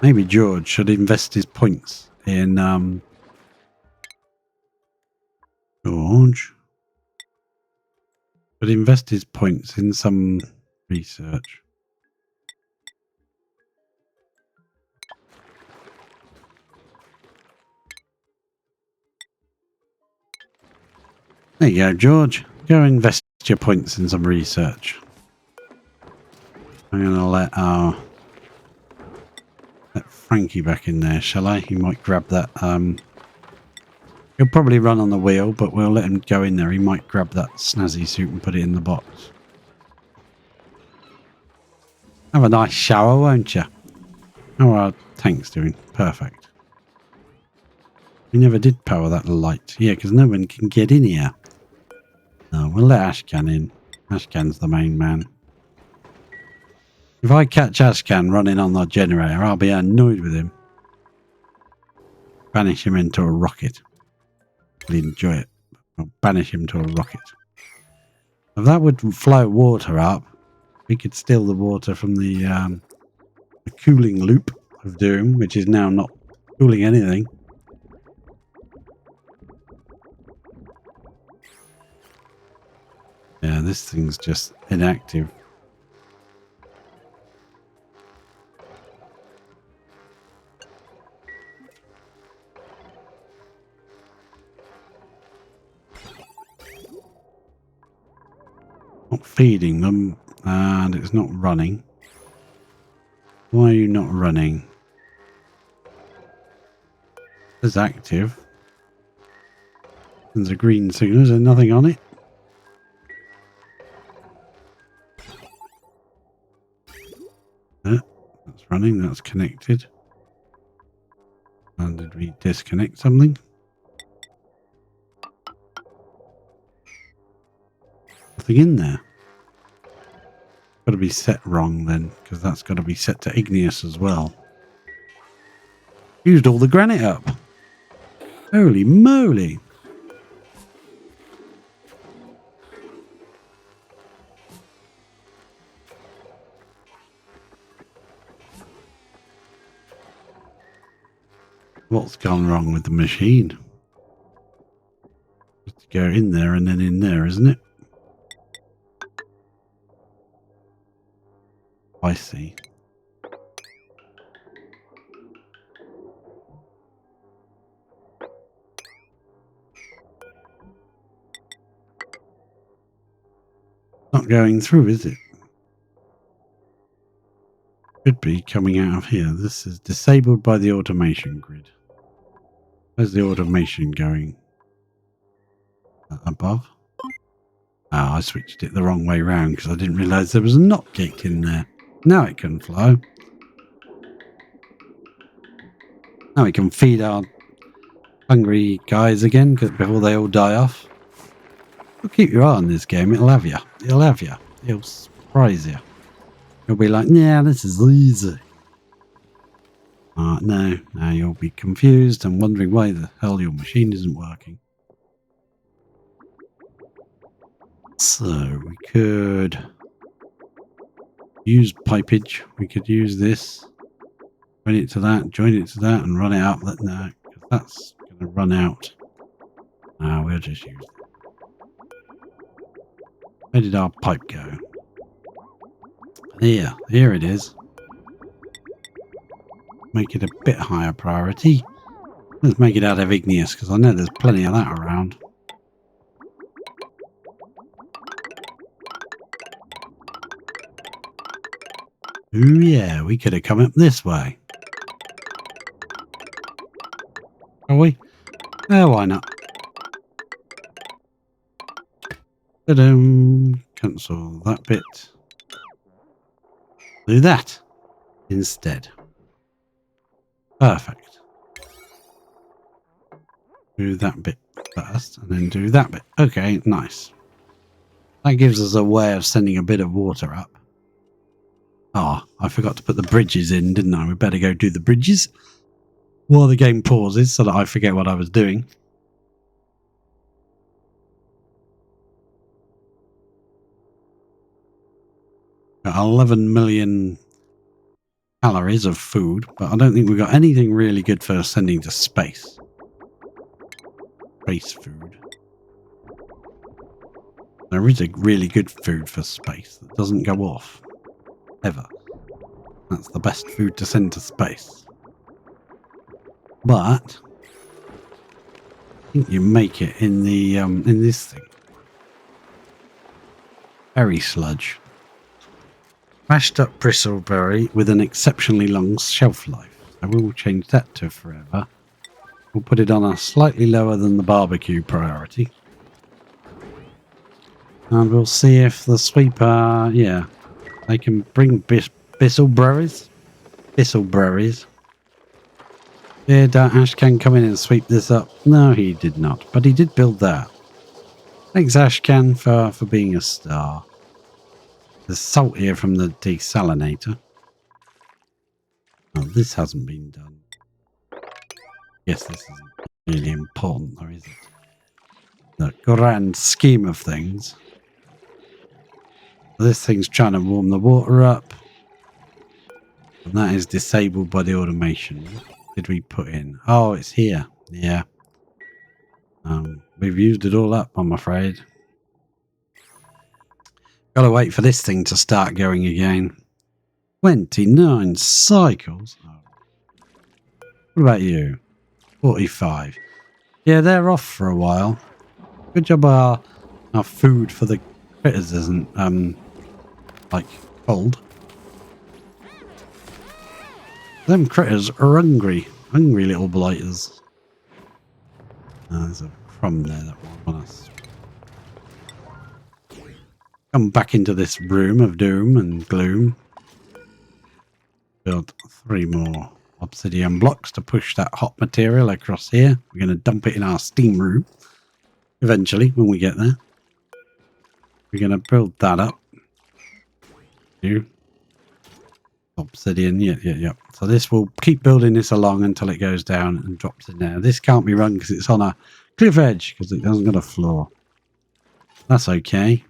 Maybe George should invest his points in George. But invest his points in some research. There you go, George. Go invest your points in some research. I'm going to let Frankie back in there, shall I? He might grab that. He'll probably run on the wheel, but we'll let him go in there. He might grab that snazzy suit and put it in the box. Have a nice shower, won't you? How are our tanks doing? Perfect. We never did power that light. Yeah, because no one can get in here. No, we'll let Ashcan in. Ashcan's the main man. If I catch Ashcan running on the generator, I'll be annoyed with him. Banish him into a rocket. He'll enjoy it. I'll banish him to a rocket. If that would float water up, we could steal the water from the cooling loop of Doom, which is now not cooling anything. Yeah, this thing's just inactive. Not feeding them, and it's not running. Why are you not running? It's active. There's a green signal. Is there nothing on it? That's running. That's connected. And did we disconnect something? Nothing in there. Got to be set wrong then, because that's got to be set to igneous as well. Used all the granite up. Holy moly. What's gone wrong with the machine? Just go in there and then in there, isn't it? I see. Not going through, is it? Could be coming out of here. This is disabled by the automation grid. Where's the automation going? Above? Oh, I switched it the wrong way round because I didn't realise there was a knock gate in there. Now it can fly. Now we can feed our hungry guys again before they all die off. Well, keep your eye on this game. It'll have you. It'll have you. It'll surprise you. You'll be like, yeah, this is easy. No, now you'll be confused and wondering why the hell your machine isn't working. So we could use pipage. We could use this. Join it to that, and run it up. No, because that's going to run out. We'll just use it. Where did our pipe go? Here it is. Make it a bit higher priority. Let's make it out of igneous, because I know there's plenty of that around. Ooh yeah, we could have come up this way. Are we? Why not? Cancel that bit. Do that instead. Perfect. Do that bit first and then do that bit. Okay, nice. That gives us a way of sending a bit of water up. Oh, I forgot to put the bridges in, didn't I? We better go do the bridges while the game pauses so that I forget what I was doing. Got 11 million calories of food, but I don't think we've got anything really good for sending to space. Space food. There is a really good food for space that doesn't go off. Ever. That's the best food to send to space. But I think you make it in the in this thing. Berry sludge. Mashed up bristleberry with an exceptionally long shelf life. I will change that to forever. We'll put it on a slightly lower than the barbecue priority. And we'll see if the sweeper, yeah, they can bring bristleberries. Bristleberries. Did Ashcan come in and sweep this up? No, he did not, but he did build that. Thanks, Ashcan, for being a star. There's salt here from the desalinator. Oh, this hasn't been done. Yes, this isn't really important, though, is it? The grand scheme of things. This thing's trying to warm the water up. And that is disabled by the automation. What did we put in? Oh, it's here. Yeah. We've used it all up, I'm afraid. Gotta wait for this thing to start going again. 29 cycles. Oh. What about you? 45. Yeah, they're off for a while. Good job our food for the critters isn't, like, cold. Them critters are hungry. Hungry little blighters. There's a crumb there that will want us. Come back into this room of doom and gloom. Build 3 more obsidian blocks to push that hot material across here. We're going to dump it in our steam room. Eventually, when we get there. We're going to build that up. Obsidian, yeah. So this will keep building this along until it goes down and drops in there. This can't be run because it's on a cliff edge because it hasn't got a floor. That's okay.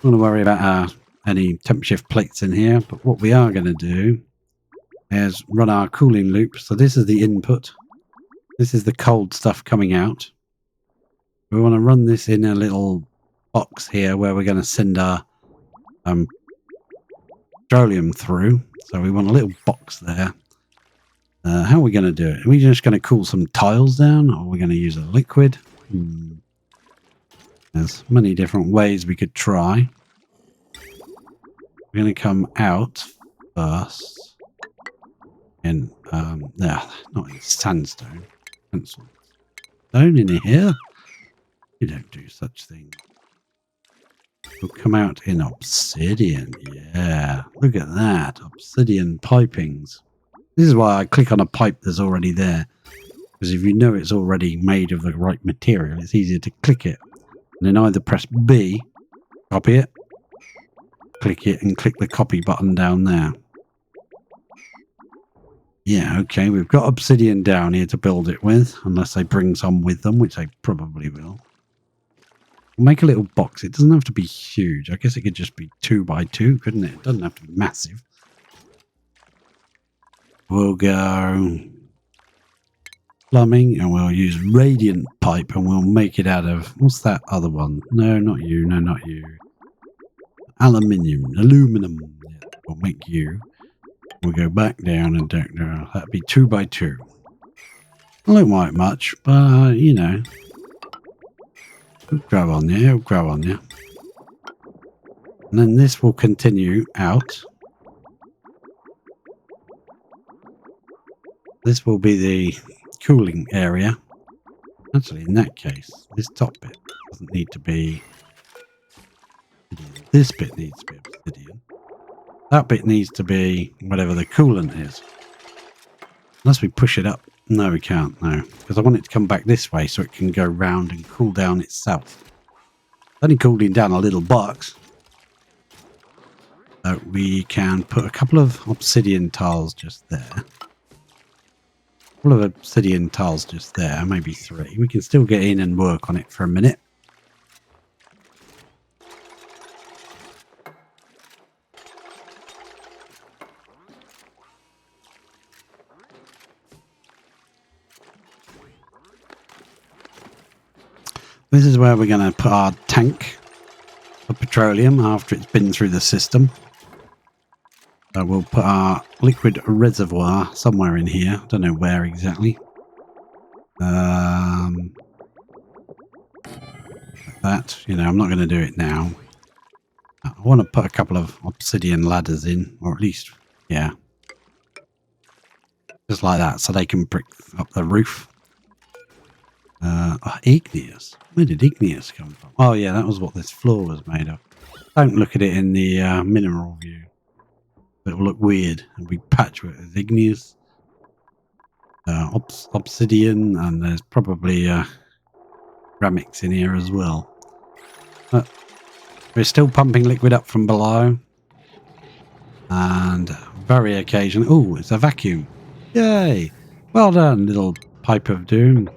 Don't want to worry about any temp shift plates in here, but what we are going to do is run our cooling loop. So this is the input. This is the cold stuff coming out. We want to run this in a little box here where we're going to send our petroleum through. So we want a little box there. How are we going to do it? Are we just going to cool some tiles down, or are we going to use a liquid? There's many different ways we could try. We're going to come out first in not in sandstone. Pencil. Stone in here? You don't do such things. will come out in obsidian. Yeah, look at that. Obsidian pipings. This is why I click on a pipe that's already there. Because if you know it's already made of the right material, it's easier to click it. And then either press B, copy it, click it, and click the copy button down there. Yeah, okay, we've got obsidian down here to build it with, unless they bring some with them, which they probably will. We'll make a little box. It doesn't have to be huge. I guess it could just be 2 by 2, couldn't it? It doesn't have to be massive. We'll go plumbing, and we'll use radiant pipe, and we'll make it out of... What's that other one? No, not you. No, not you. Aluminum. Yeah, we'll make you. We'll go back down and down. That'd be 2 by 2. I don't like much, but, you know. It'll grow on you. It'll grow on you. And then this will continue out. This will be the cooling area. Actually, in that case, this top bit doesn't need to be... This bit needs to be obsidian. That bit needs to be whatever the coolant is. Unless we push it up. No, we can't, no. Because I want it to come back this way so it can go round and cool down itself. It's only cooling down a little box. So we can put a couple of obsidian tiles just there. A couple of obsidian tiles just there, maybe 3. We can still get in and work on it for a minute. This is where we're going to put our tank of petroleum after it's been through the system. So we'll put our liquid reservoir somewhere in here. Don't know where exactly. Like that. You know, I'm not going to do it now. I want to put a couple of obsidian ladders in, or at least, yeah. Just like that, so they can brick up the roof. Igneous. Where did igneous come from? Oh yeah, that was what this floor was made of. Don't look at it in the mineral view. It will look weird. And we patchwork with igneous, obsidian, and there's probably ceramics in here as well. But we're still pumping liquid up from below, and very occasionally. Oh, it's a vacuum! Yay! Well done, little pipe of doom.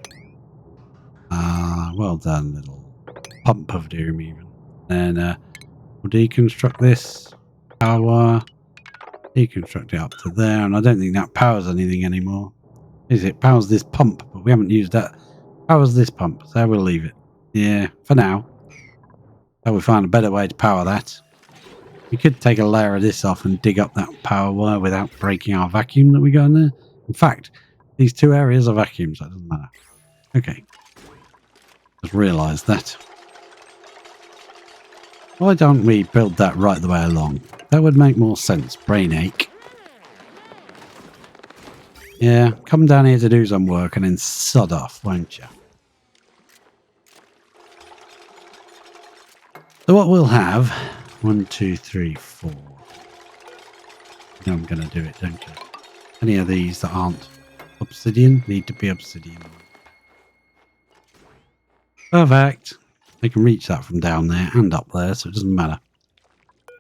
Well done, little pump of doom even. And we'll deconstruct this power, deconstruct it up to there, and I don't think that powers anything anymore. It powers this pump, but we haven't used that. Powers this pump, so we'll leave it. Yeah, for now. So we'll find a better way to power that. We could take a layer of this off and dig up that power wire without breaking our vacuum that we got in there. In fact, these 2 areas are vacuums, so it doesn't matter. Okay. Just realised that. Why don't we build that right the way along? That would make more sense. Brain ache. Yeah, come down here to do some work and then sod off, won't you? So what we'll have... 1, 2, 3, 4. You know I'm going to do it, don't you? Any of these that aren't obsidian need to be obsidian. Perfect. They can reach that from down there and up there, so it doesn't matter.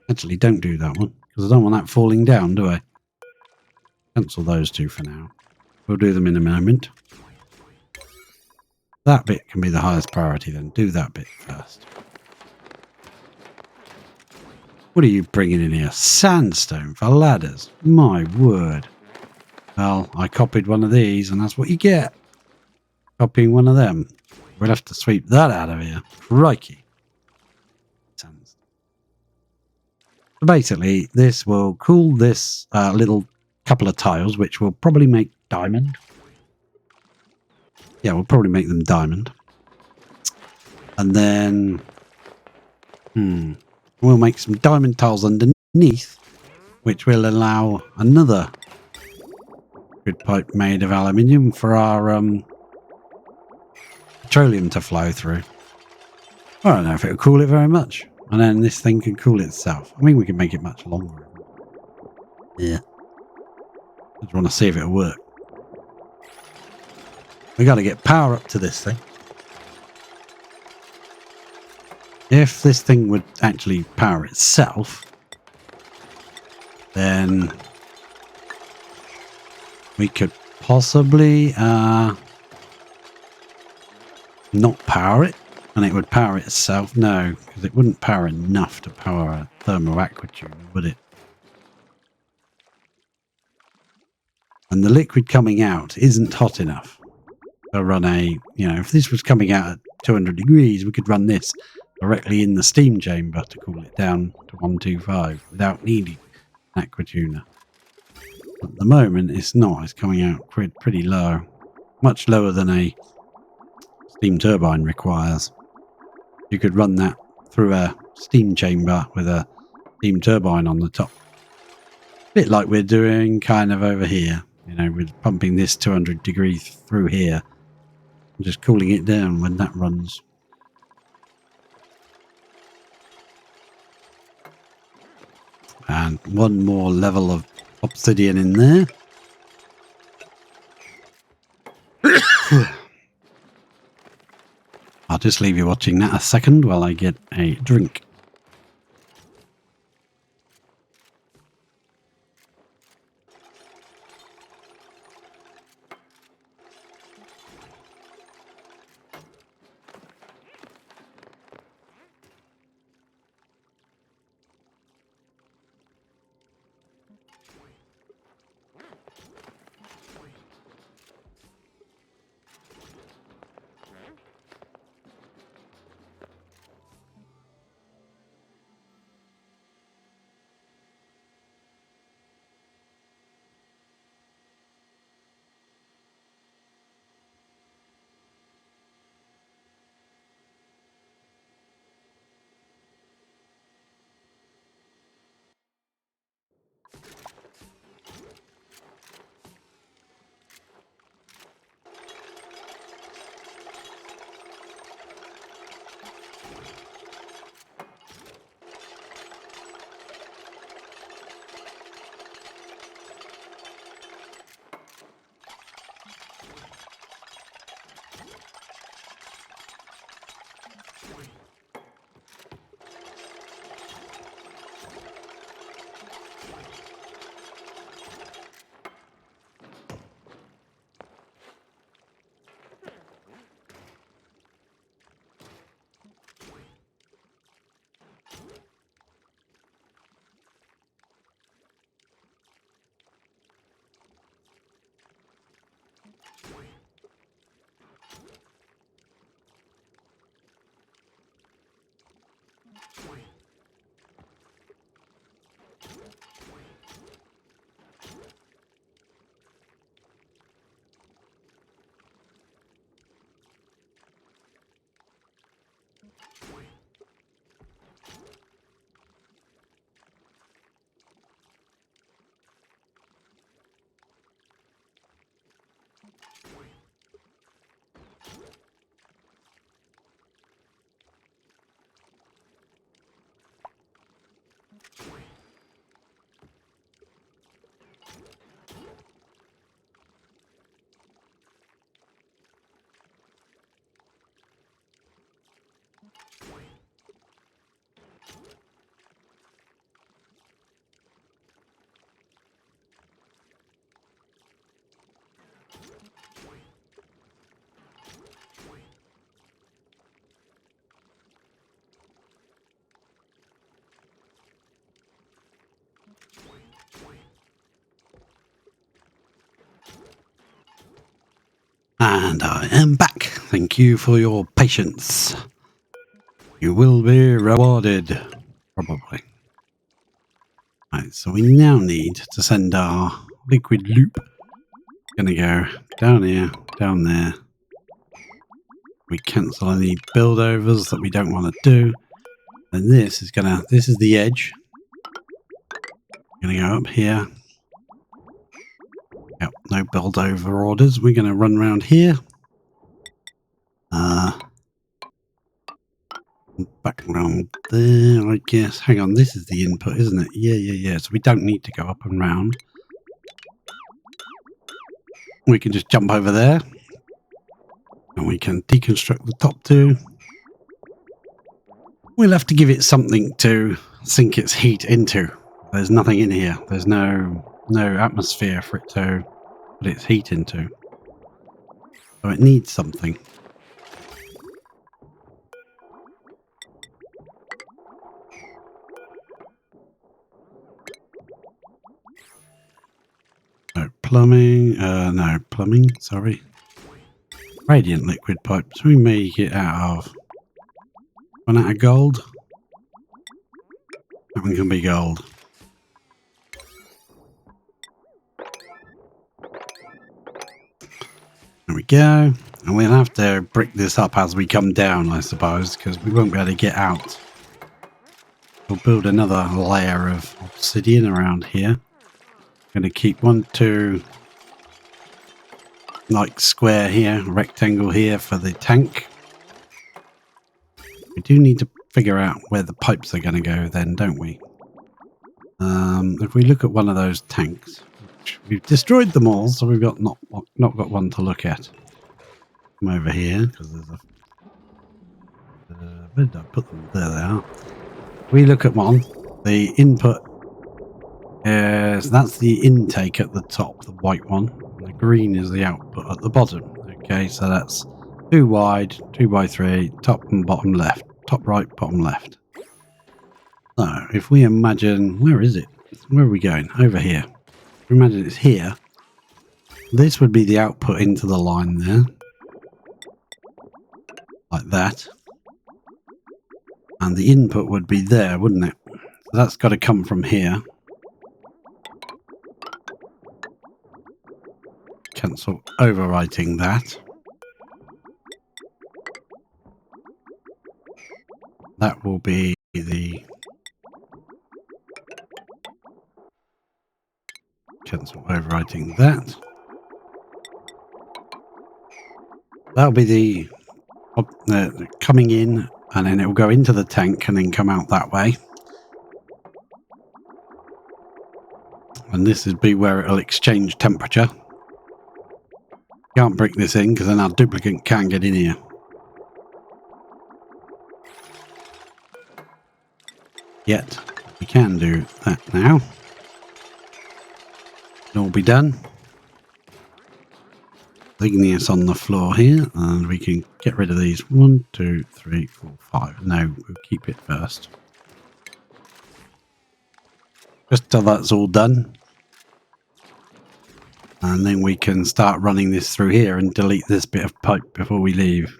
Actually, don't do that one, because I don't want that falling down, do I? Cancel those 2 for now. We'll do them in a moment. That bit can be the highest priority then. Do that bit first. What are you bringing in here? Sandstone for ladders? My word. Well, I copied one of these, and that's what you get. Copying one of them. We'll have to sweep that out of here. Crikey. So basically, this will cool this little couple of tiles, which will probably make diamond. Yeah, we'll probably make them diamond. And then... we'll make some diamond tiles underneath, which will allow another good pipe made of aluminium for our petroleum to flow through. I don't know if it'll cool it very much. And then this thing can cool itself. I mean, we can make it much longer. Yeah. I just want to see if it'll work. We got to get power up to this thing. If this thing would actually power itself, then we could possibly not power it, and it would power itself. No, because it wouldn't power enough to power a thermal aqua tuner, would it? And the liquid coming out isn't hot enough to run a, if this was coming out at 200 degrees, we could run this directly in the steam chamber to cool it down to 125 without needing an aqua tuner. At the moment, it's not. It's coming out pretty low, much lower than a steam turbine requires. You could run that through a steam chamber with a steam turbine on the top. A bit like we're doing kind of over here. We're pumping this 200 degrees through here and just cooling it down when that runs. And one more level of obsidian in there. I'll just leave you watching that a second while I get a drink. And I am back. Thank you for your patience. You will be rewarded. Probably. Right, so we now need to send our liquid loop. Gonna go down here, down there. We cancel any build overs that we don't want to do. And this is the edge. Gonna go up here. Yep, no build over orders. We're gonna run around here. Back around there, I guess. Hang on, this is the input, isn't it? Yeah. So we don't need to go up and round. We can just jump over there. And we can deconstruct the top two. We'll have to give it something to sink its heat into. There's nothing in here. There's no atmosphere for it to put its heat into. So it needs something. No plumbing, sorry. Radiant liquid pipe. So we make it out of... Run out of gold? That one can be gold. There we go. And we'll have to brick this up as we come down, I suppose, because we won't be able to get out. We'll build another layer of obsidian around here. Going to keep 1, 2, like square here, rectangle here for the tank. We do need to figure out where the pipes are going to go then, don't we? If we look at one of those tanks, which we've destroyed them all, so we've got not got one to look at. Come over here because there's a. Where did I put them? There they are. We look at one. The input is that's the intake at the top, the white one. And the green is the output at the bottom. Okay, so that's 2 wide, 2 by 3, top and bottom left, top right, bottom left. So if we imagine, where is it? Where are we going? Over here. If we imagine it's here. This would be the output into the line there. Like that. And the input would be there, wouldn't it? So that's got to come from here. Cancel overwriting that. That will be the... Cancel overwriting that. That'll be the coming in, and then it will go into the tank and then come out that way. And this would be where it'll exchange temperature. Can't brick this in because then our duplicate can't get in here. Yet we can do that now. It'll all be done. Igneous on the floor here, and we can get rid of these 1, 2, 3, 4, 5. No, we'll keep it first. Just till that's all done. And then we can start running this through here and delete this bit of pipe before we leave.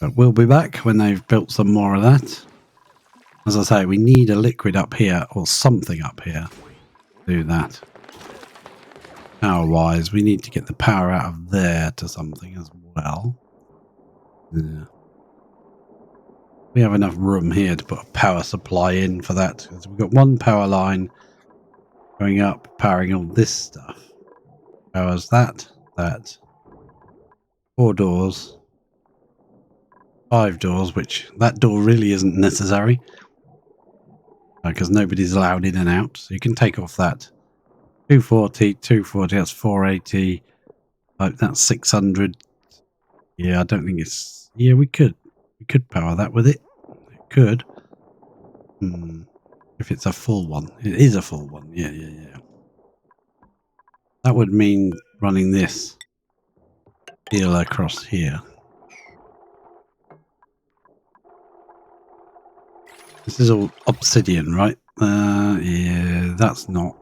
But we'll be back when they've built some more of that. As I say, we need a liquid up here or something up here to do that. Power wise, we need to get the power out of there to something as well. Yeah. We have enough room here to put a power supply in for that. Because we've got one power line going up, powering all this stuff. Powers that. 4 doors. 5 doors, which that door really isn't necessary. Because nobody's allowed in and out. So you can take off that. 240, that's 480. That's 600. Yeah, I don't think it's... Yeah, we could power that with it. It could. If it's a full one. It is a full one. Yeah. That would mean running this deal across here. This is all obsidian, right? Yeah, that's not...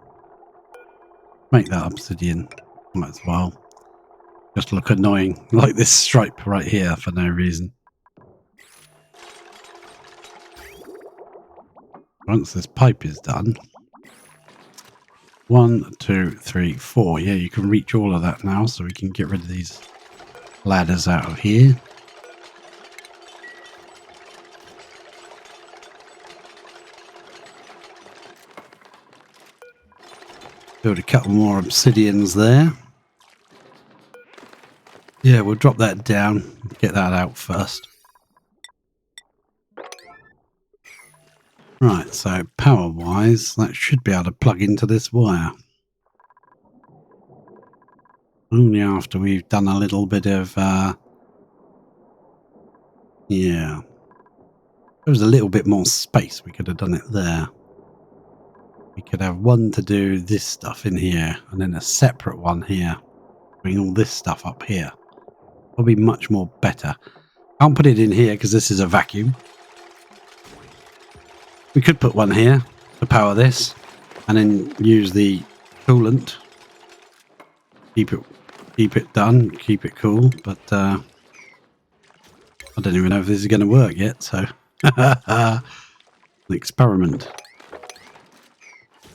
Make that obsidian. Might as well. Just look annoying. Like this stripe right here for no reason. Once this pipe is done. 1, 2, 3, 4. Yeah, you can reach all of that now, so we can get rid of these ladders out of here. Build a couple more obsidians there. Yeah, we'll drop that down. Get that out first. Right, so power-wise, that should be able to plug into this wire. Only after we've done a little bit of, yeah. There was a little bit more space. We could have done it there. We could have one to do this stuff in here, and then a separate one here. Bring all this stuff up here. That'll be much more better. Can't put it in here because this is a vacuum. We could put one here to power this, and then use the coolant. Keep it done. Keep it cool. But I don't even know if this is going to work yet. So an experiment.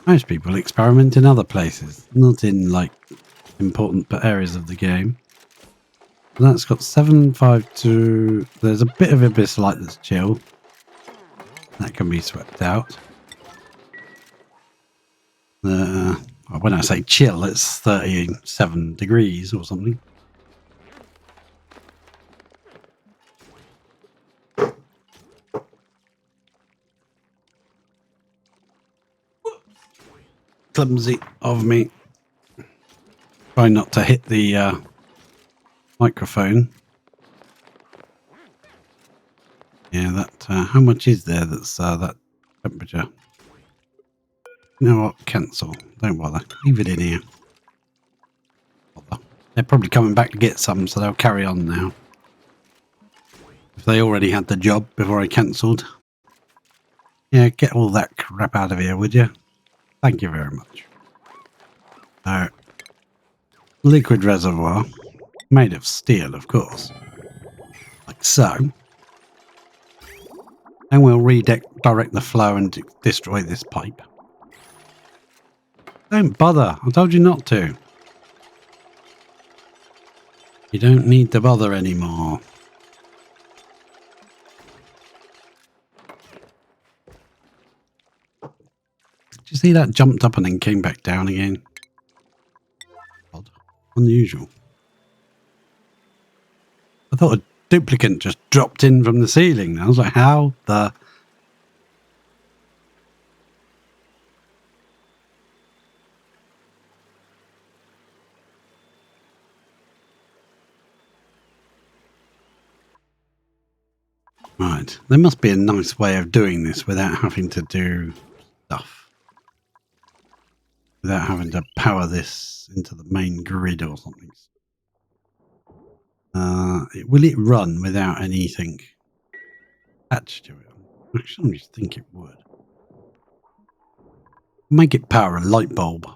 Most people experiment in other places, not in like important areas of the game. And that's got 752. There's a bit of abyss light that's chill. That can be swept out. When I say chill, it's 37 degrees or something. Clumsy of me. Try not to hit the microphone. Yeah, that. How much is there? That's that temperature. You know what? Cancel. Don't bother. Leave it in here. Bother. They're probably coming back to get some, so they'll carry on now. If they already had the job before I cancelled. Yeah, get all that crap out of here, would you? Thank you very much. So, liquid reservoir. Made of steel, of course. Like so. And we'll redirect the flow and destroy this pipe. Don't bother. I told you not to. You don't need to bother anymore. Did you see that jumped up and then came back down again? Odd. Unusual. I thought a duplicate just dropped in from the ceiling. I was like, how the... Right. There must be a nice way of doing this without having to do stuff. Without having to power this into the main grid or something. Will it run without anything attached to it? I actually think it would. Make it power a light bulb.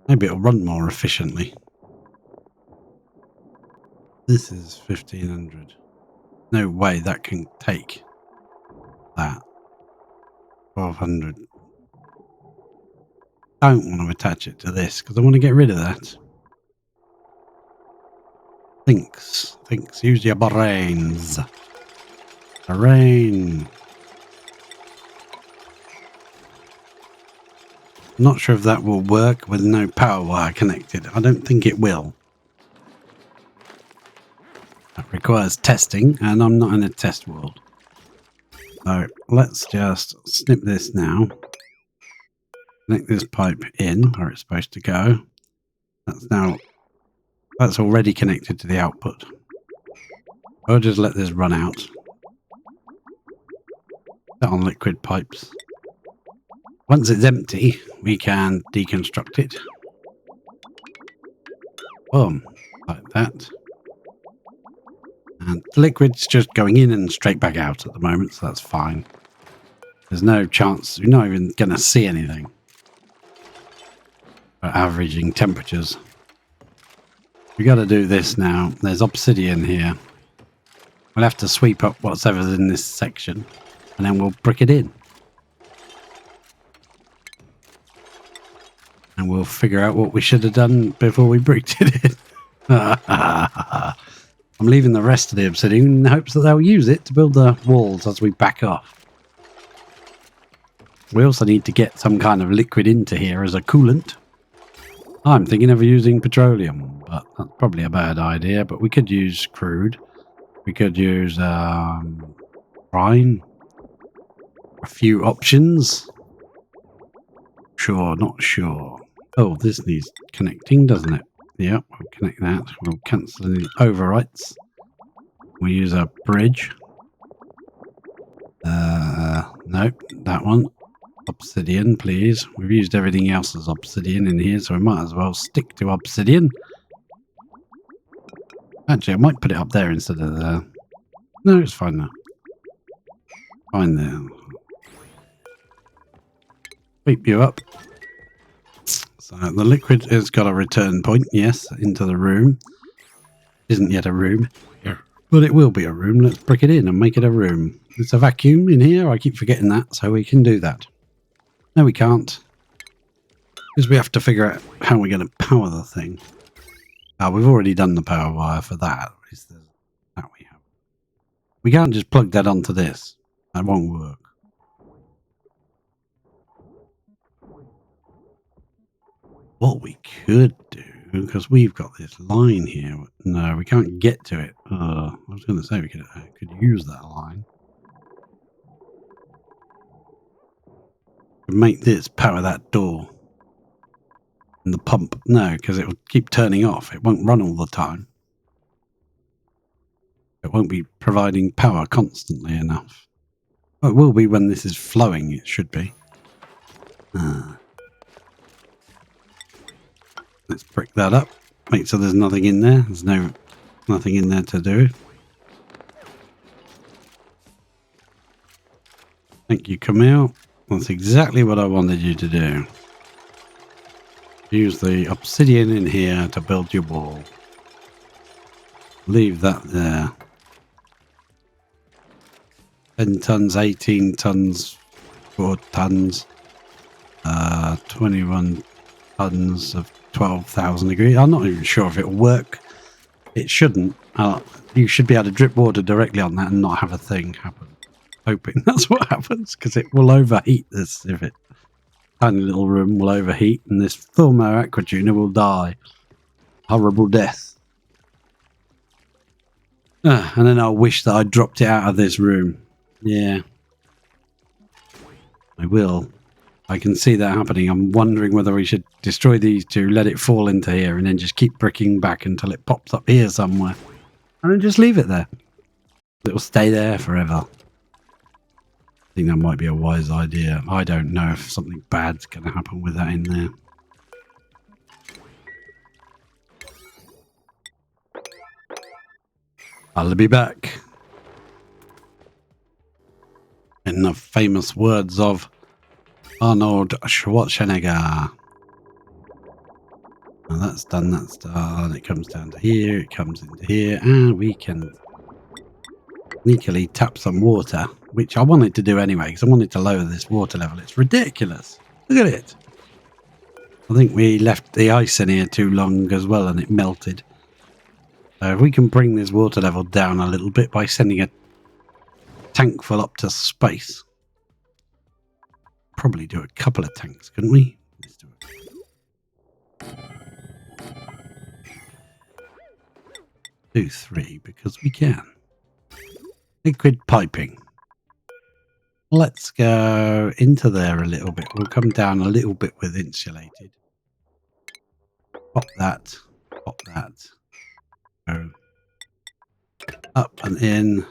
Maybe it'll run more efficiently. This is 1500. No way that can take that. 1200. Don't want to attach it to this because I want to get rid of that. Thinks. Use your brains. Brain. Not sure if that will work with no power wire connected. I don't think it will. That requires testing, and I'm not in a test world. So let's just snip this now. Connect this pipe in where it's supposed to go. That's already connected to the output. I'll just let this run out. Set on liquid pipes. Once it's empty, we can deconstruct it. Boom, like that. And the liquid's just going in and straight back out at the moment, so that's fine. There's no chance, you're not even going to see anything. For averaging temperatures. We got to do this now. There's obsidian here. We'll have to sweep up whatever's in this section, and then we'll brick it in. And we'll figure out what we should have done before we bricked it in. I'm leaving the rest of the obsidian in hopes that they'll use it to build the walls as we back off. We also need to get some kind of liquid into here as a coolant. I'm thinking of using petroleum, but that's probably a bad idea. But we could use crude. We could use brine. A few options. Sure, not sure. Oh, this needs connecting, doesn't it? Yep, we'll connect that. We'll cancel the overwrites. We'll use a bridge. Nope, that one. Obsidian, please. We've used everything else as obsidian in here, so we might as well stick to obsidian. Actually, I might put it up there instead of there. No, it's fine now. Fine there. Sweep you up. So the liquid has got a return point, yes, into the room. Isn't yet a room. Yeah. But it will be a room. Let's brick it in and make it a room. It's a vacuum in here. I keep forgetting that, so we can do that. No, we can't. Because we have to figure out how we're going to power the thing. We've already done the power wire for that. That we have. We can't just plug that onto this. That won't work. What we could do, because we've got this line here. No, we can't get to it. I was going to say we could use that line. Make this power that door. And the pump. No, because it will keep turning off. It won't run all the time. It won't be providing power constantly enough. Oh, it will be when this is flowing, it should be. Let's brick that up. Make sure there's nothing in there. There's nothing in there to do. Thank you, Camille. That's exactly what I wanted you to do. Use the obsidian in here to build your wall. Leave that there. 10 tons, 18 tons, 4 tons, 21 tons of 12,000 degrees. I'm not even sure if it'll work. It shouldn't. You should be able to drip water directly on that and not have a thing happen. Hoping that's what happens, because it will overheat this. If it tiny little room will overheat, and this Thormo Aquatuner will die. Horrible death. And then I'll wish that I dropped it out of this room. Yeah. I will. I can see that happening. I'm wondering whether we should destroy these two, let it fall into here, and then just keep bricking back until it pops up here somewhere. And then just leave it there. It'll stay there forever. I think that might be a wise idea. I don't know if something bad's going to happen with that in there. I'll be back. In the famous words of Arnold Schwarzenegger. Now that's done, that's done. It comes down to here, it comes into here, and we can sneakily tap some water, which I wanted to do anyway, because I wanted to lower this water level. It's ridiculous. Look at it. I think we left the ice in here too long as well, and it melted. So if we can bring this water level down a little bit by sending a tank full up to space. Probably do a couple of tanks, couldn't we? Let's do it. 2, 3, because we can. Liquid piping. Let's go into there a little bit. We'll come down a little bit with insulated. Pop that. Pop that. Go up and in.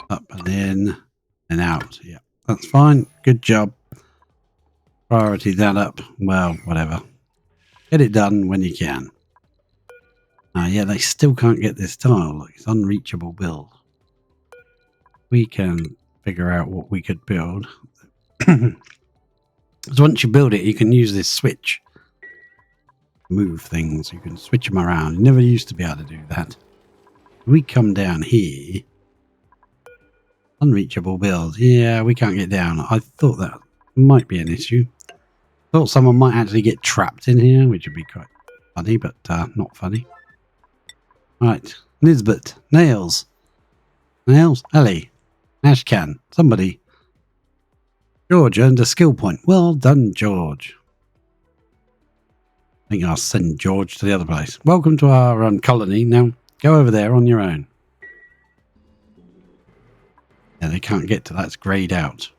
Up and in. And out. Yeah, that's fine. Good job. Priority that up. Well, whatever. Get it done when you can. Yeah, they still can't get this tile. Look, it's unreachable build. We can figure out what we could build. So once you build it, you can use this switch. Move things. You can switch them around. You never used to be able to do that. We come down here. Unreachable build. Yeah, we can't get down. I thought that might be an issue. Thought someone might actually get trapped in here, which would be quite funny, but not funny. Right, Nisbet, Nails, Ellie, Ashcan, somebody. George earned a skill point. Well done, George. I think I'll send George to the other place. Welcome to our colony. Now go over there on your own. Yeah, they can't get to that. It's greyed out.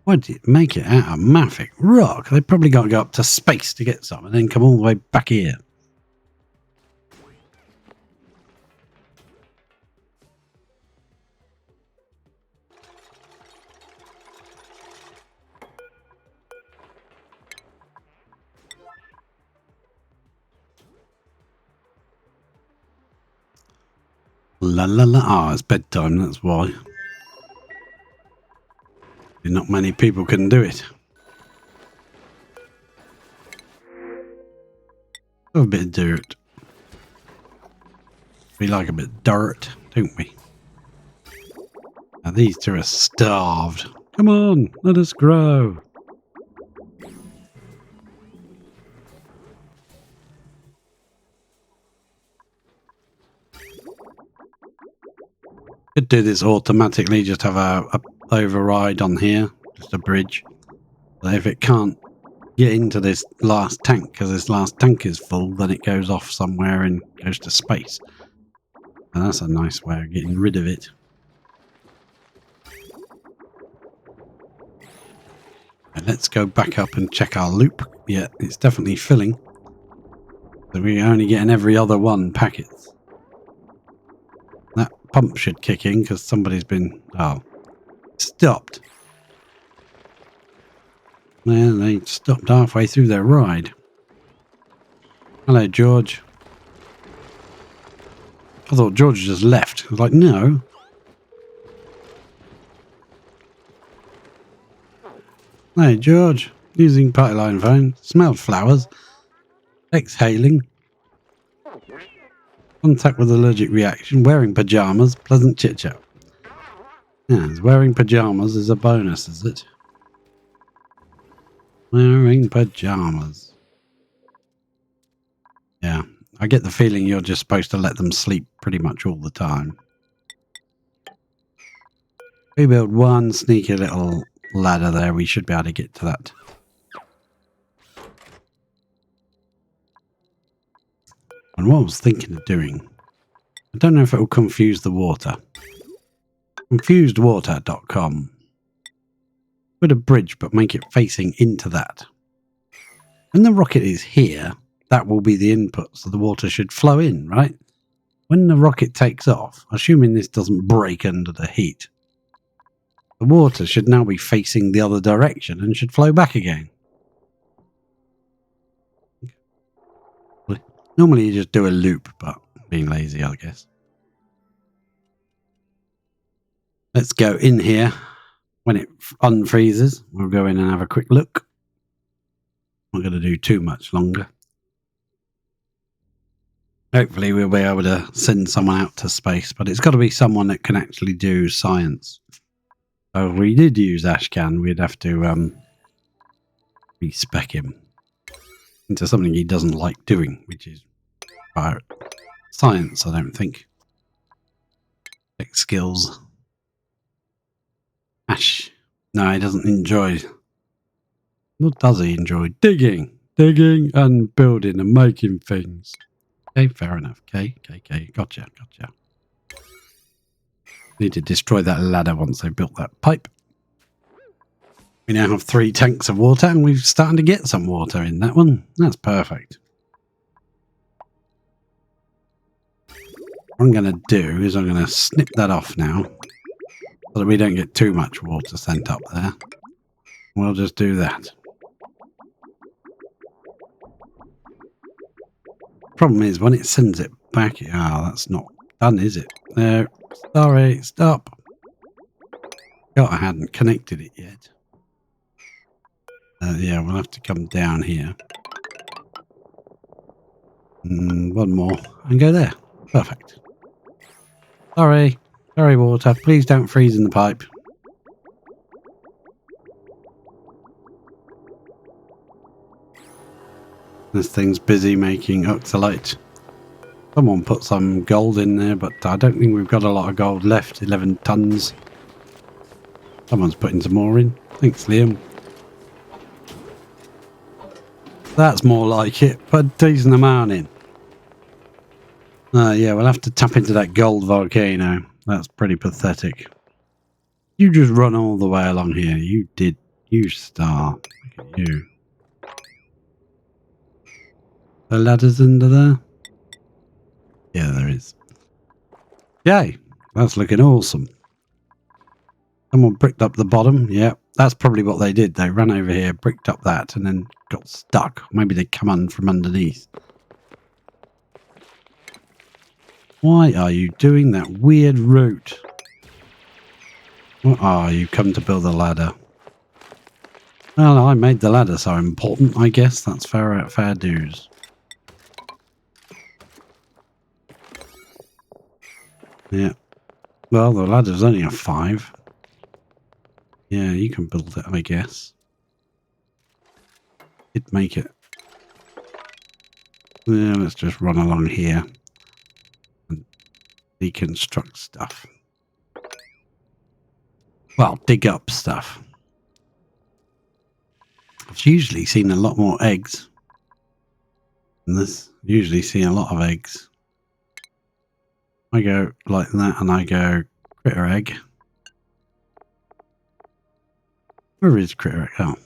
Why did it make it out of mafic rock? They probably got to go up to space to get some and then come all the way back here. La la la. Ah, it's bedtime, that's why. Not many people can do it. Have a bit of dirt. We like a bit of dirt, don't we? Now these two are starved. Come on, let us grow. Could do this automatically, just have a override on here, just a bridge. But if it can't get into this last tank, because this last tank is full, then it goes off somewhere and goes to space. And that's a nice way of getting rid of it. And let's go back up and check our loop. Yeah, it's definitely filling. So we're only getting every other one packets. That pump should kick in because somebody's been... Oh, stopped. Well, they stopped halfway through their ride. Hello, George. I thought George just left. I was like, no. Hey, George. Using party line phone. Smelled flowers. Exhaling. Contact with allergic reaction. Wearing pajamas. Pleasant chit chat. Yeah, wearing pajamas is a bonus, is it? Wearing pajamas. Yeah, I get the feeling you're just supposed to let them sleep pretty much all the time. We build one sneaky little ladder there. We should be able to get to that. And what I was thinking of doing, I don't know if it will confuse the water. Confusedwater.com. Put a bridge, but make it facing into that. When the rocket is here, that will be the input, so the water should flow in, right? When the rocket takes off, assuming this doesn't break under the heat, the water should now be facing the other direction and should flow back again. Normally you just do a loop, but being lazy, I guess. Let's go in here. When it unfreezes, we'll go in and have a quick look. Not going to do too much longer. Hopefully we'll be able to send someone out to space, but it's got to be someone that can actually do science. So if we did use Ashcan, we'd have to respec him into something he doesn't like doing, which is science, I don't think. Tech skills. Ash. No, he doesn't enjoy. What does he enjoy? Digging. Digging and building and making things. Okay, fair enough. Okay. Gotcha. Need to destroy that ladder once they built that pipe. We now have 3 tanks of water and we're starting to get some water in that one. That's perfect. What I'm going to do is I'm going to snip that off now so that we don't get too much water sent up there. We'll just do that. Problem is when it sends it back, that's not done, is it? No, sorry, stop. God, I hadn't connected it yet. Yeah, we'll have to come down here. One more and go there. Perfect. Sorry, water. Please don't freeze in the pipe. This thing's busy making oxalate. Someone put some gold in there, but I don't think we've got a lot of gold left. 11 tons. Someone's putting some more in. Thanks, Liam. That's more like it. Put a decent amount in. Yeah, we'll have to tap into that gold volcano. That's pretty pathetic. You just run all the way along here. You did. You star. Look at you. The ladder's under there? Yeah, there is. Yay. That's looking awesome. Someone bricked up the bottom. Yeah, that's probably what they did. They ran over here, bricked up that, and then got stuck. Maybe they come on from underneath. Why are you doing that weird route? You come to build a ladder. Well, I made the ladder so important, I guess. That's fair dues. Yeah. Well, the ladder's only a 5. Yeah, you can build it, I guess. It'd make it. Yeah, let's just run along here and deconstruct stuff. Well, dig up stuff. I've usually seen a lot more eggs than this. Usually see a lot of eggs. I go like that and I go critter egg. Where is critter egg? Oh.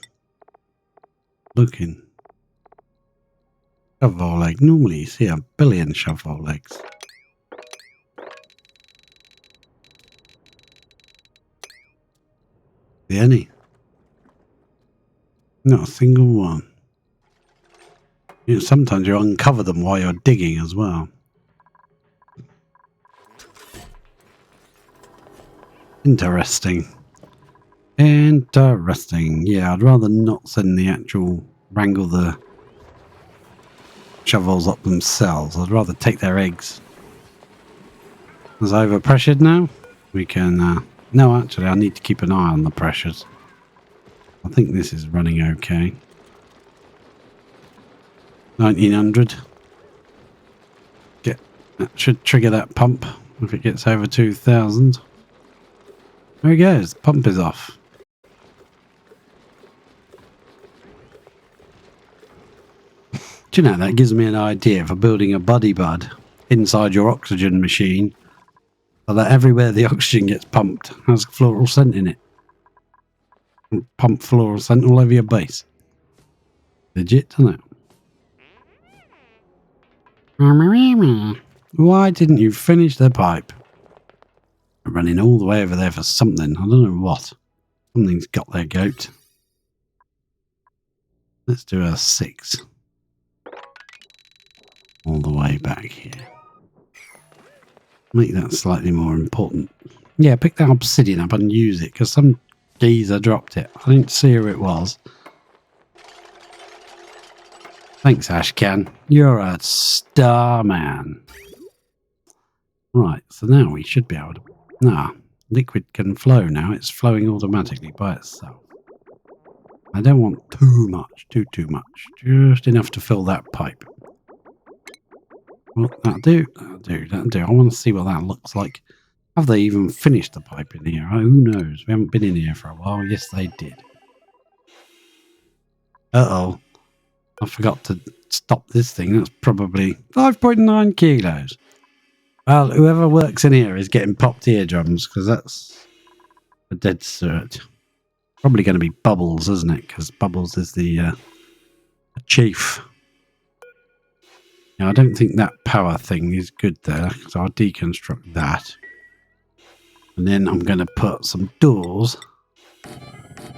Looking. Shovel egg. Normally you see a billion shovel eggs. See any? Not a single one. You know, sometimes you uncover them while you're digging as well. Interesting. Interesting. Yeah, I'd rather not send the actual wrangle the shovels up themselves. I'd rather take their eggs. Is it overpressured now? We can... no, actually, I need to keep an eye on the pressures. I think this is running okay. 1900. That should trigger that pump if it gets over 2000. There it goes. The pump is off. Do you know, that gives me an idea for building a buddy bud inside your oxygen machine so that everywhere the oxygen gets pumped has fluorescent in it. And pump fluorescent all over your base. Legit, isn't it? Why didn't you finish the pipe? I'm running all the way over there for something. I don't know what. Something's got their goat. Let's do a 6. All the way back here. Make that slightly more important. Yeah, pick that obsidian up and use it, because some geezer dropped it. I didn't see who it was. Thanks, Ashcan. You're a star man. Right, so now we should be able to... liquid can flow now. It's flowing automatically by itself. I don't want too much, too much. Just enough to fill that pipe. Well, that'll do. I want to see what that looks like. Have they even finished the pipe in here? Oh, who knows? We haven't been in here for a while. Yes, they did. Uh-oh. I forgot to stop this thing. That's probably 5.9 kilos. Well, whoever works in here is getting popped eardrums, because that's a dead cert. Probably going to be Bubbles, isn't it? Because Bubbles is the chief. Now, I don't think that power thing is good there, so I'll deconstruct that. And then I'm going to put some doors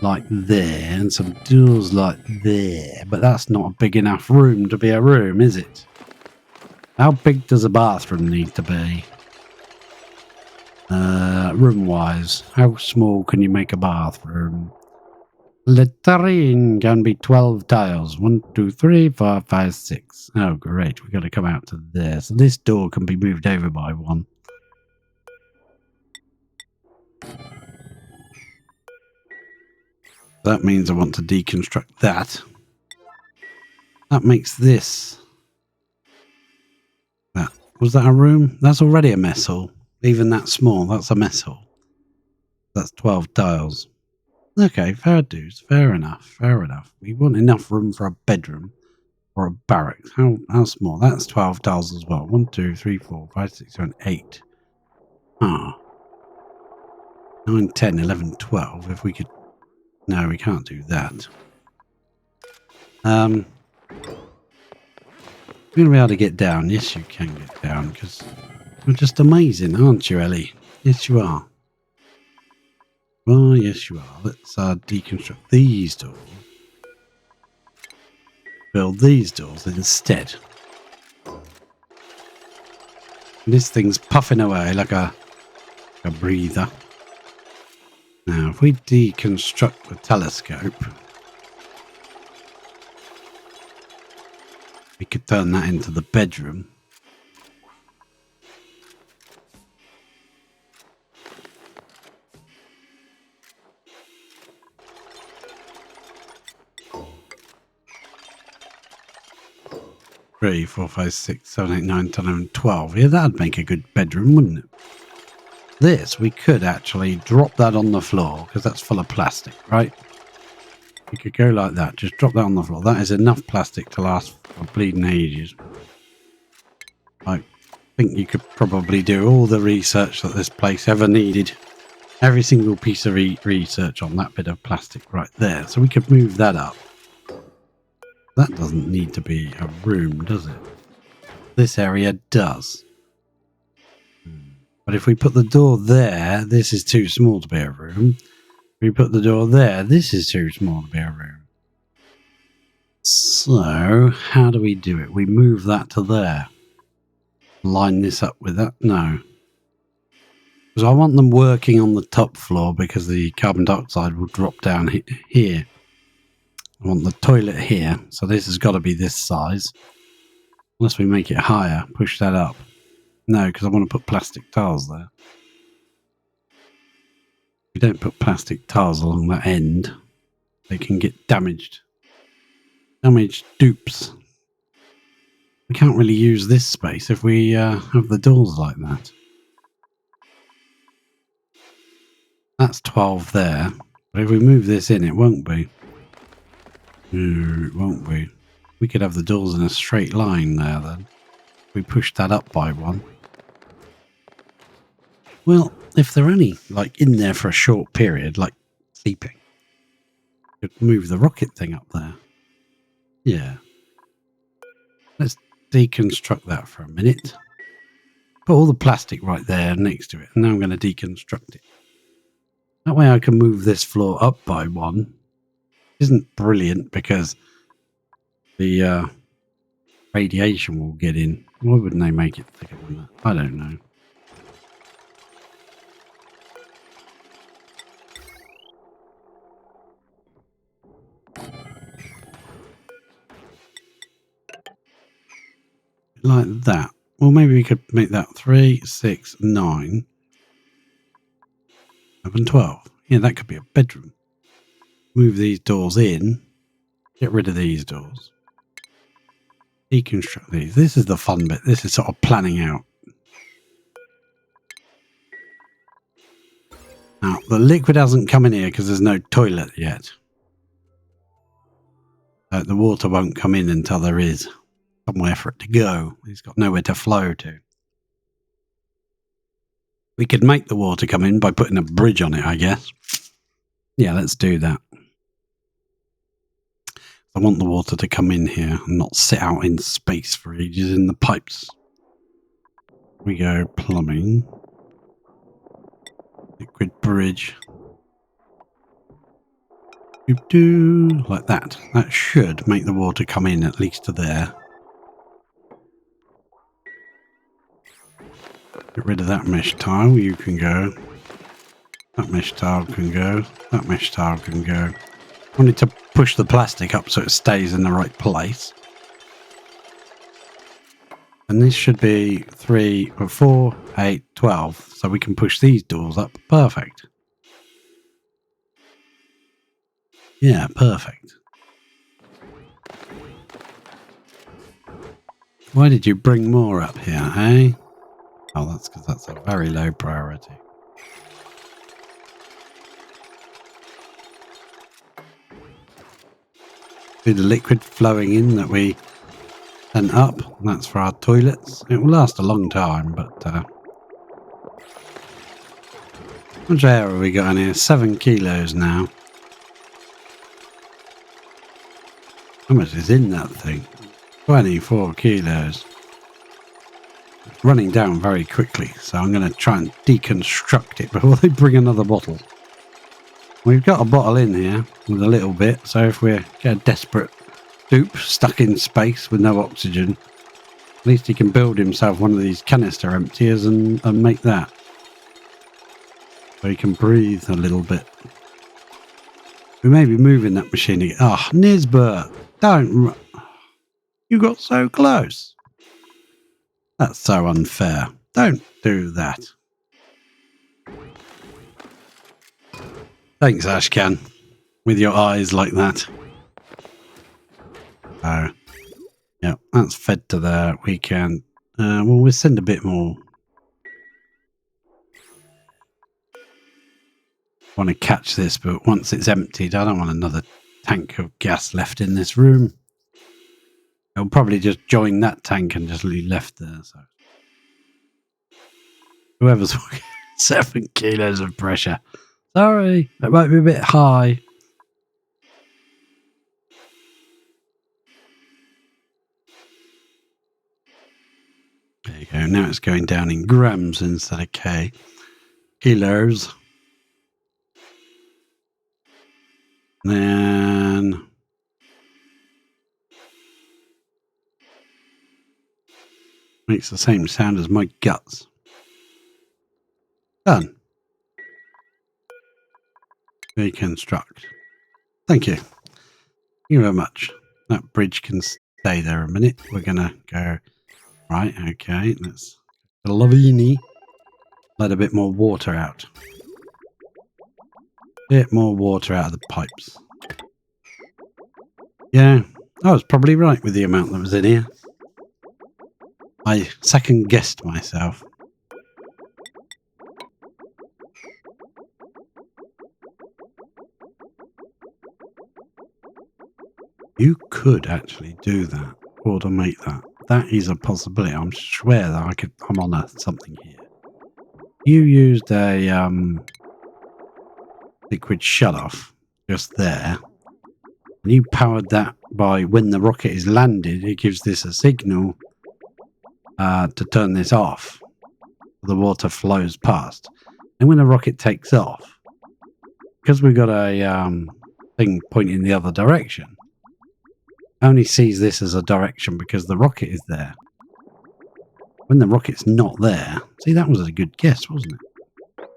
like there and some doors like there. But that's not a big enough room to be a room, is it? How big does a bathroom need to be? Room-wise, how small can you make a bathroom? Latrine can be 12 tiles. 1, 2, 3, 4, 5, 6. Oh, great. We've got to come out to there. So this door can be moved over by 1. That means I want to deconstruct that. That makes this. Was that a room? That's already a mess hall. Even that small, that's a mess hall. That's 12 tiles. Okay, fair dues. Fair enough. Fair enough. We want enough room for a bedroom or a barracks. How small? That's 12 tiles as well. 1, 2, 3, 4, 5, 6, 7, 8. Ah. 9, 10, 11, 12. If we could... No, we can't do that. You're going to be able to get down. Yes, you can get down, because you're just amazing, aren't you, Ellie? Yes, you are. Oh, yes, you are. Let's deconstruct these doors. Build these doors instead. And this thing's puffing away like a breather. Now, if we deconstruct the telescope, we could turn that into the bedroom. Three, 4, 5, 6, 7, 8, 9, 10, 11, 12. Yeah, that'd make a good bedroom, wouldn't it? This, we could actually drop that on the floor, because that's full of plastic, right? We could go like that. Just drop that on the floor. That is enough plastic to last for bleeding ages. I think you could probably do all the research that this place ever needed. Every single piece of research on that bit of plastic right there. So we could move that up. That doesn't need to be a room, does it? This area does. But if we put the door there, this is too small to be a room. If we put the door there, this is too small to be a room. So, how do we do it? We move that to there. Line this up with that? No. Because I want them working on the top floor because the carbon dioxide will drop down here. I want the toilet here. So this has got to be this size. Unless we make it higher. Push that up. No, because I want to put plastic tiles there. If we don't put plastic tiles along that end, they can get damaged. Damaged dupes. We can't really use this space if we have the doors like that. That's 12 there. But if we move this in, it won't be. No, it won't be. We could have the doors in a straight line there then. If we push that up by one. Well, if they're only like in there for a short period, like sleeping, you could move the rocket thing up there. Yeah. Let's deconstruct that for a minute. Put all the plastic right there next to it. And now I'm going to deconstruct it. That way I can move this floor up by one. Isn't brilliant because the radiation will get in. Why wouldn't they make it thicker than that? I don't know. Like that. Well, maybe we could make that 3, 6, 9, 11, 12. Yeah, that could be a bedroom. Move these doors in. Get rid of these doors. Deconstruct these. This is the fun bit. This is sort of planning out. Now, the liquid hasn't come in here because there's no toilet yet. The water won't come in until there is somewhere for it to go. It's got nowhere to flow to. We could make the water come in by putting a bridge on it, I guess. Yeah, let's do that. I want the water to come in here and not sit out in space for ages in the pipes. We go plumbing. Liquid bridge. Like that. That should make the water come in at least to there. Get rid of that mesh tile. You can go. That mesh tile can go. That mesh tile can go. I wanted to push the plastic up so it stays in the right place. And this should be 3 or 4, 8, 12. So we can push these doors up. Perfect. Yeah, perfect. Why did you bring more up here, eh? Oh, that's because that's a very low priority. See the liquid flowing in that we sent up. And that's for our toilets. It will last a long time, but how much air have we got in here? 7 kilos now. How much is in that thing? 24 kilos. It's running down very quickly, so I'm going to try and deconstruct it before they bring another bottle. We've got a bottle in here with a little bit, so if we get a desperate dupe stuck in space with no oxygen, at least he can build himself one of these canister emptiers and make that. So he can breathe a little bit. We may be moving that machine again. Ah, oh, Nisbet, don't. You got so close. That's so unfair. Don't do that. Thanks, Ashcan, with your eyes like that. Oh, yeah, that's fed to there. We can, well, we'll send a bit more. Want to catch this, but once it's emptied, I don't want another tank of gas left in this room. It'll probably just join that tank and just leave left there. So whoever's 7 kilos of pressure. Sorry, it might be a bit high. There you go. Now it's going down in grams instead of K. Kilos. And then makes the same sound as my guts. Done. Reconstruct. Thank you. Thank you very much. That bridge can stay there a minute. We're going to go... Right, okay. Let's... Lavini. Let a bit more water out. Bit more water out of the pipes. Yeah, I was probably right with the amount that was in here. I second guessed myself. You could actually do that, automate that. That is a possibility. I'm swear that I'm on something here. You used a liquid shutoff just there. And you powered that by when the rocket is landed, it gives this a signal to turn this off. The water flows past. And when the rocket takes off, because we've got a thing pointing the other direction, only sees this as a direction because the rocket is there. When the rocket's not there, see, that was a good guess, wasn't it?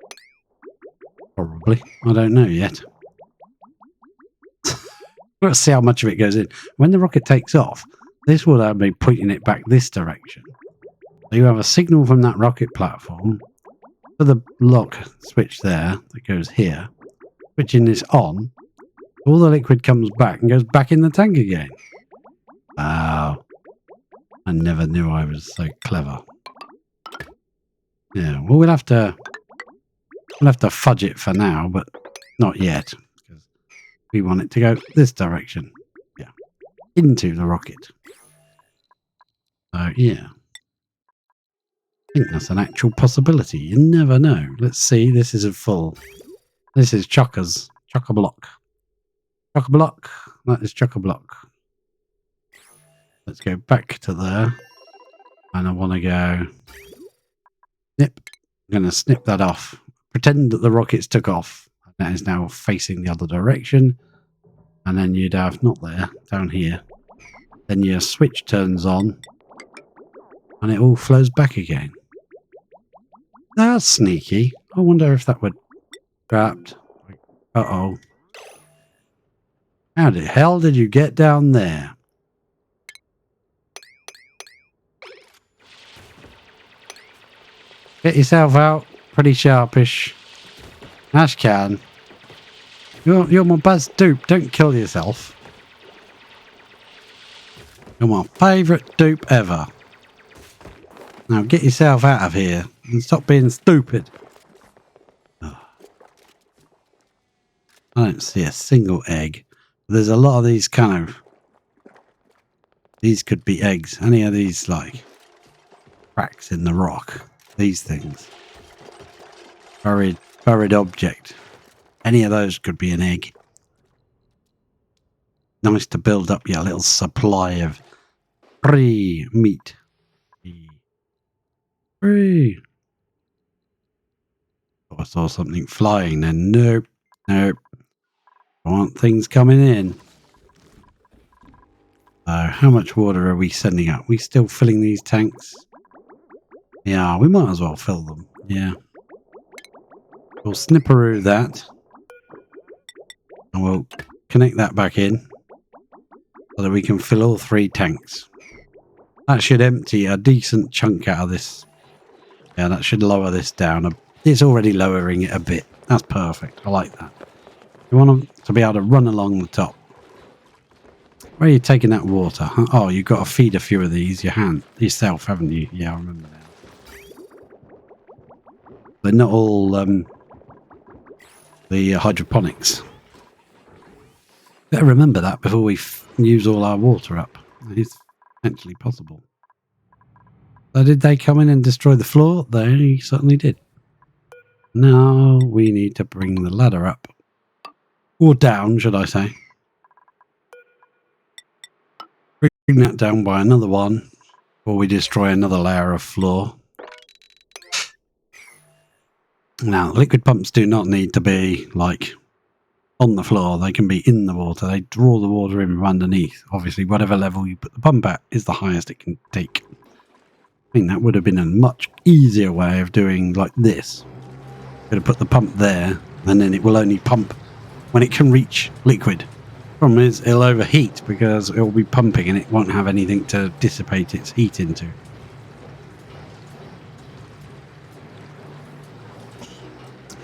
Probably. I don't know yet. Let's see how much of it goes in. When the rocket takes off, this will be pointing it back this direction. So you have a signal from that rocket platform for the lock switch there that goes here. Switching this on, all the liquid comes back and goes back in the tank again. Wow. I never knew I was so clever. Yeah, well, we'll have to fudge it for now, but not yet. Because we want it to go this direction. Yeah. Into the rocket. So, yeah. I think that's an actual possibility. You never know. Let's see. This is a full. This is Chuckers. Chock-a-block. Chock-a-block. That is chock-a-block. Let's go back to there. And I want to go... Snip. I'm going to snip that off. Pretend that the rockets took off. That is now facing the other direction. And then you'd have... Not there. Down here. Then your switch turns on. And it all flows back again. That's sneaky. I wonder if that would... Trapped. Uh-oh. How the hell did you get down there? Get yourself out. Pretty sharpish. Ashcan. You're my best dupe. Don't kill yourself. You're my favourite dupe ever. Now get yourself out of here and stop being stupid. Oh. I don't see a single egg. There's a lot of these kind of These could be eggs. Any of these, like, cracks in the rock. These things. Buried object. Any of those could be an egg. Nice to build up your little supply of free meat. Free. Oh, I saw something flying then. Nope. Nope. I want things coming in. How much water are we sending out? We still filling these tanks? Yeah, we might as well fill them. Yeah. We'll snipperoo that. And we'll connect that back in. So that we can fill all 3 tanks. That should empty a decent chunk out of this. Yeah, that should lower this down. It's already lowering it a bit. That's perfect. I like that. You want them to be able to run along the top. Where are you taking that water? Huh? Oh, you've got to feed a few of these yourself, haven't you? Yeah, I remember now. They're not all the hydroponics. Better remember that before we use all our water up. It's actually possible. So did they come in and destroy the floor? They certainly did. Now we need to bring the ladder up. Or down, should I say. Bring that down by another one before we destroy another layer of floor. Now, liquid pumps do not need to be, like, on the floor. They can be in the water. They draw the water in from underneath. Obviously, whatever level you put the pump at is the highest it can take. I think that would have been a much easier way of doing like this. Could have put the pump there, and then it will only pump when it can reach liquid. Problem is, it'll overheat because it'll be pumping and it won't have anything to dissipate its heat into.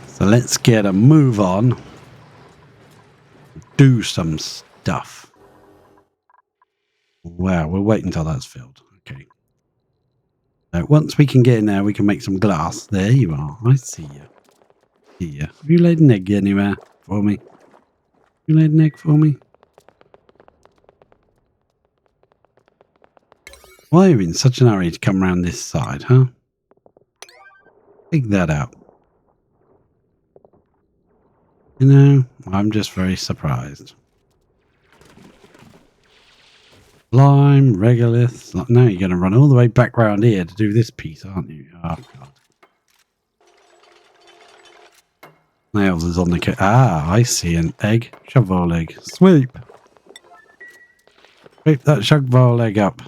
So let's get a move on. Do some stuff. Wow, we'll wait until that's filled. Okay. So once we can get in there, we can make some glass. There you are. I see you. Here. Have you laid an egg anywhere for me? You laid an egg for me? Why are you in such an hurry to come around this side, huh? Take that out. You know, I'm just very surprised. Lime, regolith. Now you're going to run all the way back round here to do this piece, aren't you? Oh, God. Nails is on the... Ah, I see an egg. Shovel egg. Sweep. Sweep that shugval egg up.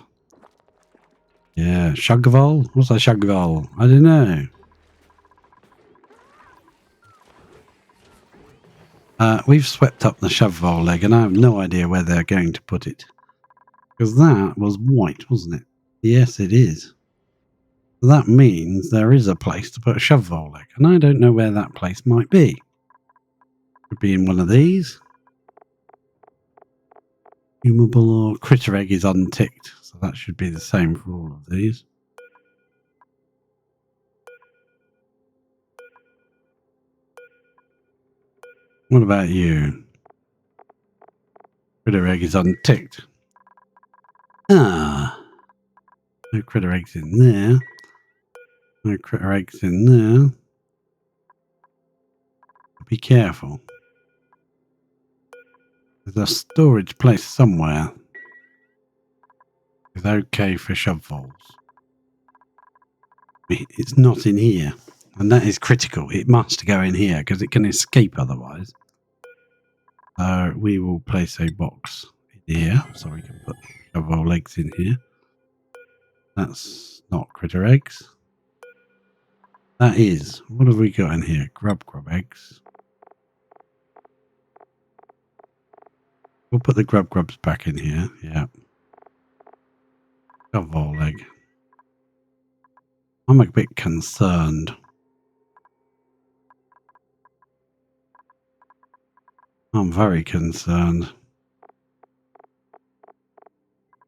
Yeah, shugval? What's a shugval? I don't know. We've swept up the shovel leg and I have no idea where they're going to put it. Because that was white, wasn't it? Yes, it is. That means there is a place to put a shovel leg, and I don't know where that place might be. Could be in one of these. Humable or critter egg is unticked, so that should be the same for all of these. What about you? Critter egg is unticked. Ah. No critter eggs in there. No critter eggs in there. Be careful. There's a storage place somewhere. It's okay for shovels. It's not in here. And that is critical. It must go in here because it can escape otherwise. So we will place a box in here so we can put shovel legs in here. That's not critter eggs. That is. What have we got in here? Grub eggs. We'll put the grubs back in here. Yeah. Shovel leg. I'm a bit concerned. I'm very concerned.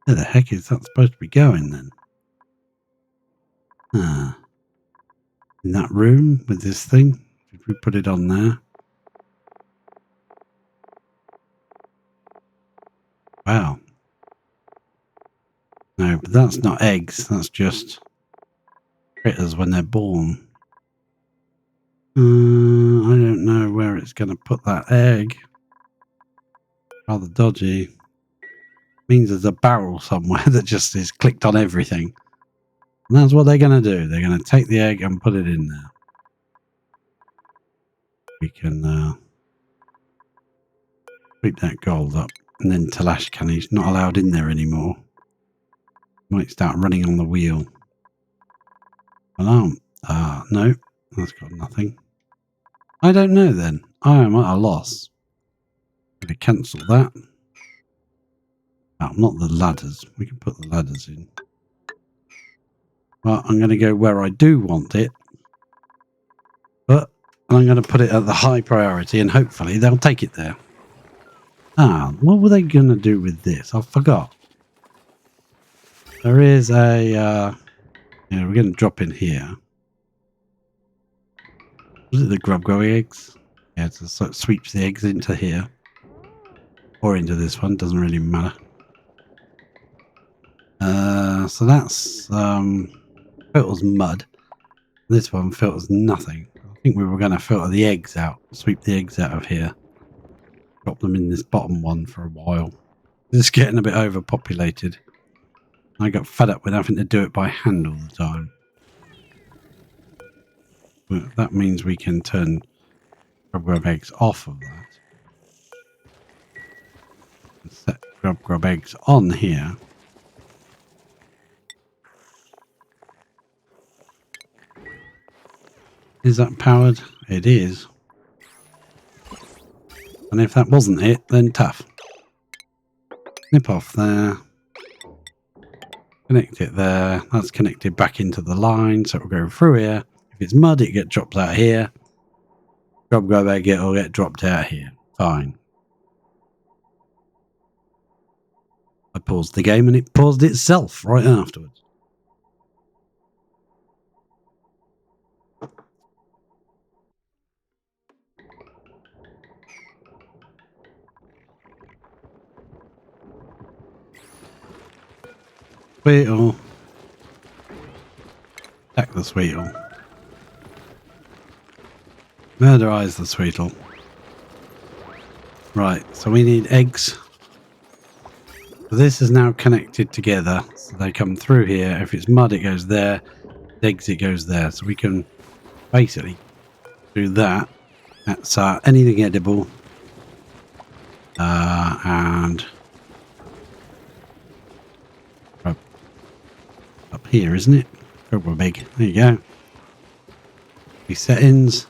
Where the heck is that supposed to be going then? Ah. In that room with this thing? Did we put it on there? Wow. But that's not eggs. That's just critters when they're born. I don't know where it's going to put that egg. Rather dodgy. Means there's a barrel somewhere that just is clicked on everything. And that's what they're going to do. They're going to take the egg and put it in there. We can sweep that gold up. And then Talashkan, he's not allowed in there anymore. Might start running on the wheel. Alarm. No. That's got nothing. I don't know then. I am at a loss. I'm going to cancel that. Oh, not the ladders. We can put the ladders in. Well, I'm going to go where I do want it. But I'm going to put it at the high priority and hopefully they'll take it there. What were they going to do with this? I forgot. There is a... yeah, we're going to drop in here. Was it the grub eggs? Yeah, it sort of sweeps the eggs into here. Or into this one, doesn't really matter. So that's filters mud. This one filters nothing. I think we were going to filter the eggs out. Sweep the eggs out of here. Drop them in this bottom one for a while. It's getting a bit overpopulated. I got fed up with having to do it by hand all the time. But that means we can turn grub eggs off of that. And set grub eggs on here. Is that powered? It is. And if that wasn't it, then tough. Snip off there. Connect it there. That's connected back into the line, so it will go through here. If it's mud, it gets dropped out here. Grub egg, it will get dropped out here. Fine. I paused the game and it paused itself right afterwards. Sweetle. Attack the Sweetle. Murderize the Sweetle. Right, so we need eggs. So this is now connected together. So they come through here. If it's mud, it goes there. Eggs, it goes there. So we can basically do that. That's anything edible. And up here, isn't it? Cobra big. There you go. These settings.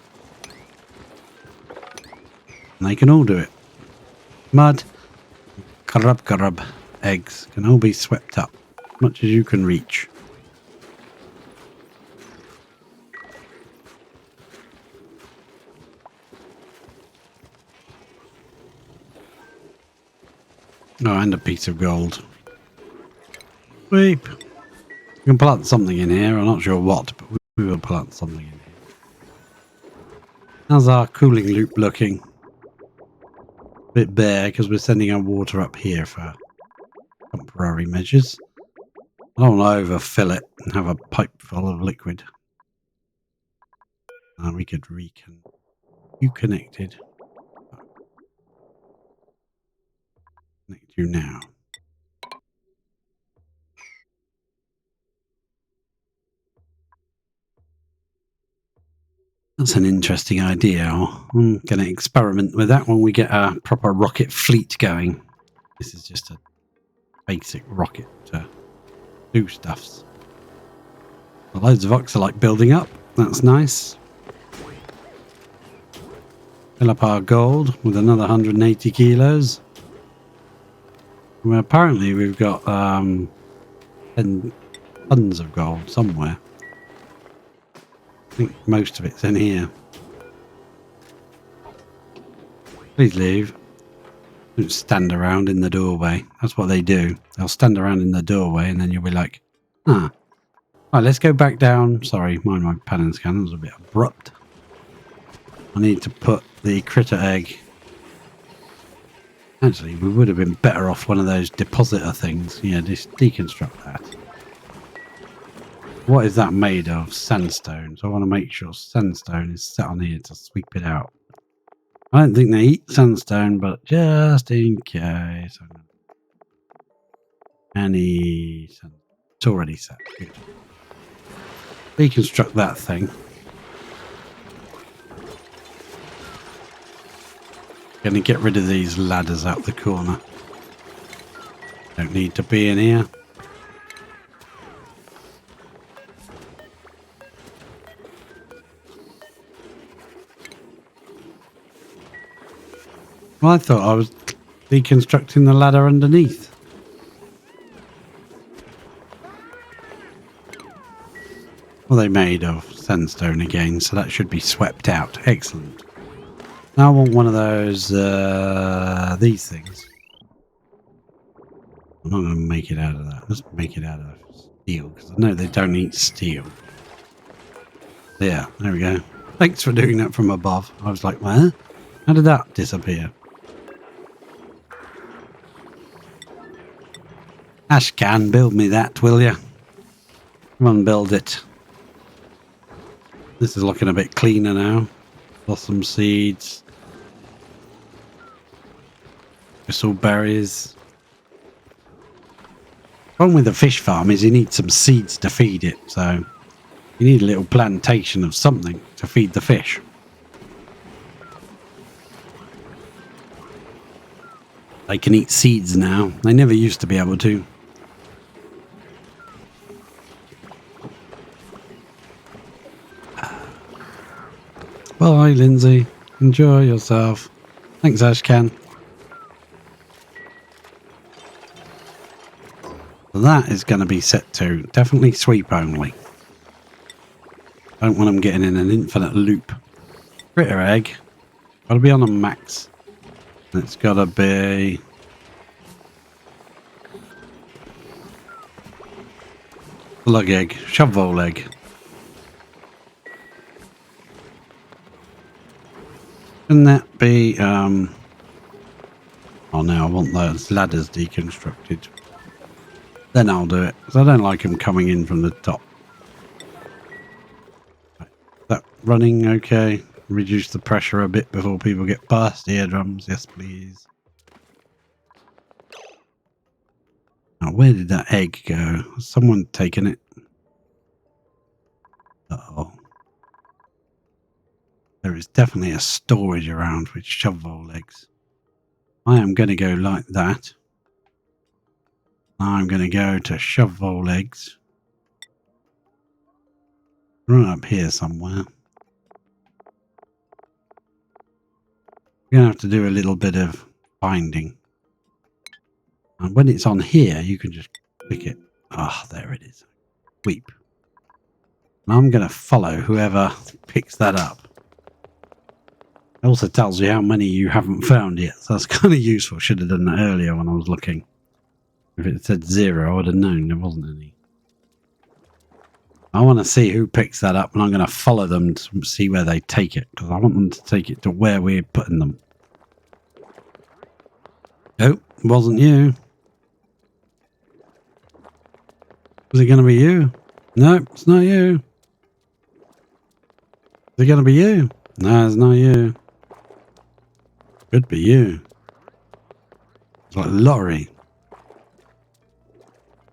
And they can all do it. Mud, grub, eggs can all be swept up as much as you can reach. Oh, and a piece of gold. Sweep. We can plant something in here. I'm not sure what, but we will plant something in here. How's our cooling loop looking? A bit bare because we're sending our water up here for temporary measures. I don't want to overfill it and have a pipe full of liquid. We could you connected. Connect you now. That's an interesting idea. I'm going to experiment with that when we get a proper rocket fleet going. This is just a basic rocket to do stuffs. Loads of oxalite building up. That's nice. Fill up our gold with another 180 kilos. Well, apparently we've got 10 tons of gold somewhere. I think most of it's in here. Please leave. Don't stand around in the doorway. That's what they do. They'll stand around in the doorway and then you'll be like, Right, let's go back down. Sorry, mind my pan and scan. That was a bit abrupt. I need to put the critter egg. Actually, we would have been better off one of those depositor things. Yeah, just deconstruct that. What is that made of? Sandstone. So I want to make sure sandstone is set on here to sweep it out. I don't think they eat sandstone, but just in case. It's already set. Good. Deconstruct that thing. Going to get rid of these ladders out the corner. Don't need to be in here. Well, I thought I was deconstructing the ladder underneath. Well, they made of sandstone again, so that should be swept out. Excellent. Now I want one of those, these things. I'm not going to make it out of that. Let's make it out of steel, because I know they don't eat steel. Yeah, there we go. Thanks for doing that from above. I was like, where? How did that disappear? Ashcan, build me that, will you? Come on, build it. This is looking a bit cleaner now. Blossom seeds. Bristleberries. The problem with the fish farm is you need some seeds to feed it, so you need a little plantation of something to feed the fish. They can eat seeds now. They never used to be able to. Bye, Lindsay. Enjoy yourself. Thanks, Ashcan. So that is going to be set to definitely sweep only. Don't want them getting in an infinite loop. Critter egg. Got to be on a max. It's got to be... Slug egg. Shovel egg. Can that be, oh no, I want those ladders deconstructed. Then I'll do it, because I don't like them coming in from the top. Right. That running okay? Reduce the pressure a bit before people get past eardrums. Yes, please. Now, where did that egg go? Has someone taken it? Uh-oh. There is definitely a storage around with shovel legs. I am going to go like that. I'm going to go to shovel legs. Right up here somewhere. We're going to have to do a little bit of binding. And when it's on here, you can just click it. Ah, there it is. Sweep. And I'm going to follow whoever picks that up. It also tells you how many you haven't found yet, so that's kind of useful. Should have done that earlier when I was looking. If it said 0, I would have known there wasn't any. I want to see who picks that up, and I'm going to follow them to see where they take it, because I want them to take it to where we're putting them. Oh, it wasn't you. Was it going to be you? No, it's not you. Is it going to be you? No, it's not you. Could be you. It's like a lottery.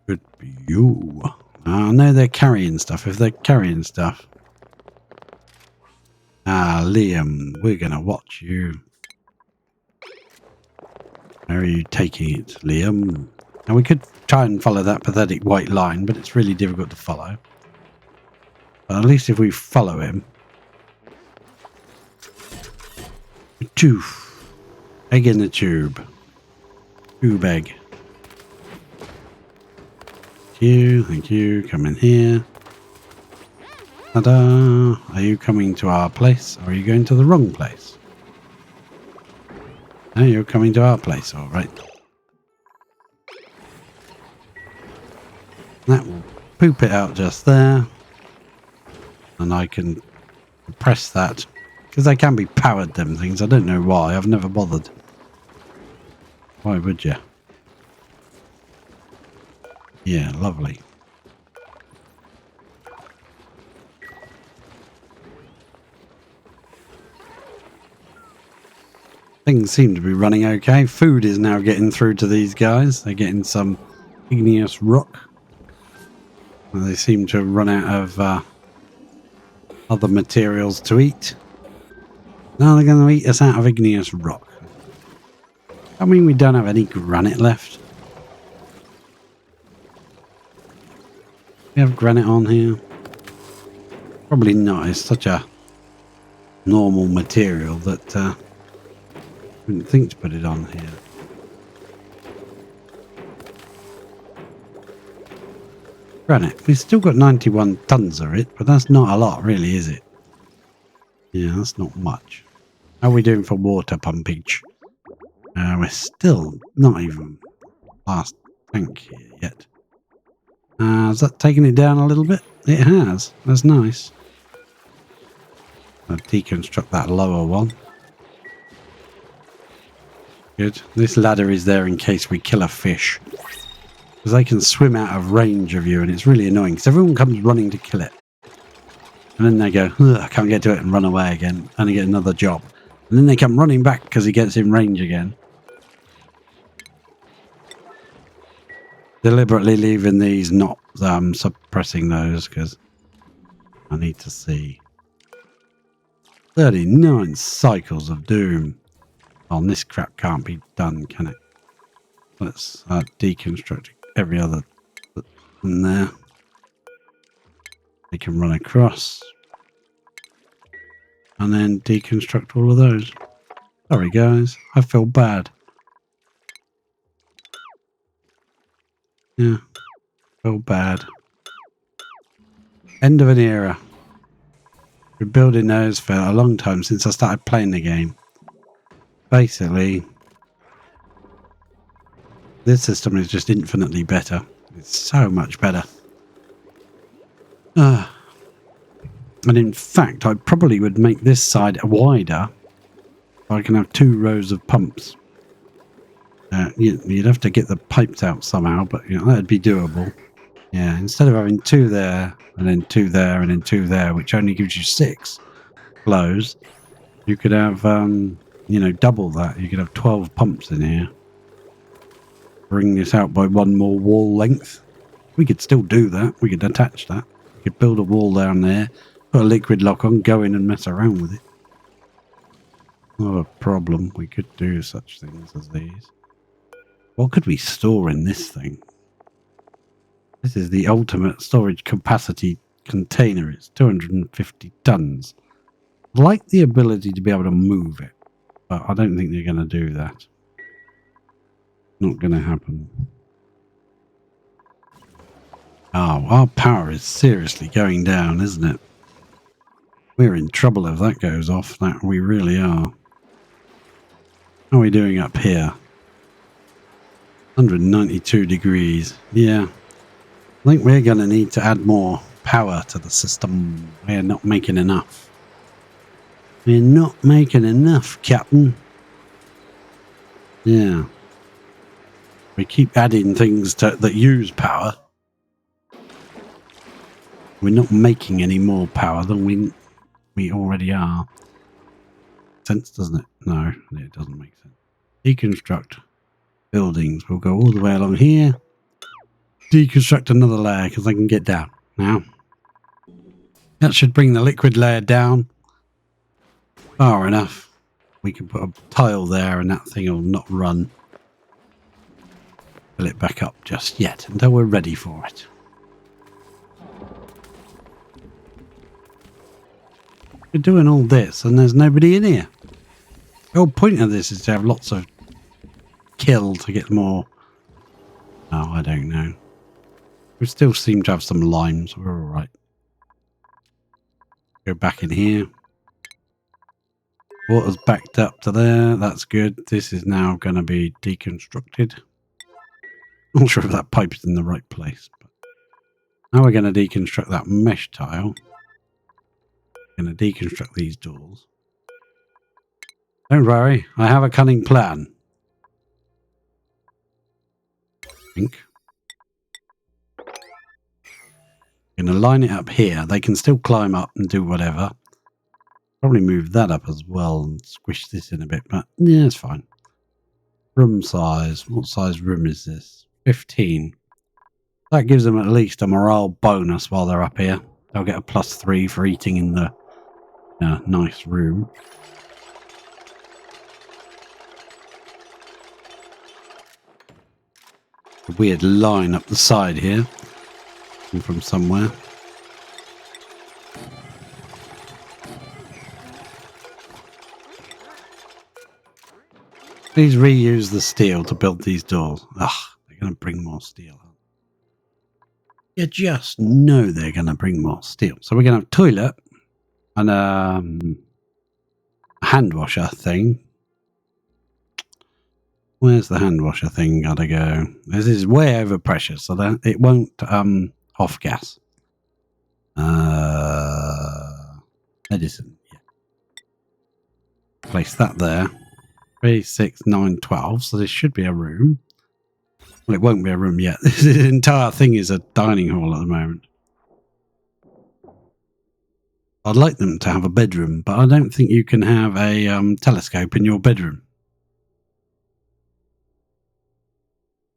Could be you. I know they're carrying stuff. If they're carrying stuff. Ah, Liam, we're going to watch you. Where are you taking it, Liam? Now we could try and follow that pathetic white line, but it's really difficult to follow. But at least if we follow him. Toof. Egg in the tube. Tube egg. Thank you. Come in here. Ta-da! Are you coming to our place, or are you going to the wrong place? No, you're coming to our place, all right. That will poop it out just there. And I can press that. Because they can be powered, them things. I don't know why. I've never bothered. Why would you? Yeah, lovely. Things seem to be running okay. Food is now getting through to these guys. They're getting some igneous rock. They seem to have run out of other materials to eat. Now they're going to eat us out of igneous rock. I mean, we don't have any granite left. We have granite on here. Probably not. It's such a normal material that I wouldn't think to put it on here. Granite. We've still got 91 tons of it, but that's not a lot, really, is it? Yeah, that's not much. How are we doing for water pumpage? We're still not even last tank here yet. Has that taken it down a little bit? It has. That's nice. I'll deconstruct that lower one. Good. This ladder is there in case we kill a fish. Because they can swim out of range of you, and it's really annoying because everyone comes running to kill it. And then they go, I can't get to it, and run away again, and get another job. And then they come running back because he gets in range again. Deliberately leaving these, not suppressing those, because I need to see. 39 cycles of doom. Oh, this crap can't be done, can it? Let's deconstruct every other in there. They can run across. And then deconstruct all of those. Sorry guys, I feel bad. Yeah, feel bad. End of an era. Been building those for a long time since I started playing the game. Basically, this system is just infinitely better. It's so much better. And in fact, I probably would make this side wider so I can have 2 rows of pumps. You'd have to get the pipes out somehow, but you know, that'd be doable. Yeah, instead of having 2 there, and then 2 there, and then 2 there, which only gives you 6 flows, you could have, you know, double that. You could have 12 pumps in here. Bring this out by 1 more wall length. We could still do that. We could attach that. We could build a wall down there, put a liquid lock on, go in and mess around with it. Not a problem. We could do such things as these. What could we store in this thing? This is the ultimate storage capacity container. It's 250 tons. I like the ability to be able to move it, but I don't think they're going to do that. Not going to happen. Oh, our power is seriously going down, isn't it? We're in trouble if that goes off. That we really are. How are we doing up here? 192 degrees. Yeah. I think we're going to need to add more power to the system. We're not making enough. We're not making enough, Captain. Yeah. We keep adding things that use power. We're not making any more power than we already are. Sense, doesn't it? No, it doesn't make sense. Deconstruct buildings. We'll go all the way along here. Deconstruct another layer because I can get down now. That should bring the liquid layer down far enough. We can put a tile there and that thing will not run. Fill it back up just yet until we're ready for it. We're doing all this and there's nobody in here. The whole point of this is to have lots of kill to get more. Oh, I don't know. We still seem to have some limes. We're all right. Go back in here. Water's backed up to there. That's good. This is now going to be deconstructed. I'm not sure if that pipe is in the right place. But now we're going to deconstruct that mesh tile. We're going to deconstruct these doors. Don't worry. I have a cunning plan. I think. Going to line it up here. They can still climb up and do whatever. Probably move that up as well and squish this in a bit, but yeah, it's fine. Room size. What size room is this? 15. That gives them at least a morale bonus while they're up here. They'll get a +3 for eating in the nice room. A weird line up the side here. From somewhere. Please reuse the steel to build these doors. Ugh, they're going to bring more steel. You just know they're going to bring more steel. So we're going to have a toilet and a hand washer thing. Where's the hand washer thing got to go? This is way over pressure, so that it won't off gas. Medicine. Yeah. Place that there. 3, 6, 9, 12. So this should be a room. Well, it won't be a room yet. This entire thing is a dining hall at the moment. I'd like them to have a bedroom, but I don't think you can have a telescope in your bedroom.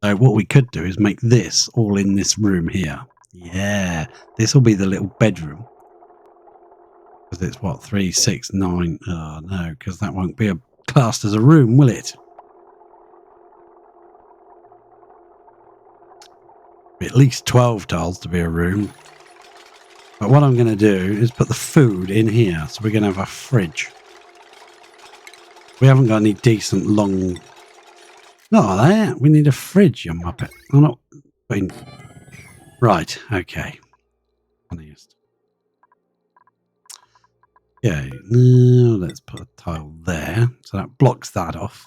So what we could do is make this all in this room here. Yeah, this will be the little bedroom. Because it's what, 3, 6, 9. Oh no, because that won't be classed as a room, will it? At least 12 tiles to be a room. But what I'm going to do is put the food in here. So we're going to have a fridge. We haven't got any decent long... Not like that. We need a fridge, you muppet. I'm not putting... Right, okay. Funniest. Okay, now let's put a tile there. So that blocks that off.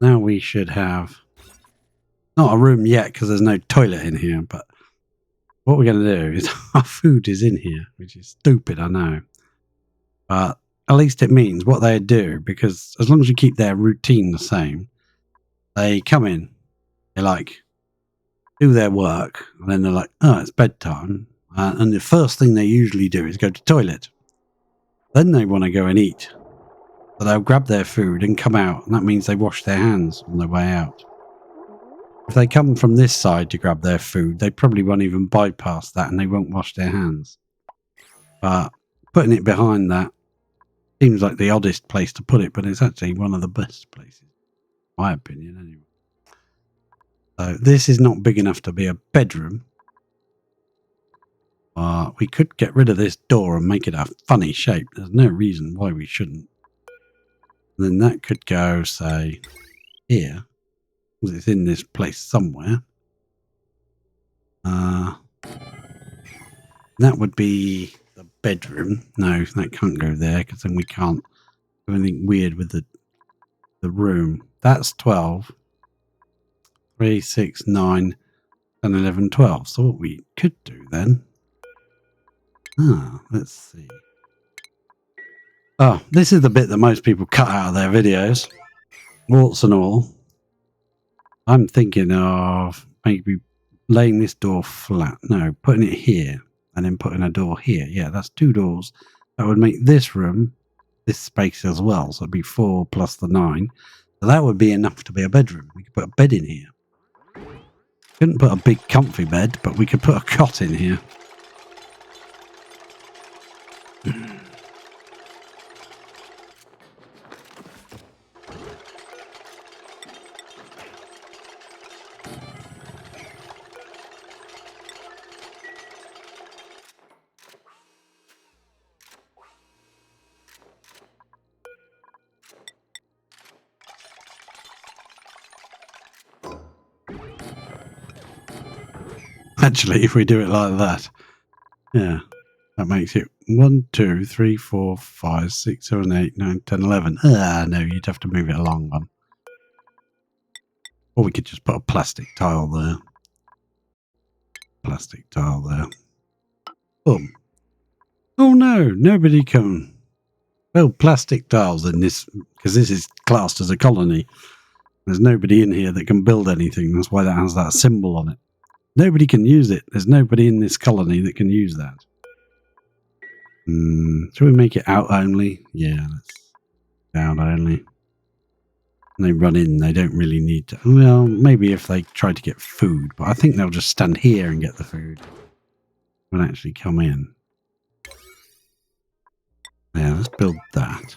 Now we should have... Not a room yet because there's no toilet in here, but what we're going to do is our food is in here, which is stupid, I know. But at least it means what they do, because as long as you keep their routine the same, they come in, they like do their work, and then they're like, oh, it's bedtime. And the first thing they usually do is go to the toilet. Then they want to go and eat. So they'll grab their food and come out, and that means they wash their hands on their way out. If they come from this side to grab their food, they probably won't even bypass that and they won't wash their hands. But putting it behind that seems like the oddest place to put it, but it's actually one of the best places, in my opinion, anyway. So this is not big enough to be a bedroom. We could get rid of this door and make it a funny shape. There's no reason why we shouldn't. And then that could go, say, here. It's in this place somewhere. That would be the bedroom. No, that can't go there because then we can't do anything weird with the room. That's 12. 3, 6, 9, 10, 11, 12. So what we could do then... let's see. Oh, this is the bit that most people cut out of their videos. Warts and all. I'm thinking of maybe laying this door flat. No, putting it here and then putting a door here. Yeah, that's 2 doors. That would make this room, this space as well. So it'd be 4 plus the 9. So that would be enough to be a bedroom. We could put a bed in here. Couldn't put a big comfy bed, but we could put a cot in here. Actually, if we do it like that, yeah, that makes it 1, 2, 3, 4, 5, 6, 7, 8, 9, 10, 11. No, you'd have to move it along one. Or we could just put a plastic tile there. Plastic tile there. Boom. Oh no, nobody can build plastic tiles in this, because this is classed as a colony. There's nobody in here that can build anything. That's why that has that symbol on it. Nobody can use it. There's nobody in this colony that can use that. Should we make it out only? Yeah, let's out only. When they run in, they don't really need to. Well, maybe if they try to get food, but I think they'll just stand here and get the food. Won't actually come in. Yeah, let's build that.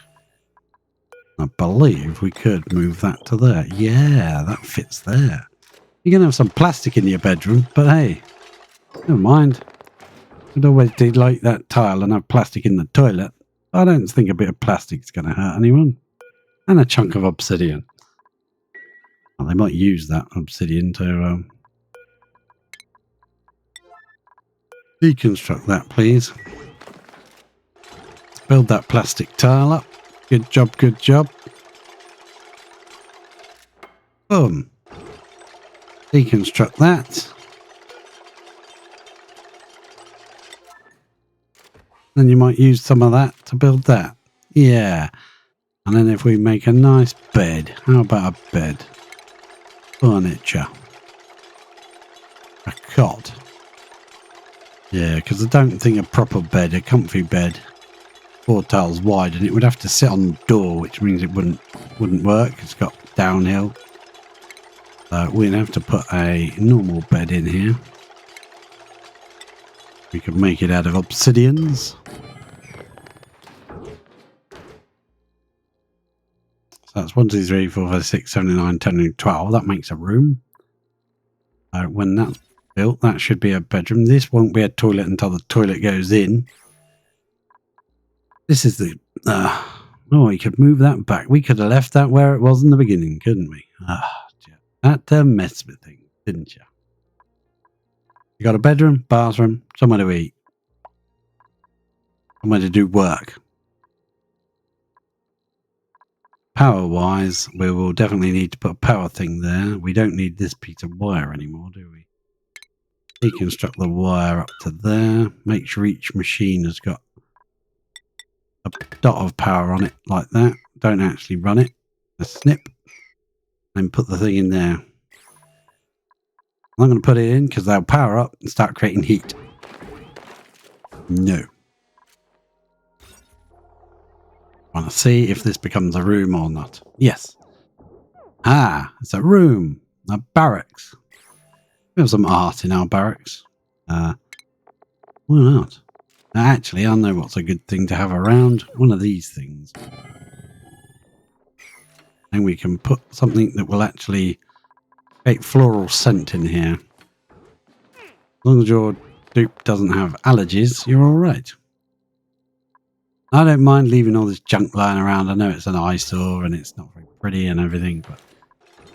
I believe we could move that to there. Yeah, that fits there. You're going to have some plastic in your bedroom, but hey, never mind. I'd always like that tile and have plastic in the toilet. I don't think a bit of plastic's going to hurt anyone. And a chunk of obsidian. Well, they might use that obsidian to deconstruct that, please. Let's build that plastic tile up. Good job, good job. Boom. Deconstruct that. Then you might use some of that to build that. Yeah. And then if we make a nice bed. How about a bed? Furniture. A cot. Yeah, because I don't think a proper bed, a comfy bed, 4 tiles wide, and it would have to sit on the door, which means it wouldn't work. It's got downhill. So we'd have to put a normal bed in here. We could make it out of obsidians. So that's 1, 2, 3, 4, 5, 6, 7, 9, 10, and 12. That makes a room. When that's built, that should be a bedroom. This won't be a toilet until the toilet goes in. This is the... oh, we could move that back. We could have left that where it was in the beginning, couldn't we? That messed with things, didn't you? You got a bedroom, bathroom, somewhere to eat. Somewhere to do work. Power-wise, we will definitely need to put a power thing there. We don't need this piece of wire anymore, do we? Deconstruct the wire up to there. Make sure each machine has got a dot of power on it like that. Don't actually run it. A snip. Then put the thing in there. I'm going to put it in because they'll power up and start creating heat. No. I want to see if this becomes a room or not. Yes. Ah, it's a room. A barracks. We have some art in our barracks. Why not? Actually, I know what's a good thing to have around. One of these things. And we can put something that will actually create floral scent in here. As long as your dupe doesn't have allergies, you're alright. I don't mind leaving all this junk lying around. I know it's an eyesore and it's not very pretty and everything, but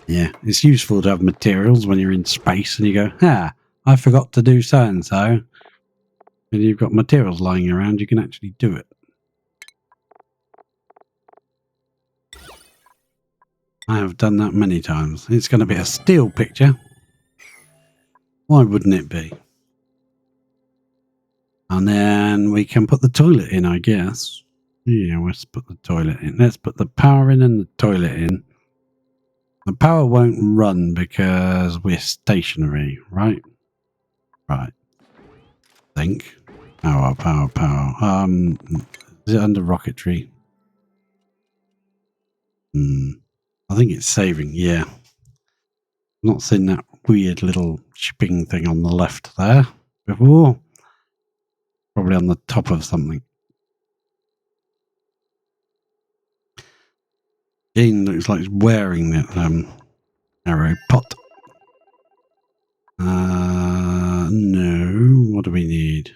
yeah, it's useful to have materials when you're in space and you go, I forgot to do so and so. And you've got materials lying around, you can actually do it. I have done that many times. It's going to be a still picture. Why wouldn't it be? And then we can put the toilet in, I guess. Yeah, let's put the toilet in. Let's put the power in and the toilet in. The power won't run because we're stationary, right? Right. Think. Power. Is it under rocketry? I think it's saving, yeah. Not seen that weird little shipping thing on the left there before. Probably on the top of something. Dean looks like he's wearing that arrow pot. No. What do we need?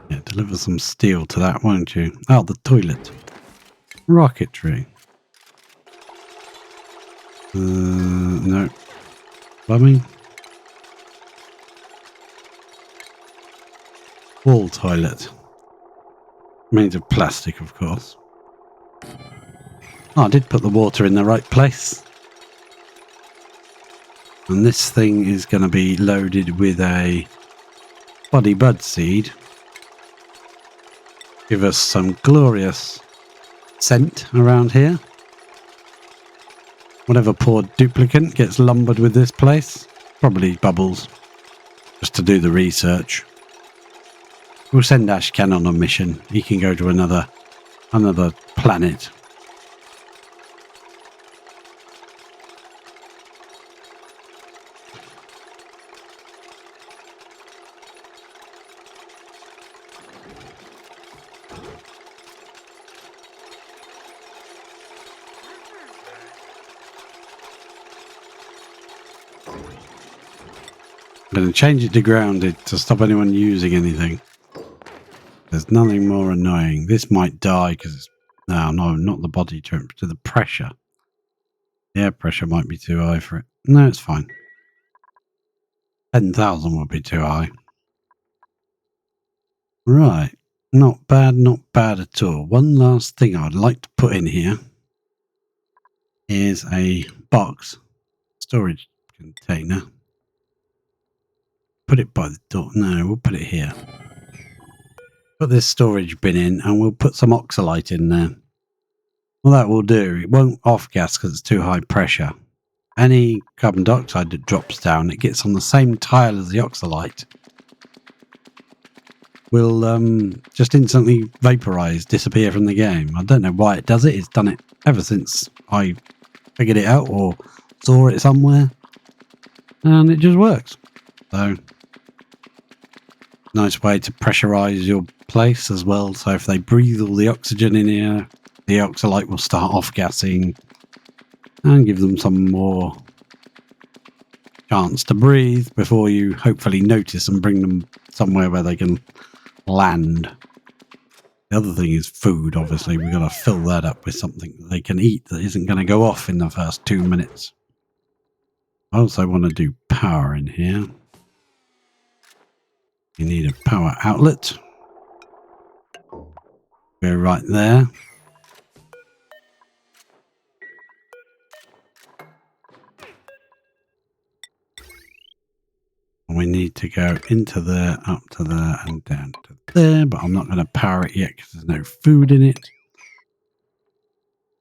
Yeah, deliver some steel to that, won't you? Oh, the toilet. Rocketry. No. Plumbing. Wall toilet. Made of plastic, of course. Oh, I did put the water in the right place. And this thing is going to be loaded with a body bud seed. Give us some glorious scent around here. Whatever poor duplicate gets lumbered with this place. Probably bubbles. just to do the research. We'll send Ashcan on a mission. He can go to another planet. I'm going to change it to grounded to stop anyone using anything. There's nothing more annoying. This might die because it's... No, not the body temperature, to the pressure. The air pressure might be too high for it. No, it's fine. 10,000 would be too high. Right. Not bad at all. One last thing I'd like to put in here is a box storage container. Put it by the door. No, we'll put it here. Put this storage bin in and we'll put some oxalite in there. Well, that will do. It won't off gas because it's too high pressure. Any carbon dioxide that drops down, it gets on the same tile as the oxalite. Will just instantly vaporize, disappear from the game. I don't know why it does it. It's done it ever since I figured it out or saw it somewhere. And it just works. So, nice way to pressurize your place as well. So if they breathe all the oxygen in here, the oxalite will start off-gassing and give them some more chance to breathe before you hopefully notice and bring them somewhere where they can land. The other thing is food, obviously. We've got to fill that up with something that they can eat that isn't going to go off in the first 2 minutes. I also want to do power in here. You need a power outlet. Go right there. And we need to go into there, up to there, and down to there. But I'm not going to power it yet because there's no food in it.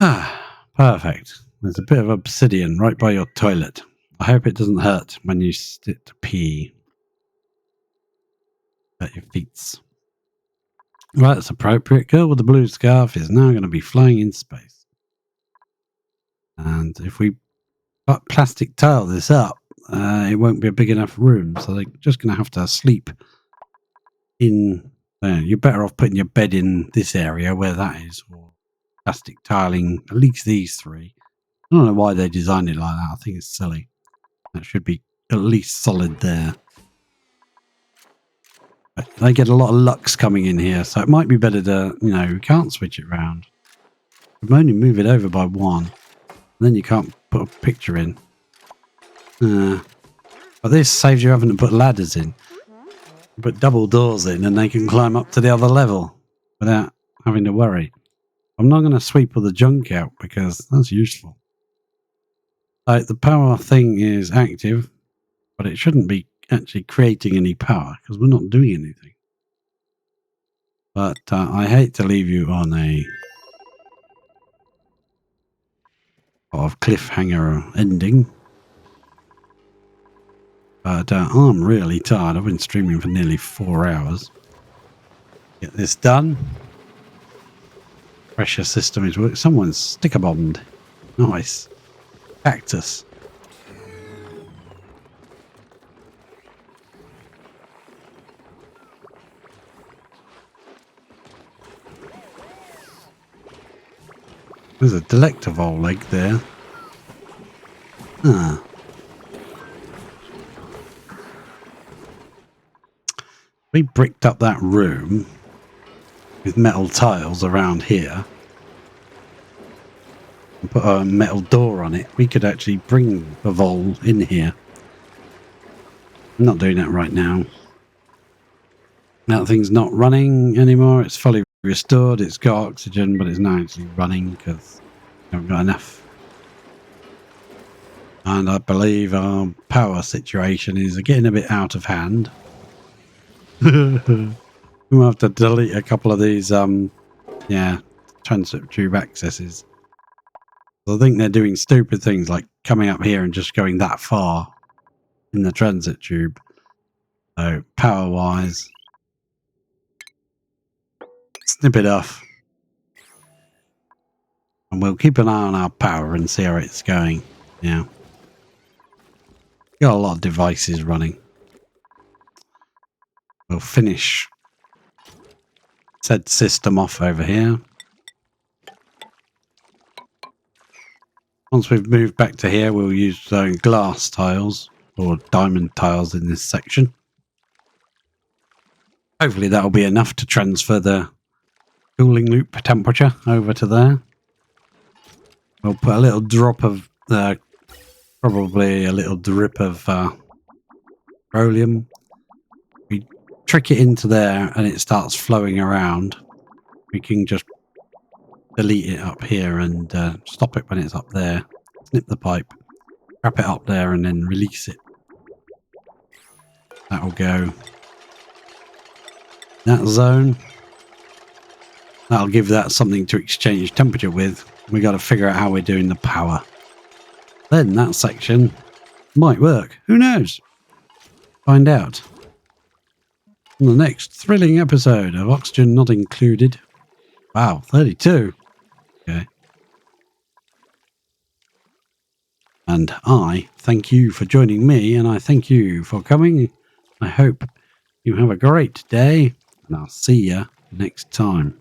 Ah, perfect. There's a bit of obsidian right by your toilet. I hope it doesn't hurt when you sit to pee. At your feet. Right, that's appropriate. Girl with the blue scarf is now going to be flying in space. And if we plastic tile this up, it won't be a big enough room. So they're just going to have to sleep in there. You're better off putting your bed in this area where that is, or plastic tiling at least these three. I don't know why they designed it like that. I think it's silly. That should be at least solid there. But they get a lot of lux coming in here, so it might be better to, you can't switch it around. You can only move it over by one. And then you can't put a picture in. But this saves you having to put ladders in. You put double doors in and they can climb up to the other level without having to worry. I'm not going to sweep all the junk out because that's useful. Like the power thing is active, but it shouldn't be actually creating any power because we're not doing anything. But I hate to leave you on a sort of cliffhanger ending. But I'm really tired. I've been streaming for nearly 4 hours. Get this done. Pressure system is working. Someone's sticker bombed. Nice. Cactus. There's a delectavole leg there. Ah. We bricked up that room with metal tiles around here and put a metal door on it. We could actually bring the vole in here. I'm not doing that right now. That thing's not running anymore. It's fully restored. It's got oxygen, but it's not actually running because we haven't got enough. And I believe our power situation is getting a bit out of hand. We'll have to delete a couple of these transit tube accesses. I think they're doing stupid things like coming up here and just going that far in the transit tube. So power wise, snip it off. And we'll keep an eye on our power and see how it's going. Yeah. Got a lot of devices running. We'll finish said system off over here. Once we've moved back to here, we'll use glass tiles or diamond tiles in this section. Hopefully that'll be enough to transfer the cooling loop temperature over to there. We'll put a little drop of, probably a little drip of petroleum. We trick it into there and it starts flowing around. We can just delete it up here and stop it when it's up there. Snip the pipe, wrap it up there and then release it. That'll go that zone. That'll give that something to exchange temperature with. We got to figure out how we're doing the power. Then that section might work. Who knows? Find out on the next thrilling episode of Oxygen Not Included. Wow, 32. Okay. And I thank you for joining me, and I thank you for coming. I hope you have a great day, and I'll see you next time.